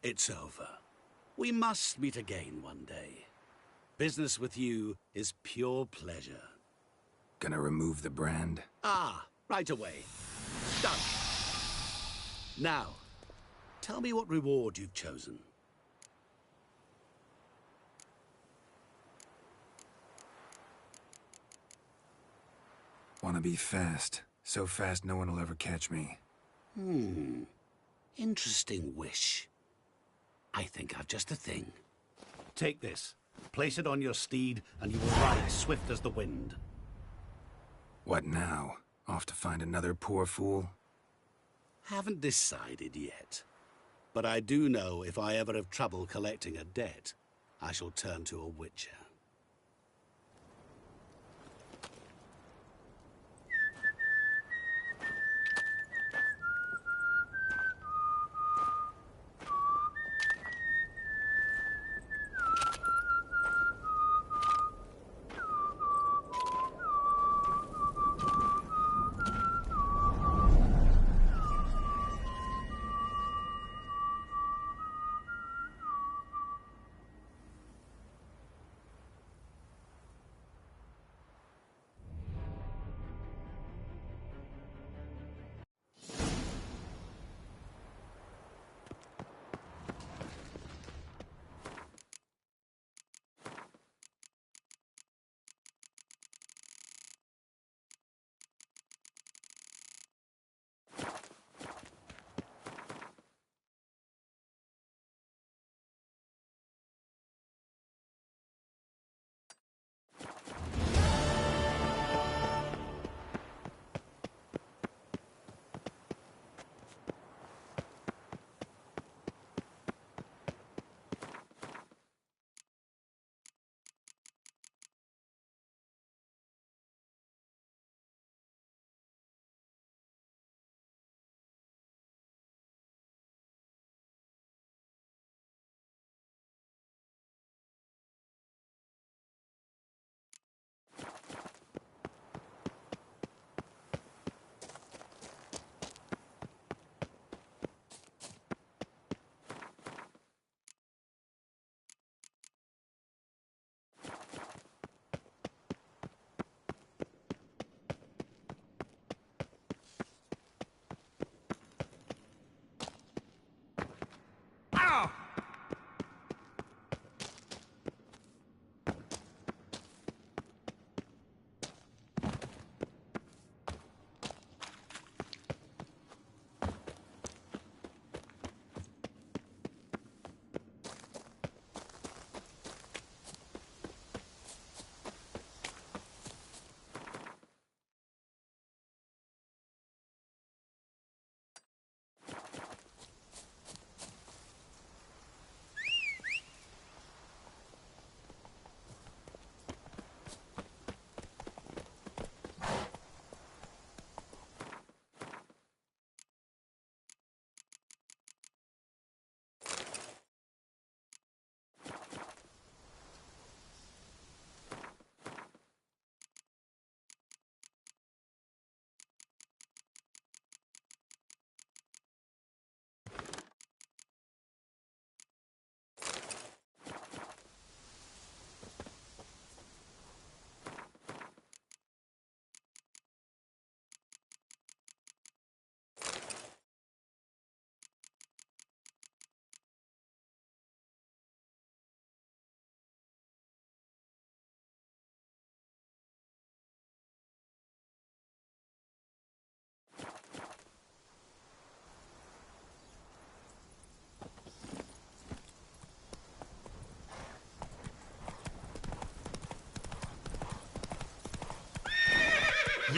it's over. We must meet again one day. Business with you is pure pleasure. Gonna remove the brand? Ah, right away. Done. Now, tell me what reward you've chosen. Wanna be fast. So fast no one will ever catch me. Interesting wish. I think I've just the thing. Take this. Place it on your steed, and you will ride swift as the wind. What now? Off to find another poor fool? Haven't decided yet. But I do know if I ever have trouble collecting a debt, I shall turn to a witcher.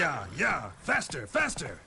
Yeah, faster, faster!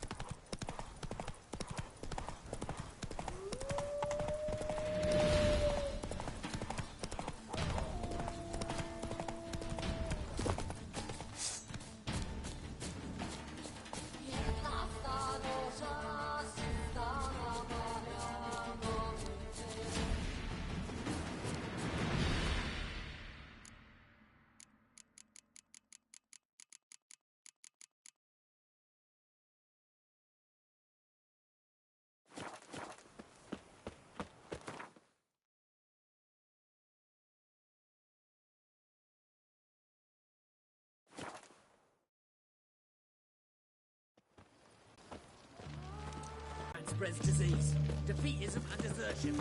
Spreads disease, defeatism and desertion.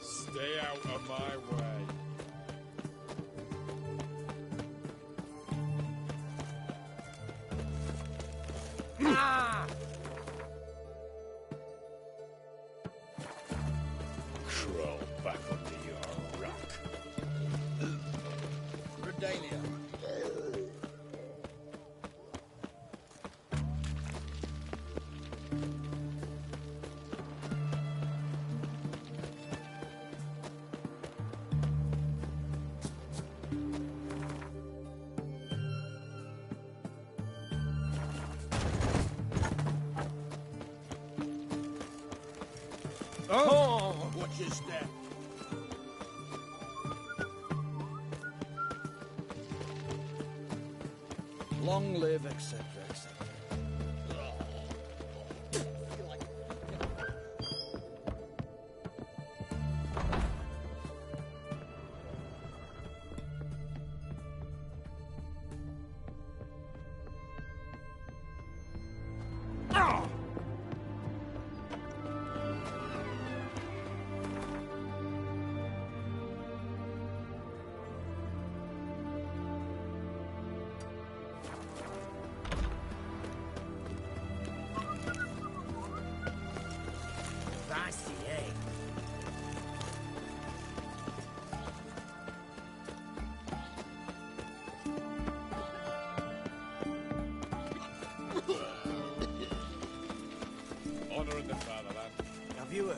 Stay out of my way. Ah! Crawl back under your rock. Redalia. Oh! Watch your step. Long live, etc., etc. Honor in the fatherland. Have you heard?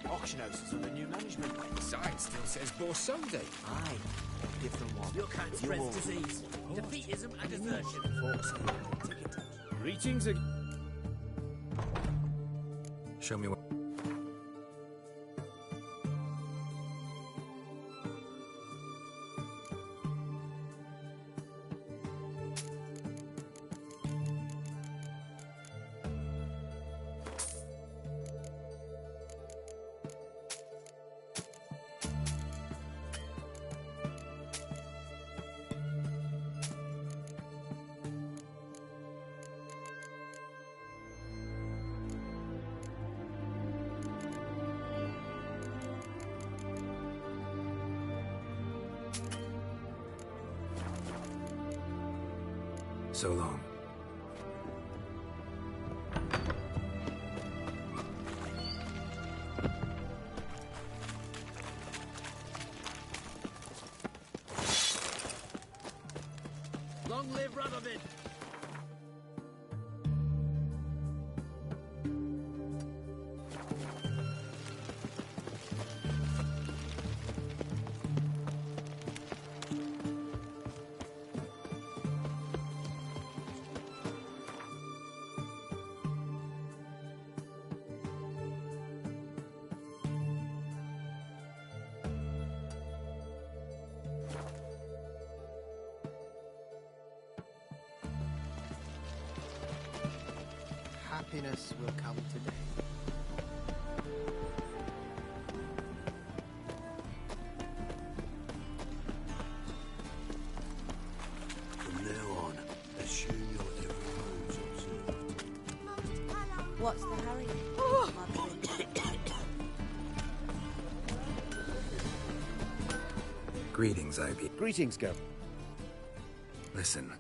Auction house is under new management. The sign still says Borsode. Aye, a different one. Your kind spreads disease, defeatism and desertion. Folks, ticket. Greetings again. Show me what... So long. Long live Radovid! Happiness will come today. From now on, assume your every move's observed. What's the hurry? Greetings, Ivy. Greetings, Gov. Listen.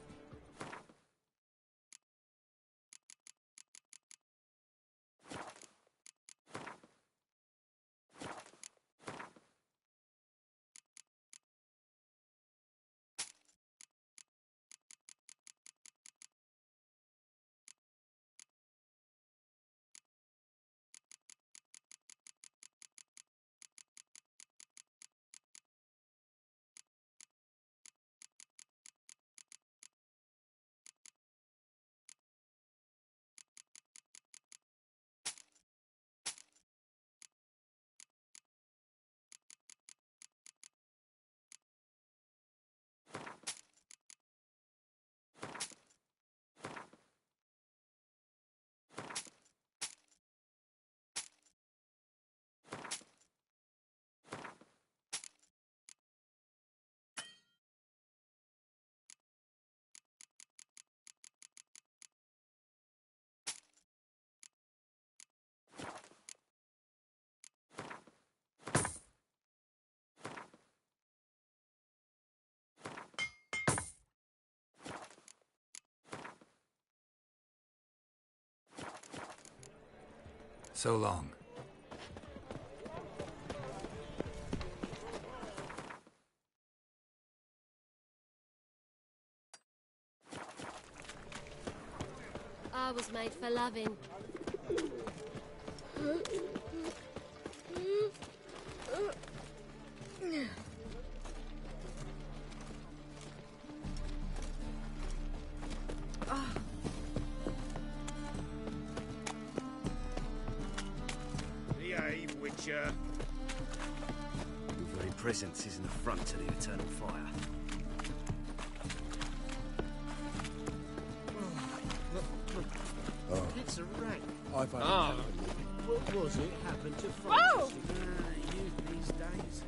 So long. I was made for loving. Behave, Witcher. Your very presence is an affront to the eternal fire. It's a rank. I've had What was it happened to Whoa! You these days.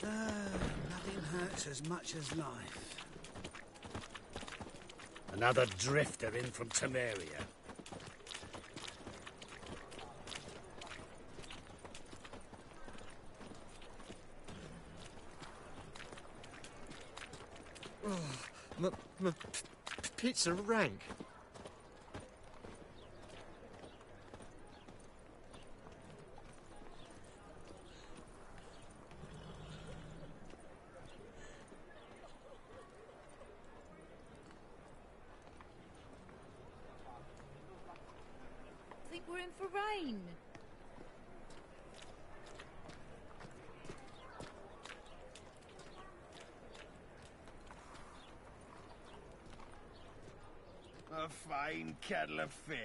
Nothing hurts as much as life. Another drifter in from Temeria. Pizza rank. I think we're in for rain. A fine kettle of fish.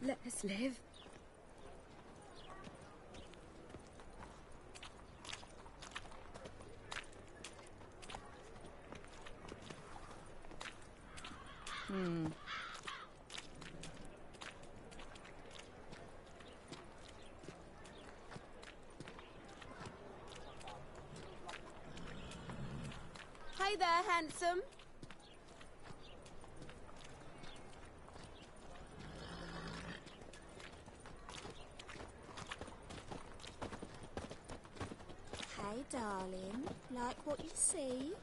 Let us live. Hey there, handsome. Hey, darling. Like what you see?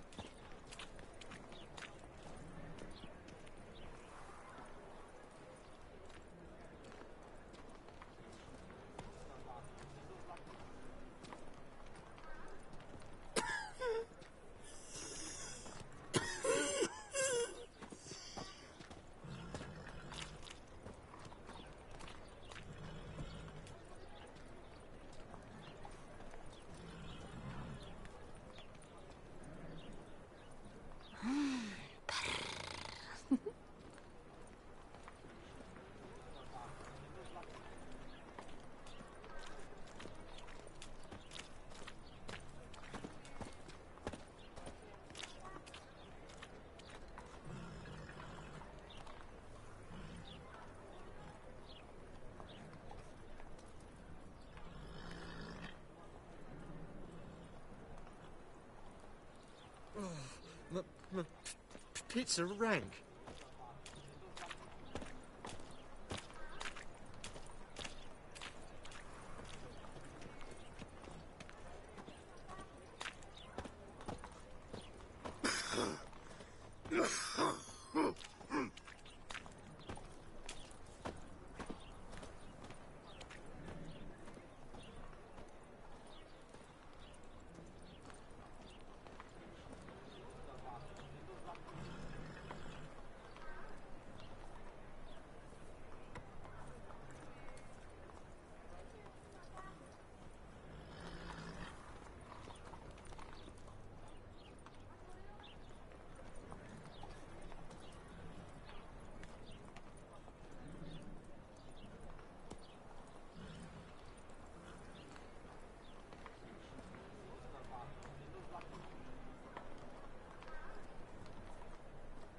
Pizza rank.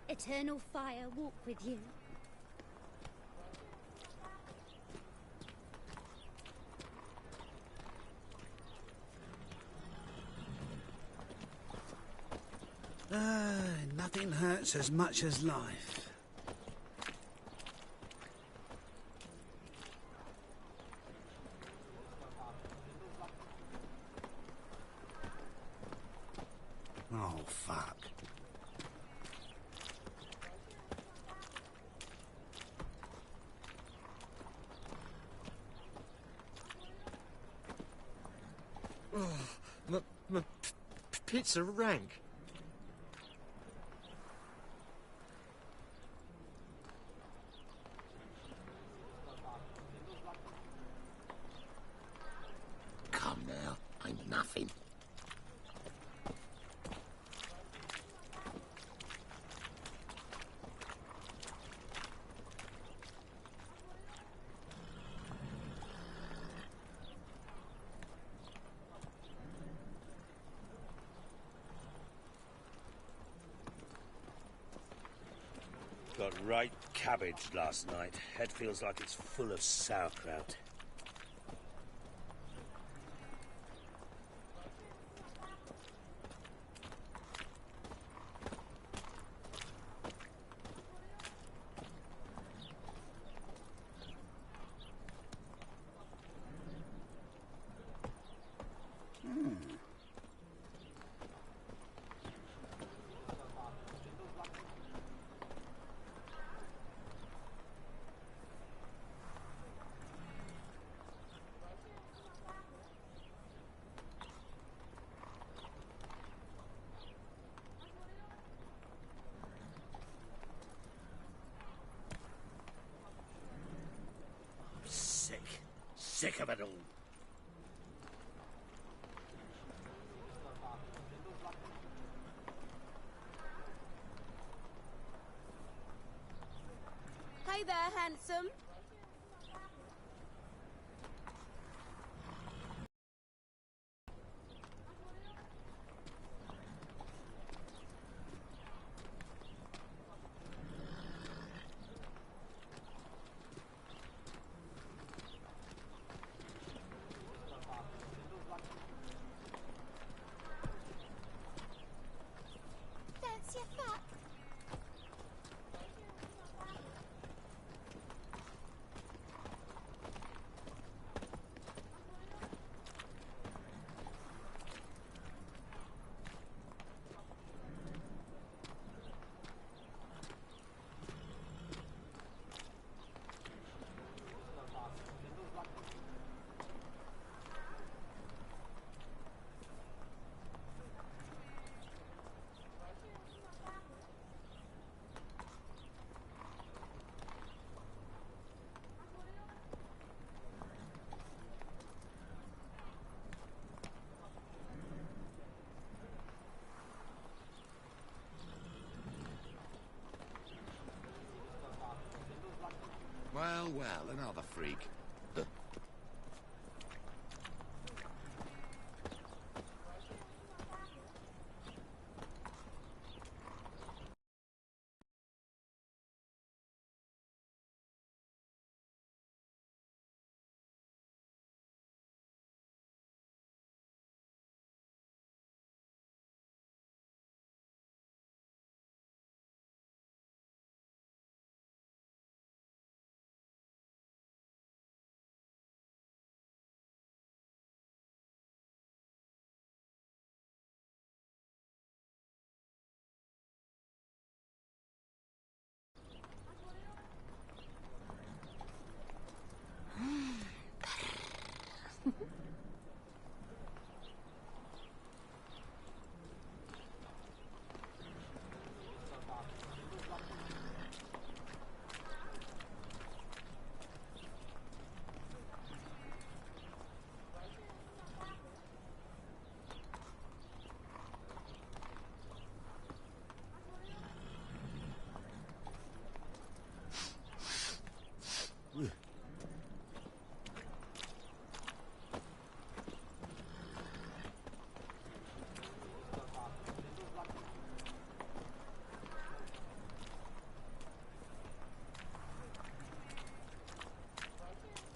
Eternal fire walk with you. Nothing hurts as much as life. Oh, fuck. Oh, my pizza rank. Come now, I'm nothing. Got right cabbage last night. Head feels like it's full of sauerkraut. Sick of it all. Hey there, handsome. Fancy a fuck? Well, well, another freak.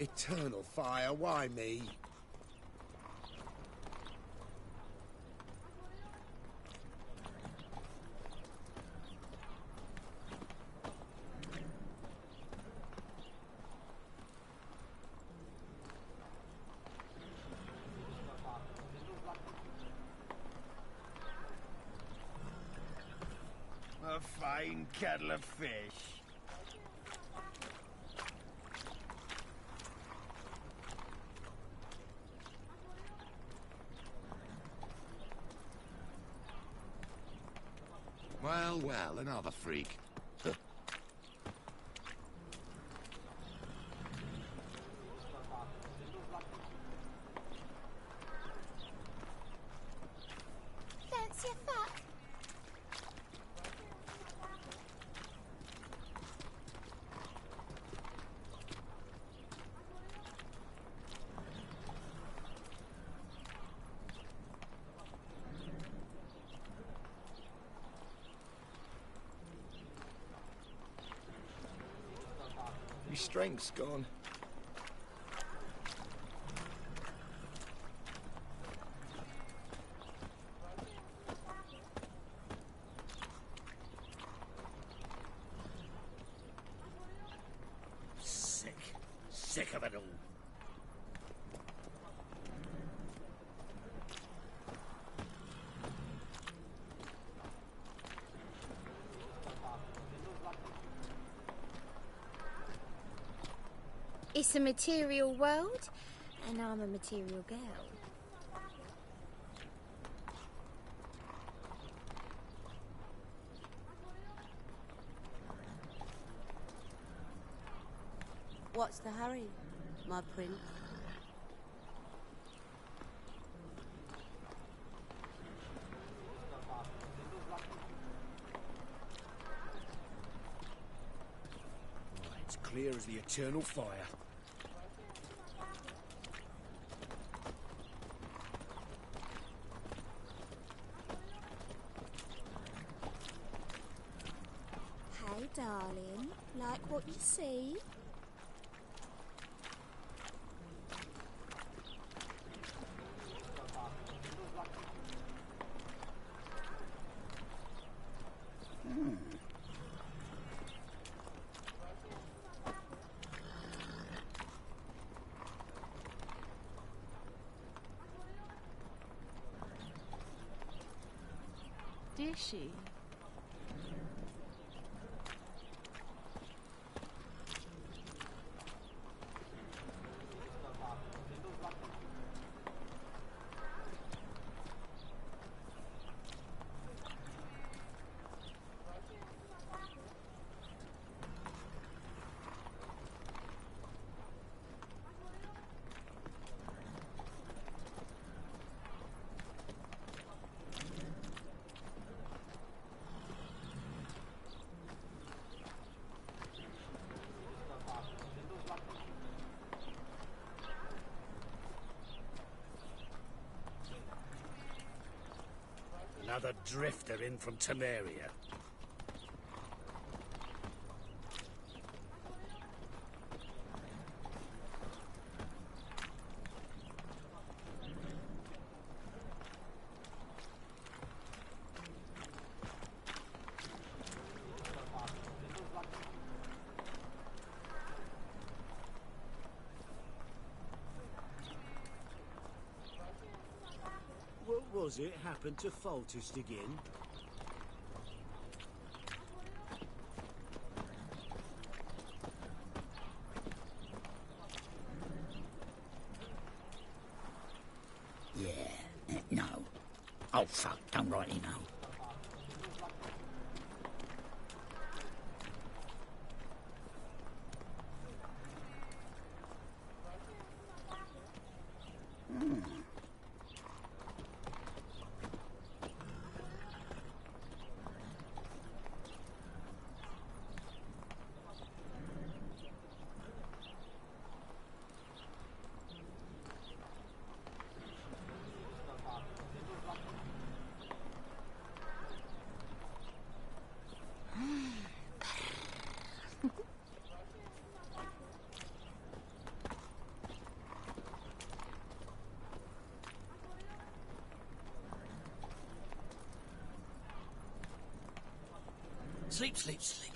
Eternal fire, why me? A fine kettle of fish. Well, well, another freak. Fancy a fuck? Your strength's gone. Sick of it all. It's a material world, and I'm a material girl. What's the hurry, my prince? It's clear as the eternal fire. Hey, darling, like what you see? Did she? Another drifter in from Temeria. What was it happened to Foltest again? Yeah, no. Oh, fuck, don't rightly know. Sleep, sleep, sleep.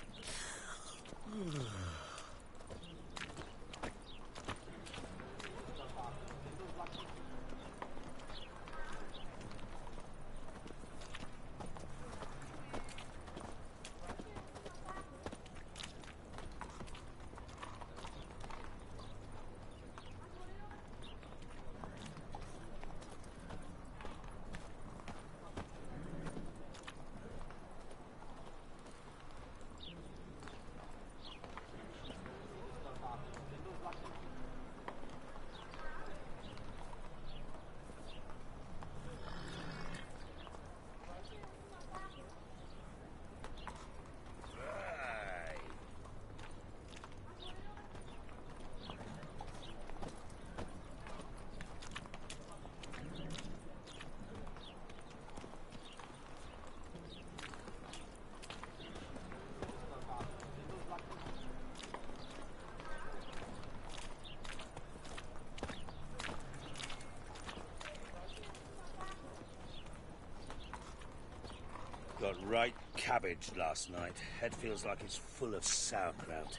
Got right cabbage last night. Head feels like it's full of sauerkraut.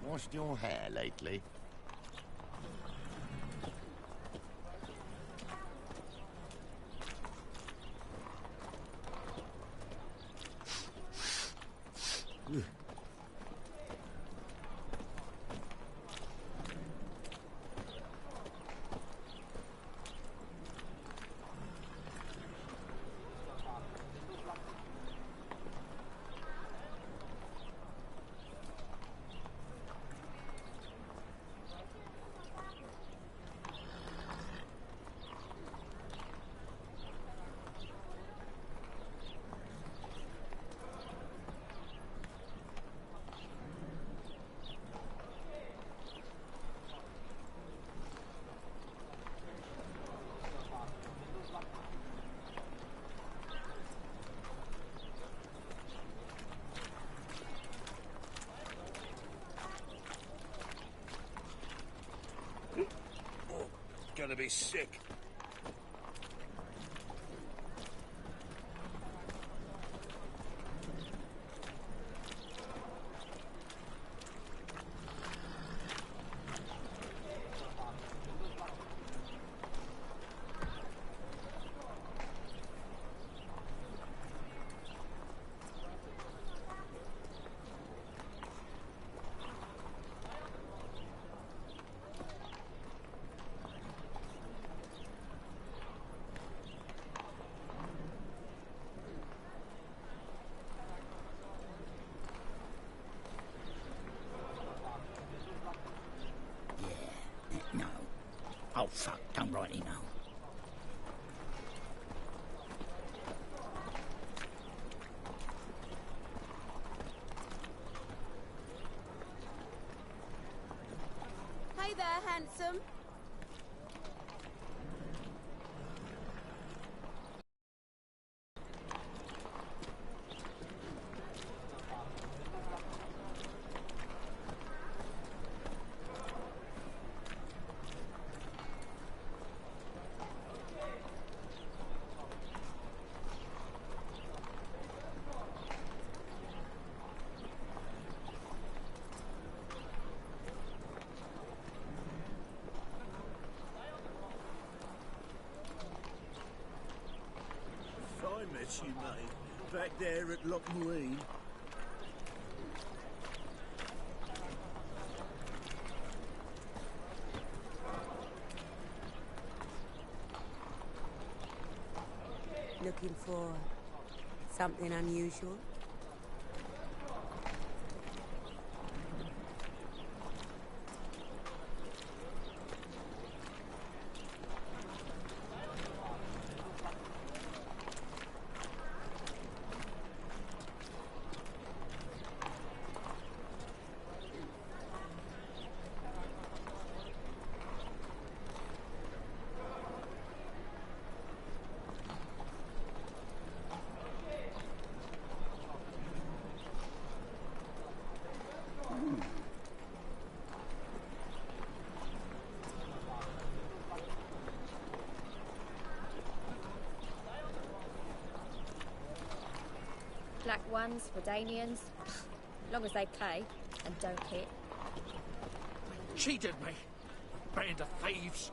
Washed your hair lately? Gonna be sick. No. Oh, fuck, don't rightly know. Hey there, handsome. I met you, mate. Back there at Loch Marine. Looking for something unusual? Black Ones, Redanians. Long as they pay and don't hit. Cheated me. Band of thieves.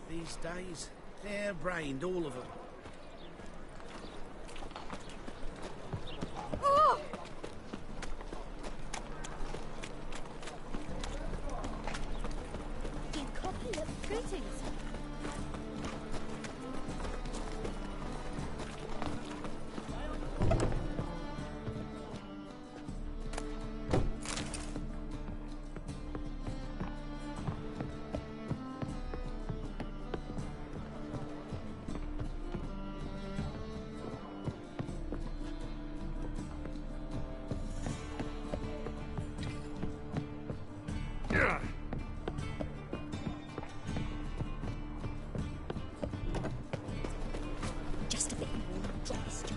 These days, hair-brained, all of them. Oh! You copy little greetings. Just a bit more dressed.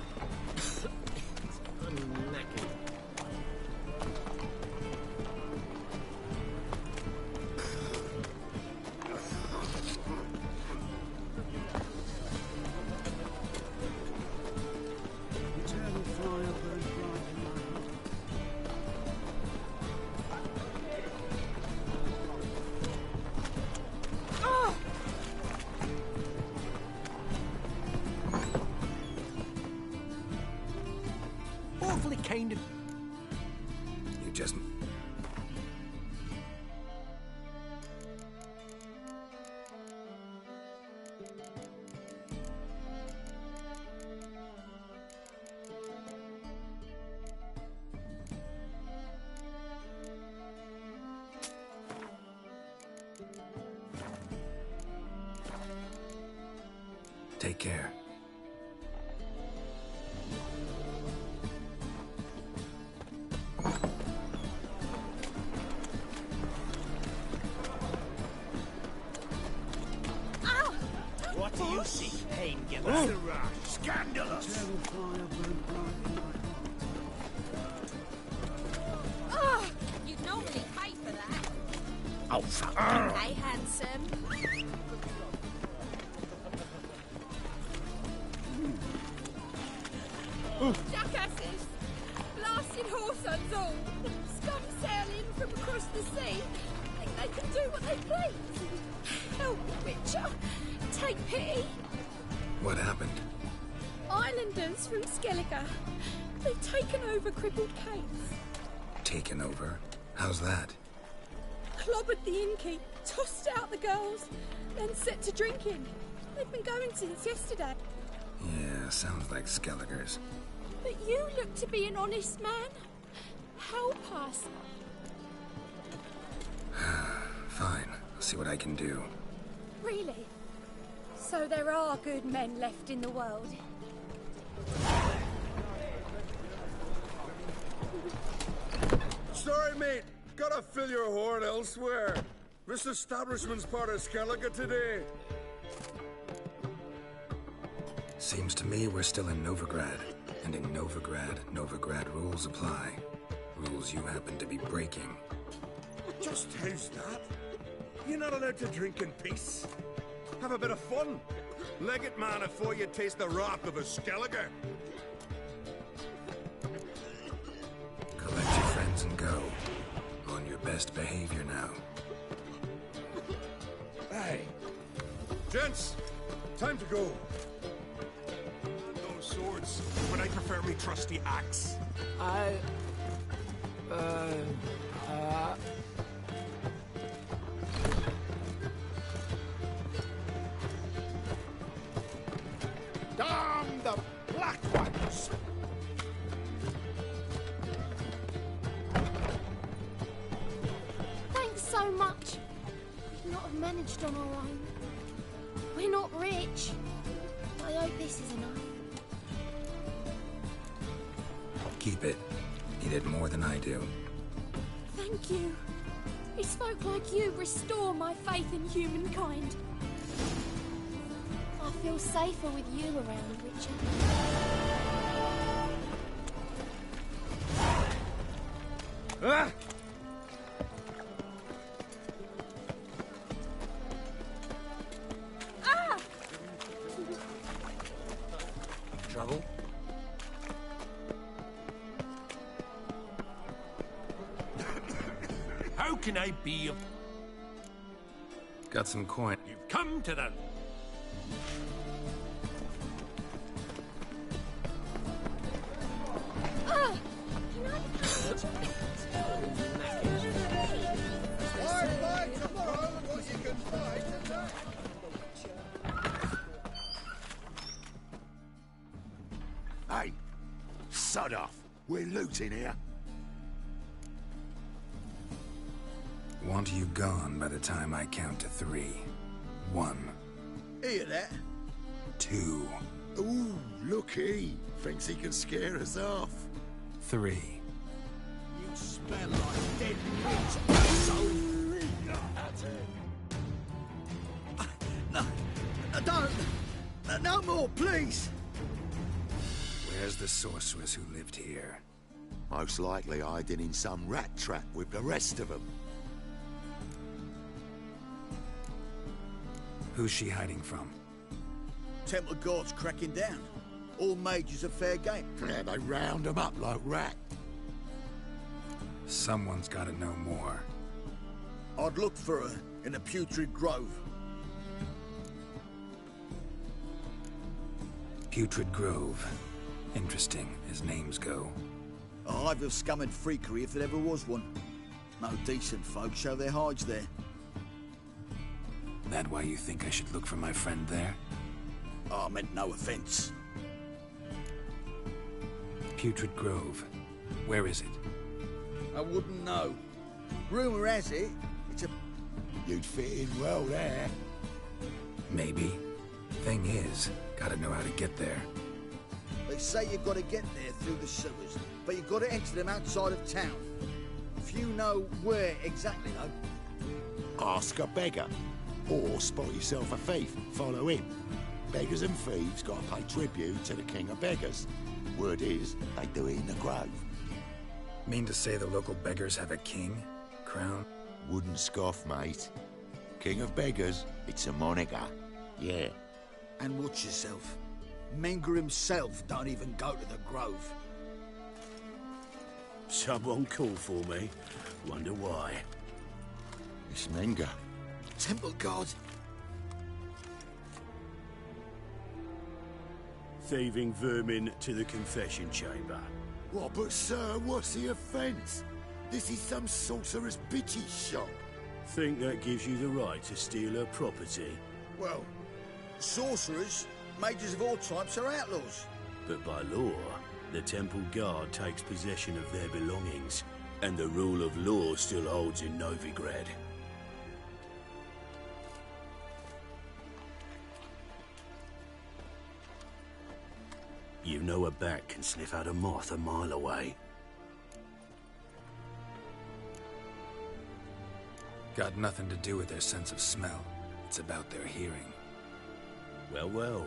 I'm knackered. Eternal fire burns bright in my heart. Awfully kind of... You just... Take care. What do you seek, Paingiver? Scandalous! Eternal fire burns bright in my heart. Oh, you'd normally pay for that. Oh, fuck. Hey, handsome. Jackasses! Blasted horse and all! Scum sailing from across the sea! Think they can do what they please! Help me, Witcher! Take pity! What happened? Islanders from Skellige. They've taken over crippled Kate's. Taken over? How's that? Clobbered the innkeep, tossed out the girls, then set to drinking. They've been going since yesterday. Yeah, sounds like Skelligers. But you look to be an honest man. Help us. Fine, I'll see what I can do. Really? So there are good men left in the world. Sorry, mate. Gotta fill your horn elsewhere. This establishment's part of Skellige today. Seems to me we're still in Novigrad. And in Novigrad rules apply. Rules you happen to be breaking. Just how's that? You're not allowed to drink in peace. Have a bit of fun. Leg it, man, before you taste the wrath of a Skellige. Collect your friends and go. On your best behavior now. Hey. Gents, time to go. Those swords, but I prefer me trusty axe. Damn the Black Ones! Thanks so much. We'd not have managed on our own. We're not rich. I hope this is enough. Keep it. Need it more than I do. Thank you. It's folk like you restore my faith in humankind. I feel safer with you around, Witcher. Ah! Ah! Trouble? How can I be of... Got some coin. You've come to the... Ah! Hey, sod off. We're looting here. Want you gone by the time I count to 3. 1. Hear that? 2. Ooh, looky. Thinks he can scare us off. 3. You smell like dead meat, asshole! No, don't. No more, please. Where's the sorceress who lived here? Most likely hiding in some rat trap with the rest of them. Who's she hiding from? Temple Guard's cracking down. All mages are fair game. Yeah, they round them up like rat. Someone's gotta know more. I'd look for her in the Putrid Grove. Putrid Grove. Interesting, as names go. A hive of scum and freakery if there ever was one. No decent folk show their hides there. That why you think I should look for my friend there? I meant no offense. Putrid Grove. Where is it? I wouldn't know. Rumour has it, it's a... You'd fit in well there. Maybe. Thing is, gotta know how to get there. They say you've got to get there through the sewers, but you've got to enter them outside of town. If you know where exactly, though... Ask a beggar. Or spot yourself a thief, follow him. Beggars and thieves gotta pay tribute to the king of beggars. Word is, they do it in the grove. Mean to say the local beggars have a king? Crown? Wouldn't scoff, mate. King of beggars, it's a moniker. Yeah. And watch yourself. Menger himself don't even go to the grove. Someone called for me. Wonder why. It's Menger. Temple Guard. Thieving vermin to the confession chamber. What, but sir, what's the offence? This is some sorcerer's bitchy shop. Think that gives you the right to steal her property? Well, sorcerers, mages of all types are outlaws. But by law, the Temple Guard takes possession of their belongings, and the rule of law still holds in Novigrad. You know a bat can sniff out a moth a mile away. Got nothing to do with their sense of smell. It's about their hearing. Well, well.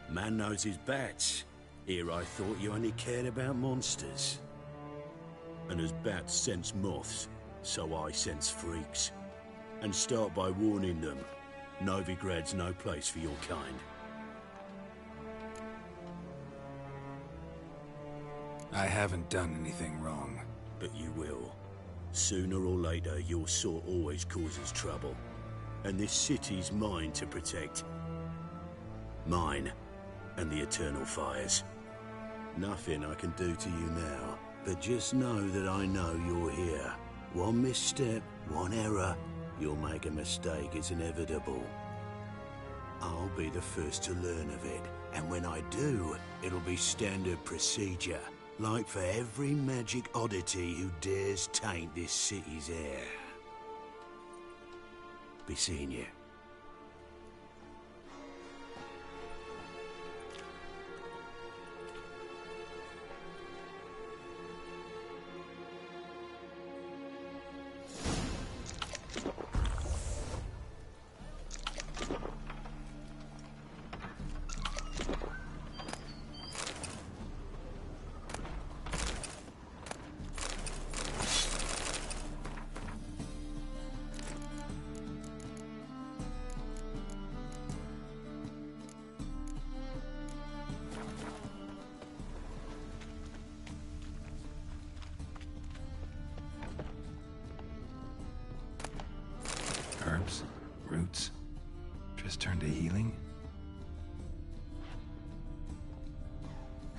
Man knows his bats. Here I thought you only cared about monsters. And as bats sense moths, so I sense freaks. And start by warning them. Novigrad's no place for your kind. I haven't done anything wrong. But you will. Sooner or later, your sort always causes trouble. And this city's mine to protect. Mine and the Eternal Fires. Nothing I can do to you now, but just know that I know you're here. One misstep, one error, you'll make a mistake, it's inevitable. I'll be the first to learn of it, and when I do, it'll be standard procedure. Like for every magic oddity who dares taint this city's air. Be seeing you. Roots? Just turned to healing?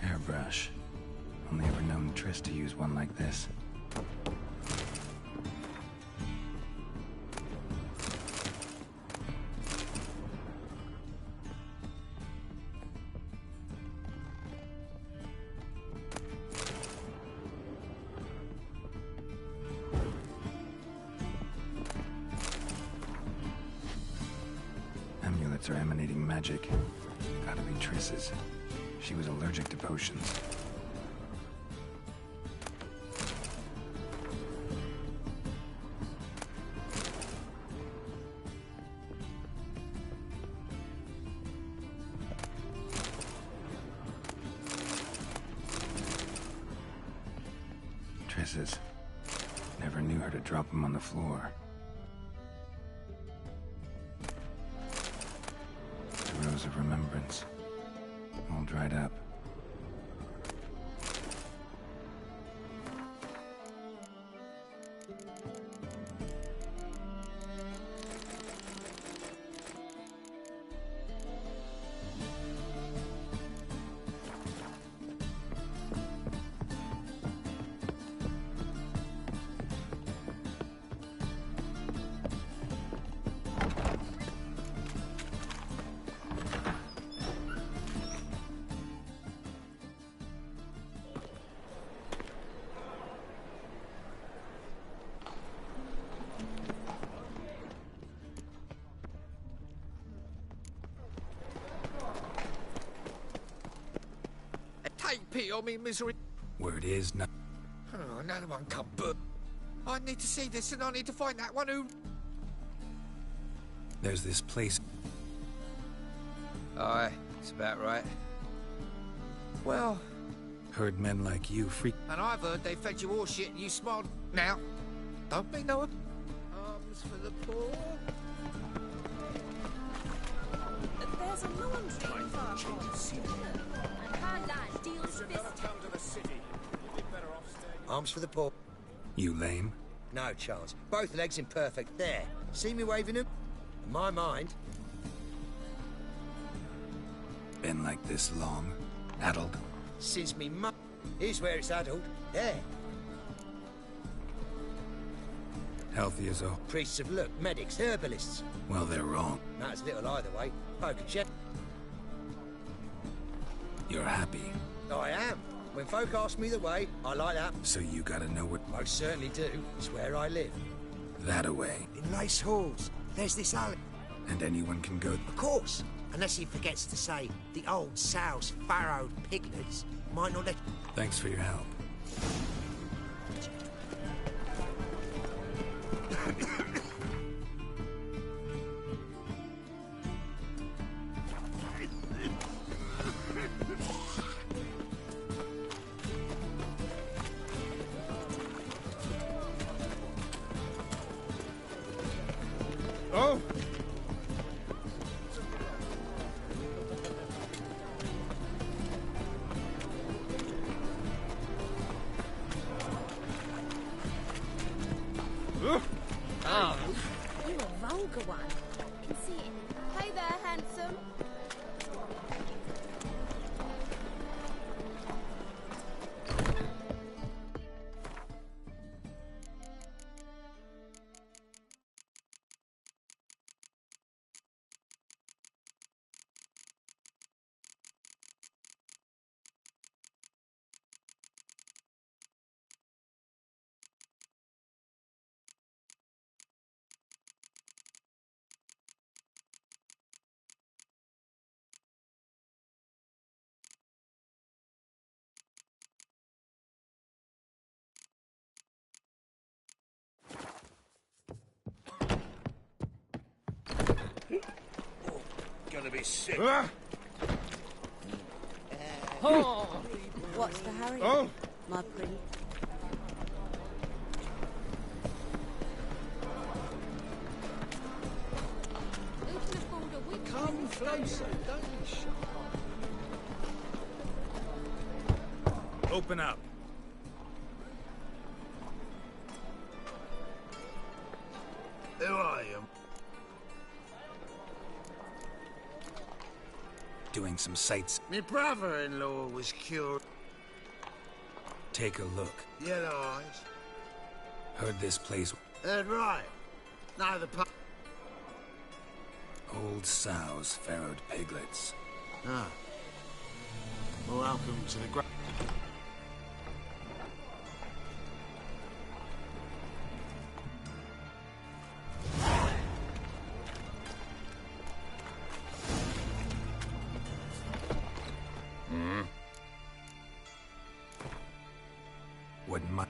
Hairbrush. Only ever known Triss to use one like this. Amulets are emanating magic. Gotta be Triss's. She was allergic to potions. Triss's. Never knew her to drop them on the floor. The Rose of Remembrance. All dried up. Take pity on me misery. Word is not. Oh, another one come but I need to see this and I need to find that one who... There's this place. Aye, it's about right. Well... Heard men like you freak. And I've heard they fed you all shit and you smiled. Now, don't be no... Arms for the poor. There's a laundry in Farfar. And her lad deals fist. Arms for the poor. You lame? No chance. Both legs imperfect. There. See me waving them? In my mind. Been like this long? Addled? Since me mum. Here's where it's addled. There. Healthy as all. Priests of look, medics, herbalists. Well, they're wrong. Matters little either way. Folk are check. You're happy. I am. When folk ask me the way, I like that. So you gotta know what... Most certainly do. It's where I live. That-a-way. In Lace Halls. There's this alley. And anyone can go... Of course. Unless he forgets to say the old sow's farrowed piglets might not let... Thanks for your help. Oh! Oh, you're a vulgar one. Can see it. Hey there, handsome. Gonna be sick. Oh. What's the hurry? Oh. My pretty. Who can afford a wig? Come closer, don't be shy. Open up. Who are you? doing some sights. My brother-in-law was killed. Take a look. Yellow eyes. Heard this place. Heard right. No, the pub. Old sows farrowed piglets. Ah. Well, welcome to the Wouldn't mind.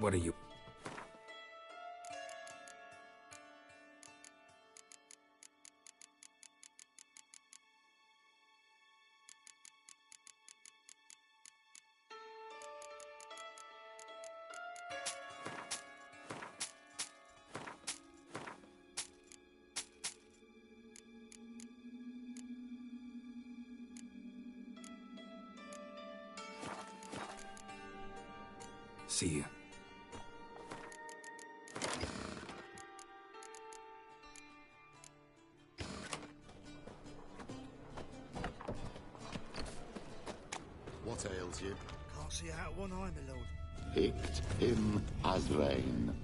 What are you? See you. What ails you? Can't see out of one eye, my lord. Picked him as vain.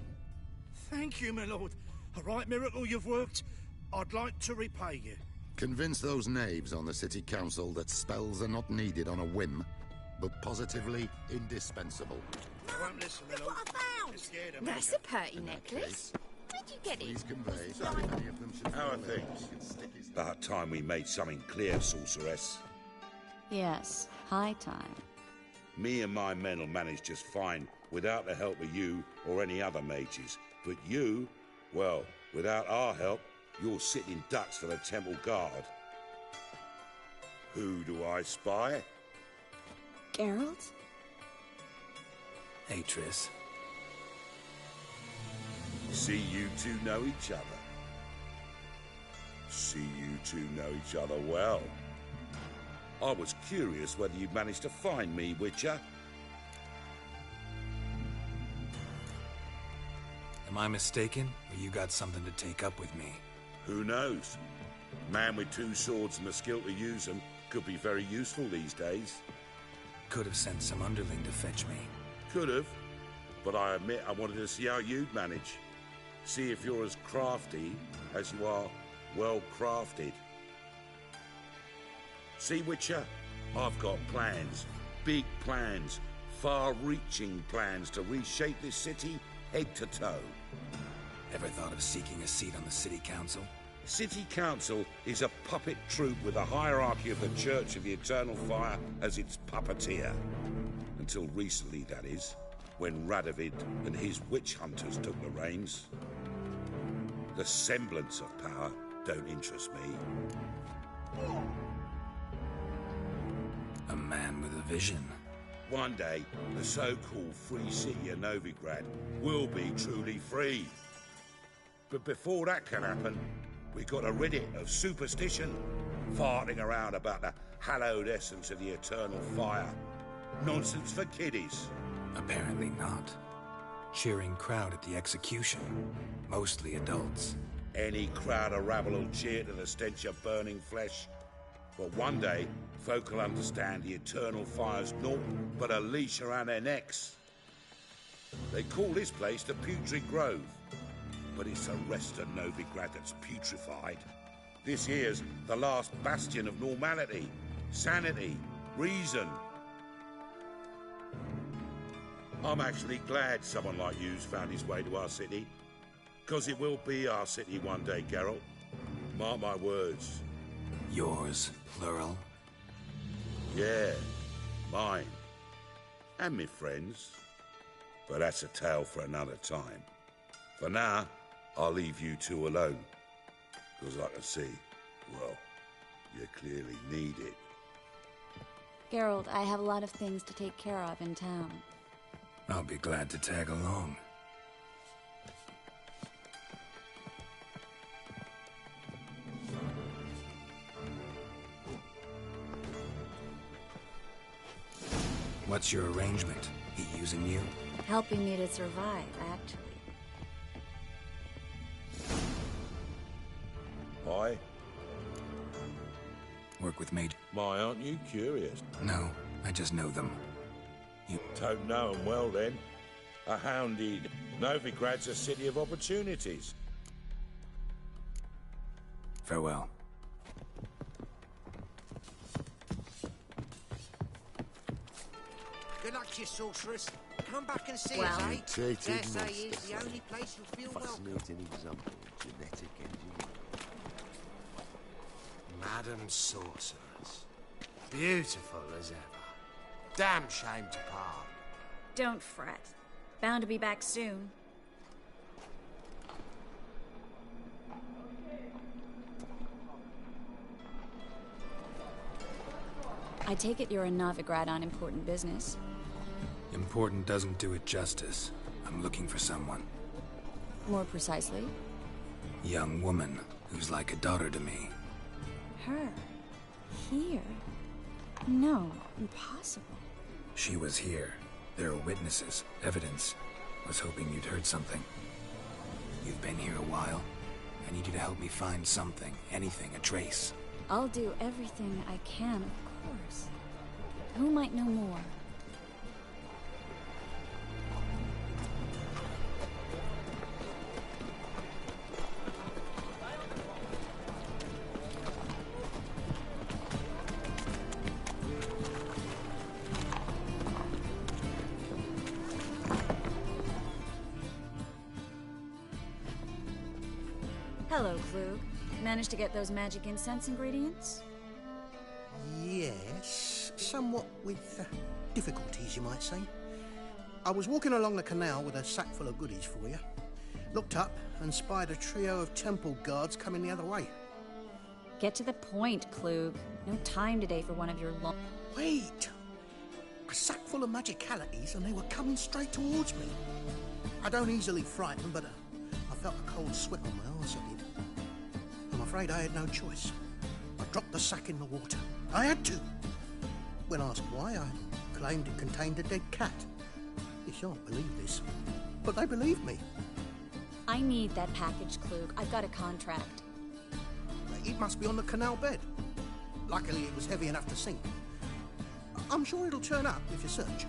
Thank you, my lord. A right miracle you've worked. I'd like to repay you. Convince those knaves on the city council that spells are not needed on a whim, but positively indispensable. I won't listen, my lord. I'm scared of That's a pretty necklace. Where'd you get it? Please convey that if any of them should How are fall in, things? he can stick his... About time we made something clear, sorceress. Yes, high time. Me and my men will manage just fine without the help of you or any other mages. But you, well, without our help, you're sitting ducks for the temple guard. Who do I spy? Geralt? Hey, Triss. See you two know each other. See you two know each other well. I was curious whether you'd managed to find me, Witcher. Am I mistaken, or you got something to take up with me? Who knows? A man with two swords and the skill to use them could be very useful these days. Could have sent some underling to fetch me. Could have, but I admit I wanted to see how you'd manage. See if you're as crafty as you are well crafted. See, Witcher, I've got plans, big plans, far-reaching plans to reshape this city head to toe. Ever thought of seeking a seat on the city council? City council is a puppet troupe with a hierarchy of the Church of the Eternal Fire as its puppeteer. Until recently, that is, when Radovid and his witch hunters took the reins. The semblance of power don't interest me. A man with a vision. One day, the so-called free city of Novigrad will be truly free. But before that can happen, we got to rid it of superstition, farting around about the hallowed essence of the eternal fire. Nonsense for kiddies. Apparently not. Cheering crowd at the execution. Mostly adults. Any crowd of rabble will cheer to the stench of burning flesh. But one day, folk will understand the eternal fire's naught but a leash around their necks. They call this place the Putrid Grove, but it's the rest of Novigrad that's putrefied. This here's the last bastion of normality, sanity, reason. I'm actually glad someone like you's found his way to our city. Because it will be our city one day, Geralt. Mark my words. Yours, plural? Yeah, mine. And me friends. But that's a tale for another time. For now, I'll leave you two alone. Because I can see, well, you clearly need it. Geralt, I have a lot of things to take care of in town. I'll be glad to tag along. What's your arrangement? He using you? Helping me to survive, actually. Hi. Work with Major. My, aren't you curious? No, I just know them. You don't know them well, then. A hounded. Novigrad's a city of opportunities. Farewell. Good luck to you, sorceress. Come back and see Well, us, eh? mutated Dare say monster, it's the only place you'll feel welcome. Fascinating example of genetic engineering. Madam Sorceress. Beautiful as ever. Damn shame to part. Don't fret. Bound to be back soon. I take it you're in Novigrad on important business. Important doesn't do it justice. I'm looking for someone. More precisely? Young woman who's like a daughter to me. Her? Here? No, impossible. She was here. There are witnesses, evidence. Was hoping you'd heard something. You've been here a while. I need you to help me find something, anything, a trace. I'll do everything I can, of course. Who might know more? Hello, Klug. Managed to get those magic incense ingredients? Yes, somewhat with difficulties, you might say. I was walking along the canal with a sack full of goodies for you. Looked up and spied a trio of temple guards coming the other way. Get to the point, Klug. No time today for one of your long... Wait! a sack full of magicalities and they were coming straight towards me. I don't easily frighten, but I felt a cold sweat on my arse, I did. I'm afraid I had no choice. I dropped the sack in the water. I had to. When asked why, I claimed it contained a dead cat. You shan't believe this, but they believed me. I need that package, Klug. I've got a contract. It must be on the canal bed. Luckily, it was heavy enough to sink. I'm sure it'll turn up if you search.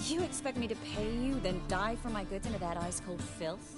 You expect me to pay you, then dive for my goods into that ice-cold filth?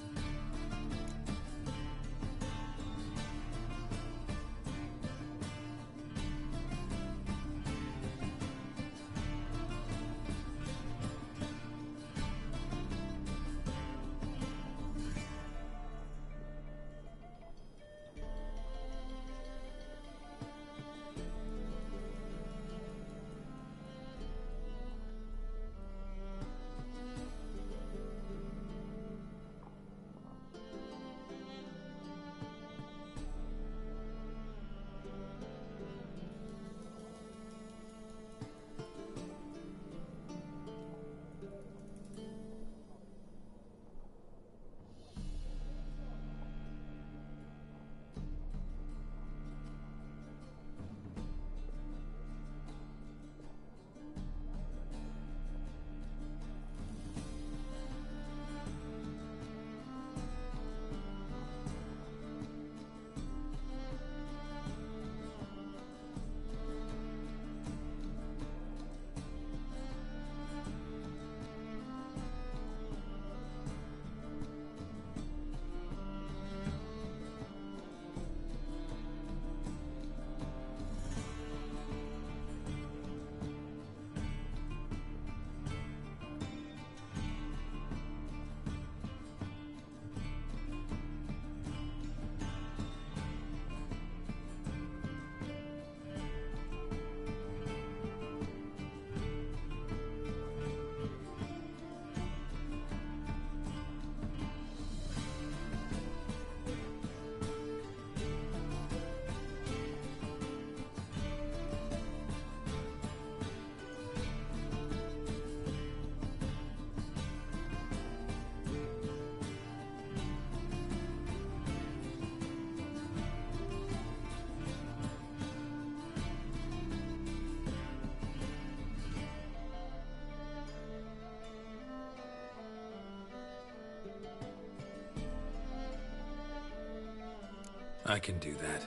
I can do that.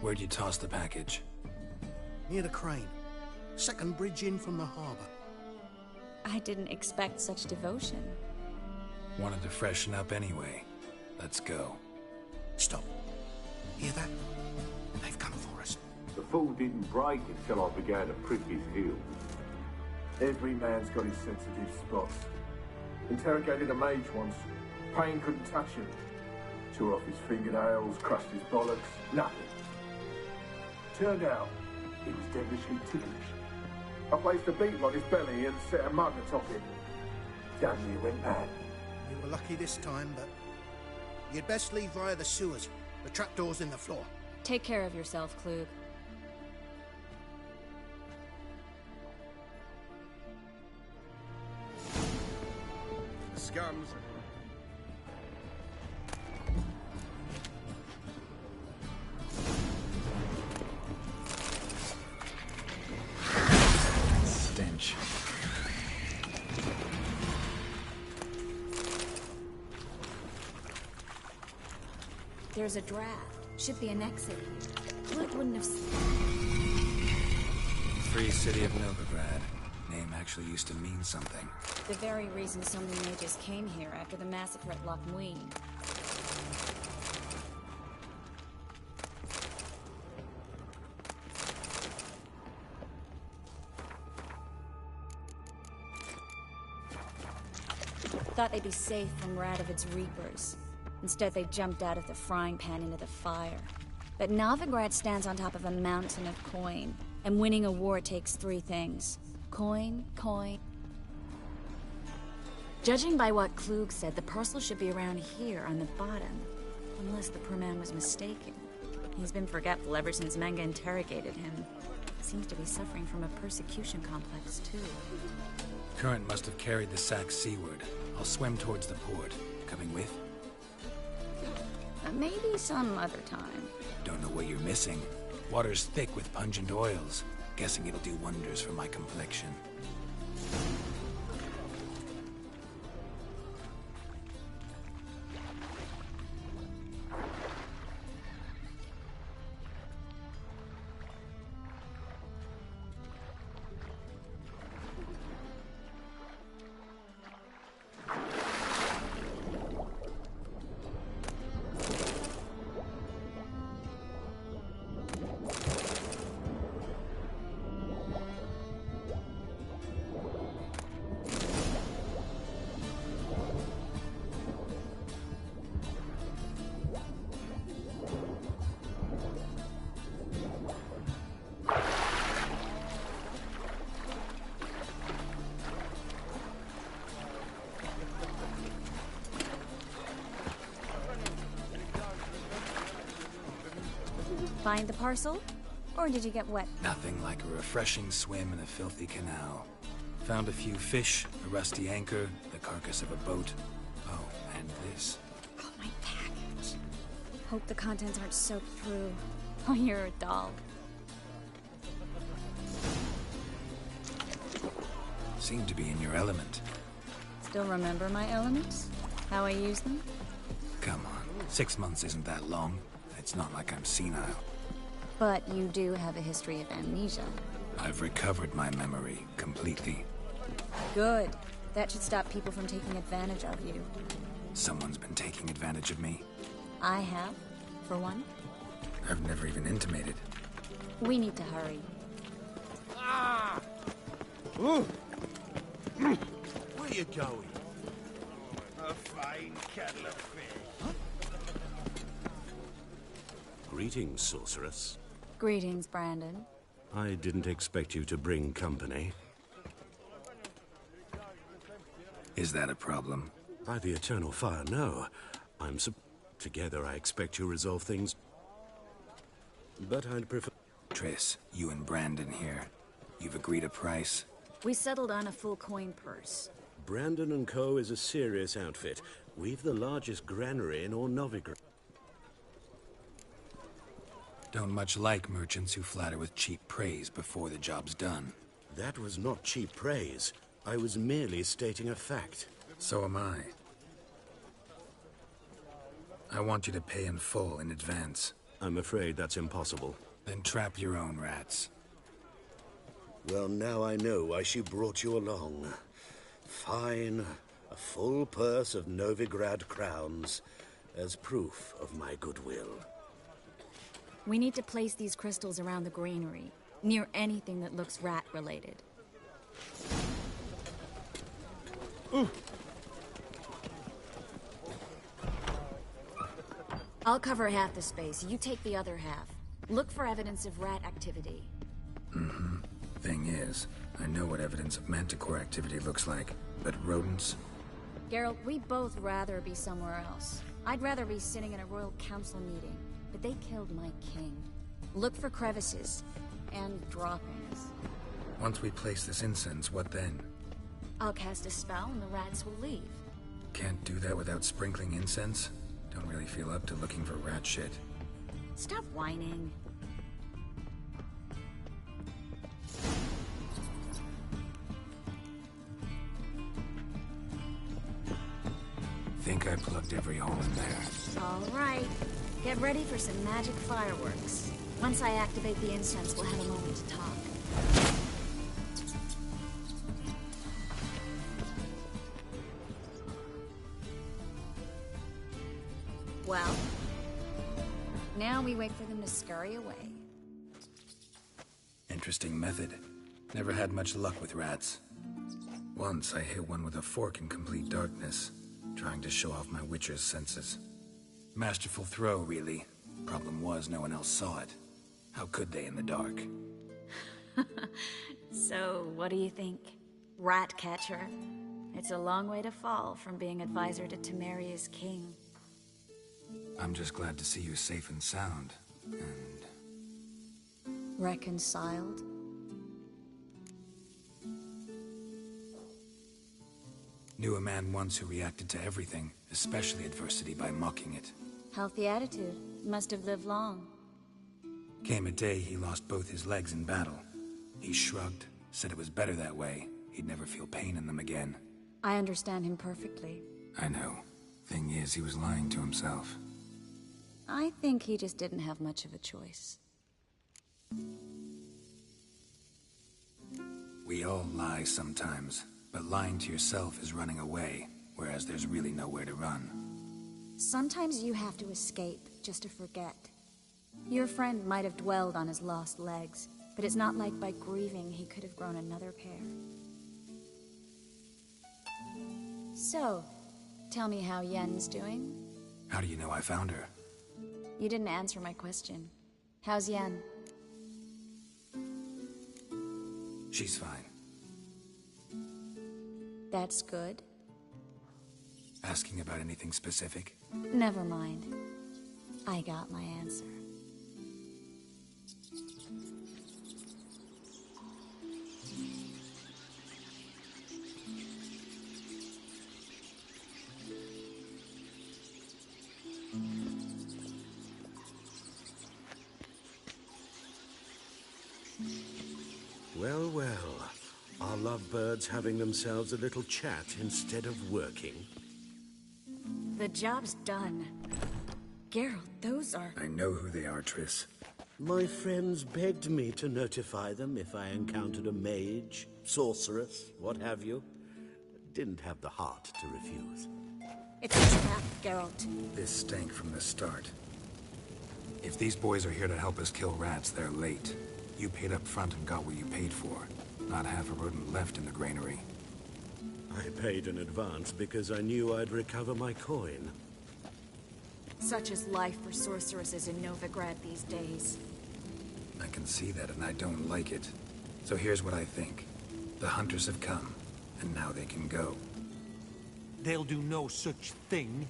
Where'd you toss the package? Near the crane. Second bridge in from the harbour. I didn't expect such devotion. Wanted to freshen up anyway. Let's go. Stop. Hear that? They've come for us. The fall didn't break until I began to prick his heels. Every man's got his sensitive spots. Interrogated a mage once. Pain couldn't touch him. Tore off his fingernails, crushed his bollocks, nothing. Turned out, he was devilishly ticklish. I placed a beetle on his belly and set a mug atop it. Damn near went mad. You were lucky this time, but you'd best leave via the sewers. The trapdoor's in the floor. Take care of yourself, Klug. The scums. Stench. There's a draft. Should be an exit here. Klug wouldn't have... Free City of Novigrad. Name actually used to mean something. The very reason so many mages came here after the massacre at Loch Muin. Thought they'd be safe from Radovid's reapers. Instead, they jumped out of the frying pan into the fire. But Novigrad stands on top of a mountain of coin, and winning a war takes three things. Coin, coin... Judging by what Klug said, the parcel should be around here on the bottom. Unless the poor man was mistaken. He's been forgetful ever since Manga interrogated him. Seems to be suffering from a persecution complex, too. Current must have carried the sack seaward. I'll swim towards the port. Coming with? Maybe some other time. Don't know what you're missing. Water's thick with pungent oils. Guessing it'll do wonders for my complexion. Find the parcel? Or did you get wet? Nothing like a refreshing swim in a filthy canal. Found a few fish, a rusty anchor, the carcass of a boat. Oh, and this. Oh, my package. Hope the contents aren't soaked through. Oh, you're a doll. Seem to be in your element. Still remember my elements? How I use them? Come on, 6 months isn't that long. It's not like I'm senile. But you do have a history of amnesia. I've recovered my memory completely. Good. That should stop people from taking advantage of you. Someone's been taking advantage of me. I have, for one. I've never even intimated. We need to hurry. Ah! Ooh. Where you going? A fine kettle of fish. Greetings, sorceress. Greetings, Brandon. I didn't expect you to bring company. Is that a problem? By the Eternal Fire, no. Together, I expect you resolve things. But I'd prefer... Triss, you and Brandon here. You've agreed a price? We settled on a full coin purse. Brandon & Co. is a serious outfit. We've the largest granary in all Novigrad. Don't much like merchants who flatter with cheap praise before the job's done. That was not cheap praise. I was merely stating a fact. So am I. I want you to pay in full in advance. I'm afraid that's impossible. Then trap your own rats. Well, now I know why she brought you along. Fine. A full purse of Novigrad crowns as proof of my goodwill. We need to place these crystals around the granary, near anything that looks rat-related. Ooh. I'll cover half the space, you take the other half. Look for evidence of rat activity. Mm-hmm. Thing is, I know what evidence of manticore activity looks like, but rodents? Geralt, we'd both rather be somewhere else. I'd rather be sitting in a royal council meeting. But they killed my king. Look for crevices and droppings. Once we place this incense, what then? I'll cast a spell and the rats will leave. Can't do that without sprinkling incense? Don't really feel up to looking for rat shit. Stop whining. Think I plugged every hole in there. All right. Get ready for some magic fireworks. Once I activate the incense, we'll have a moment to talk. Well, now we wait for them to scurry away. Interesting method. Never had much luck with rats. Once I hit one with a fork in complete darkness, trying to show off my witcher's senses. Masterful throw, really. Problem was, no one else saw it. How could they in the dark? So, what do you think? Rat catcher? It's a long way to fall from being advisor to Temeria's king. I'm just glad to see you safe and sound. And... Reconciled? Knew a man once who reacted to everything, especially adversity, by mocking it. Healthy attitude. Must have lived long. Came a day he lost both his legs in battle. He shrugged, said it was better that way. He'd never feel pain in them again. I understand him perfectly. I know. Thing is, he was lying to himself. I think he just didn't have much of a choice. We all lie sometimes, but lying to yourself is running away, whereas there's really nowhere to run. Sometimes you have to escape just to forget. Your friend might have dwelled on his lost legs, but it's not like by grieving he could have grown another pair. So, tell me how Yen's doing? How do you know I found her? You didn't answer my question. How's Yen? She's fine. That's good. Asking about anything specific? Never mind. I got my answer. Well, well. Are lovebirds having themselves a little chat instead of working? The job's done. Geralt, those are... I know who they are, Triss. My friends begged me to notify them if I encountered a mage, sorceress, what have you. Didn't have the heart to refuse. It's a trap, Geralt. This stank from the start. If these boys are here to help us kill rats, they're late. You paid up front and got what you paid for. Not half a rodent left in the granary. I paid in advance because I knew I'd recover my coin. Such is life for sorceresses in Novigrad these days. I can see that, and I don't like it. So here's what I think. The hunters have come, and now they can go. They'll do no such thing.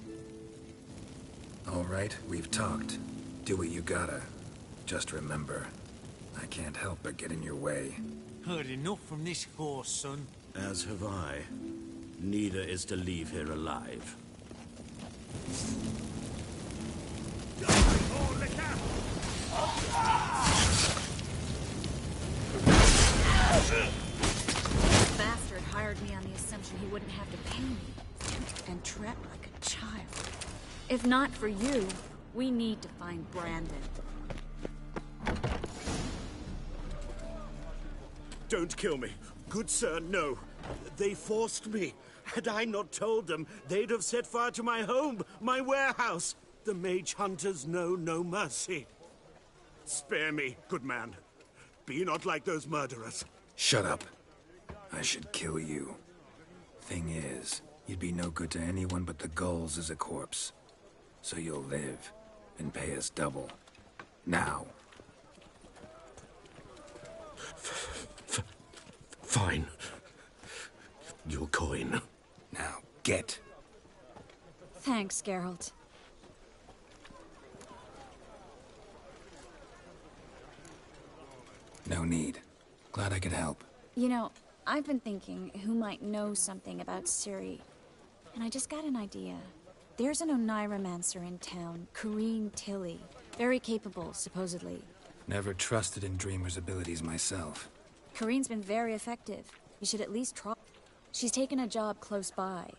All right, we've talked. Do what you gotta. Just remember, I can't help but get in your way. Heard enough from this horse, son. As have I. Neither is to leave here alive. The bastard hired me on the assumption he wouldn't have to pay me. And treat like a child. If not for you, we need to find Brandon. Don't kill me. Good sir, no. They forced me. Had I not told them, they'd have set fire to my home, my warehouse. The mage hunters know no mercy. Spare me, good man. Be not like those murderers. Shut up. I should kill you. Thing is, you'd be no good to anyone but the gulls as a corpse. So you'll live, and pay us double. Now. Fine. Your coin. Now, get. Thanks, Geralt. No need. Glad I could help. You know, I've been thinking who might know something about Ciri. And I just got an idea. There's an Oneiromancer in town, Corrine Tilly. Very capable, supposedly. Never trusted in Dreamer's abilities myself. Corrine's been very effective. You should at least try. She's taken a job close by.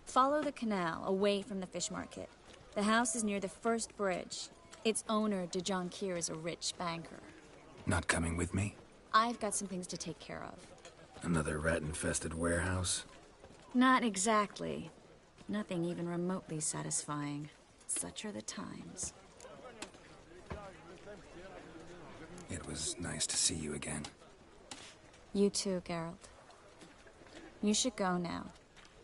Follow the canal, away from the fish market. The house is near the first bridge. Its owner, de Jonquier, is a rich banker. Not coming with me? I've got some things to take care of. Another rat-infested warehouse? Not exactly. Nothing even remotely satisfying. Such are the times. It was nice to see you again. You too, Geralt. You should go now,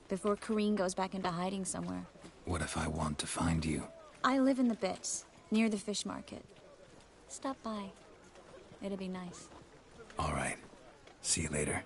before Corrine goes back into hiding somewhere. What if I want to find you? I live in the Bits, near the fish market. Stop by. It'll be nice. All right. See you later.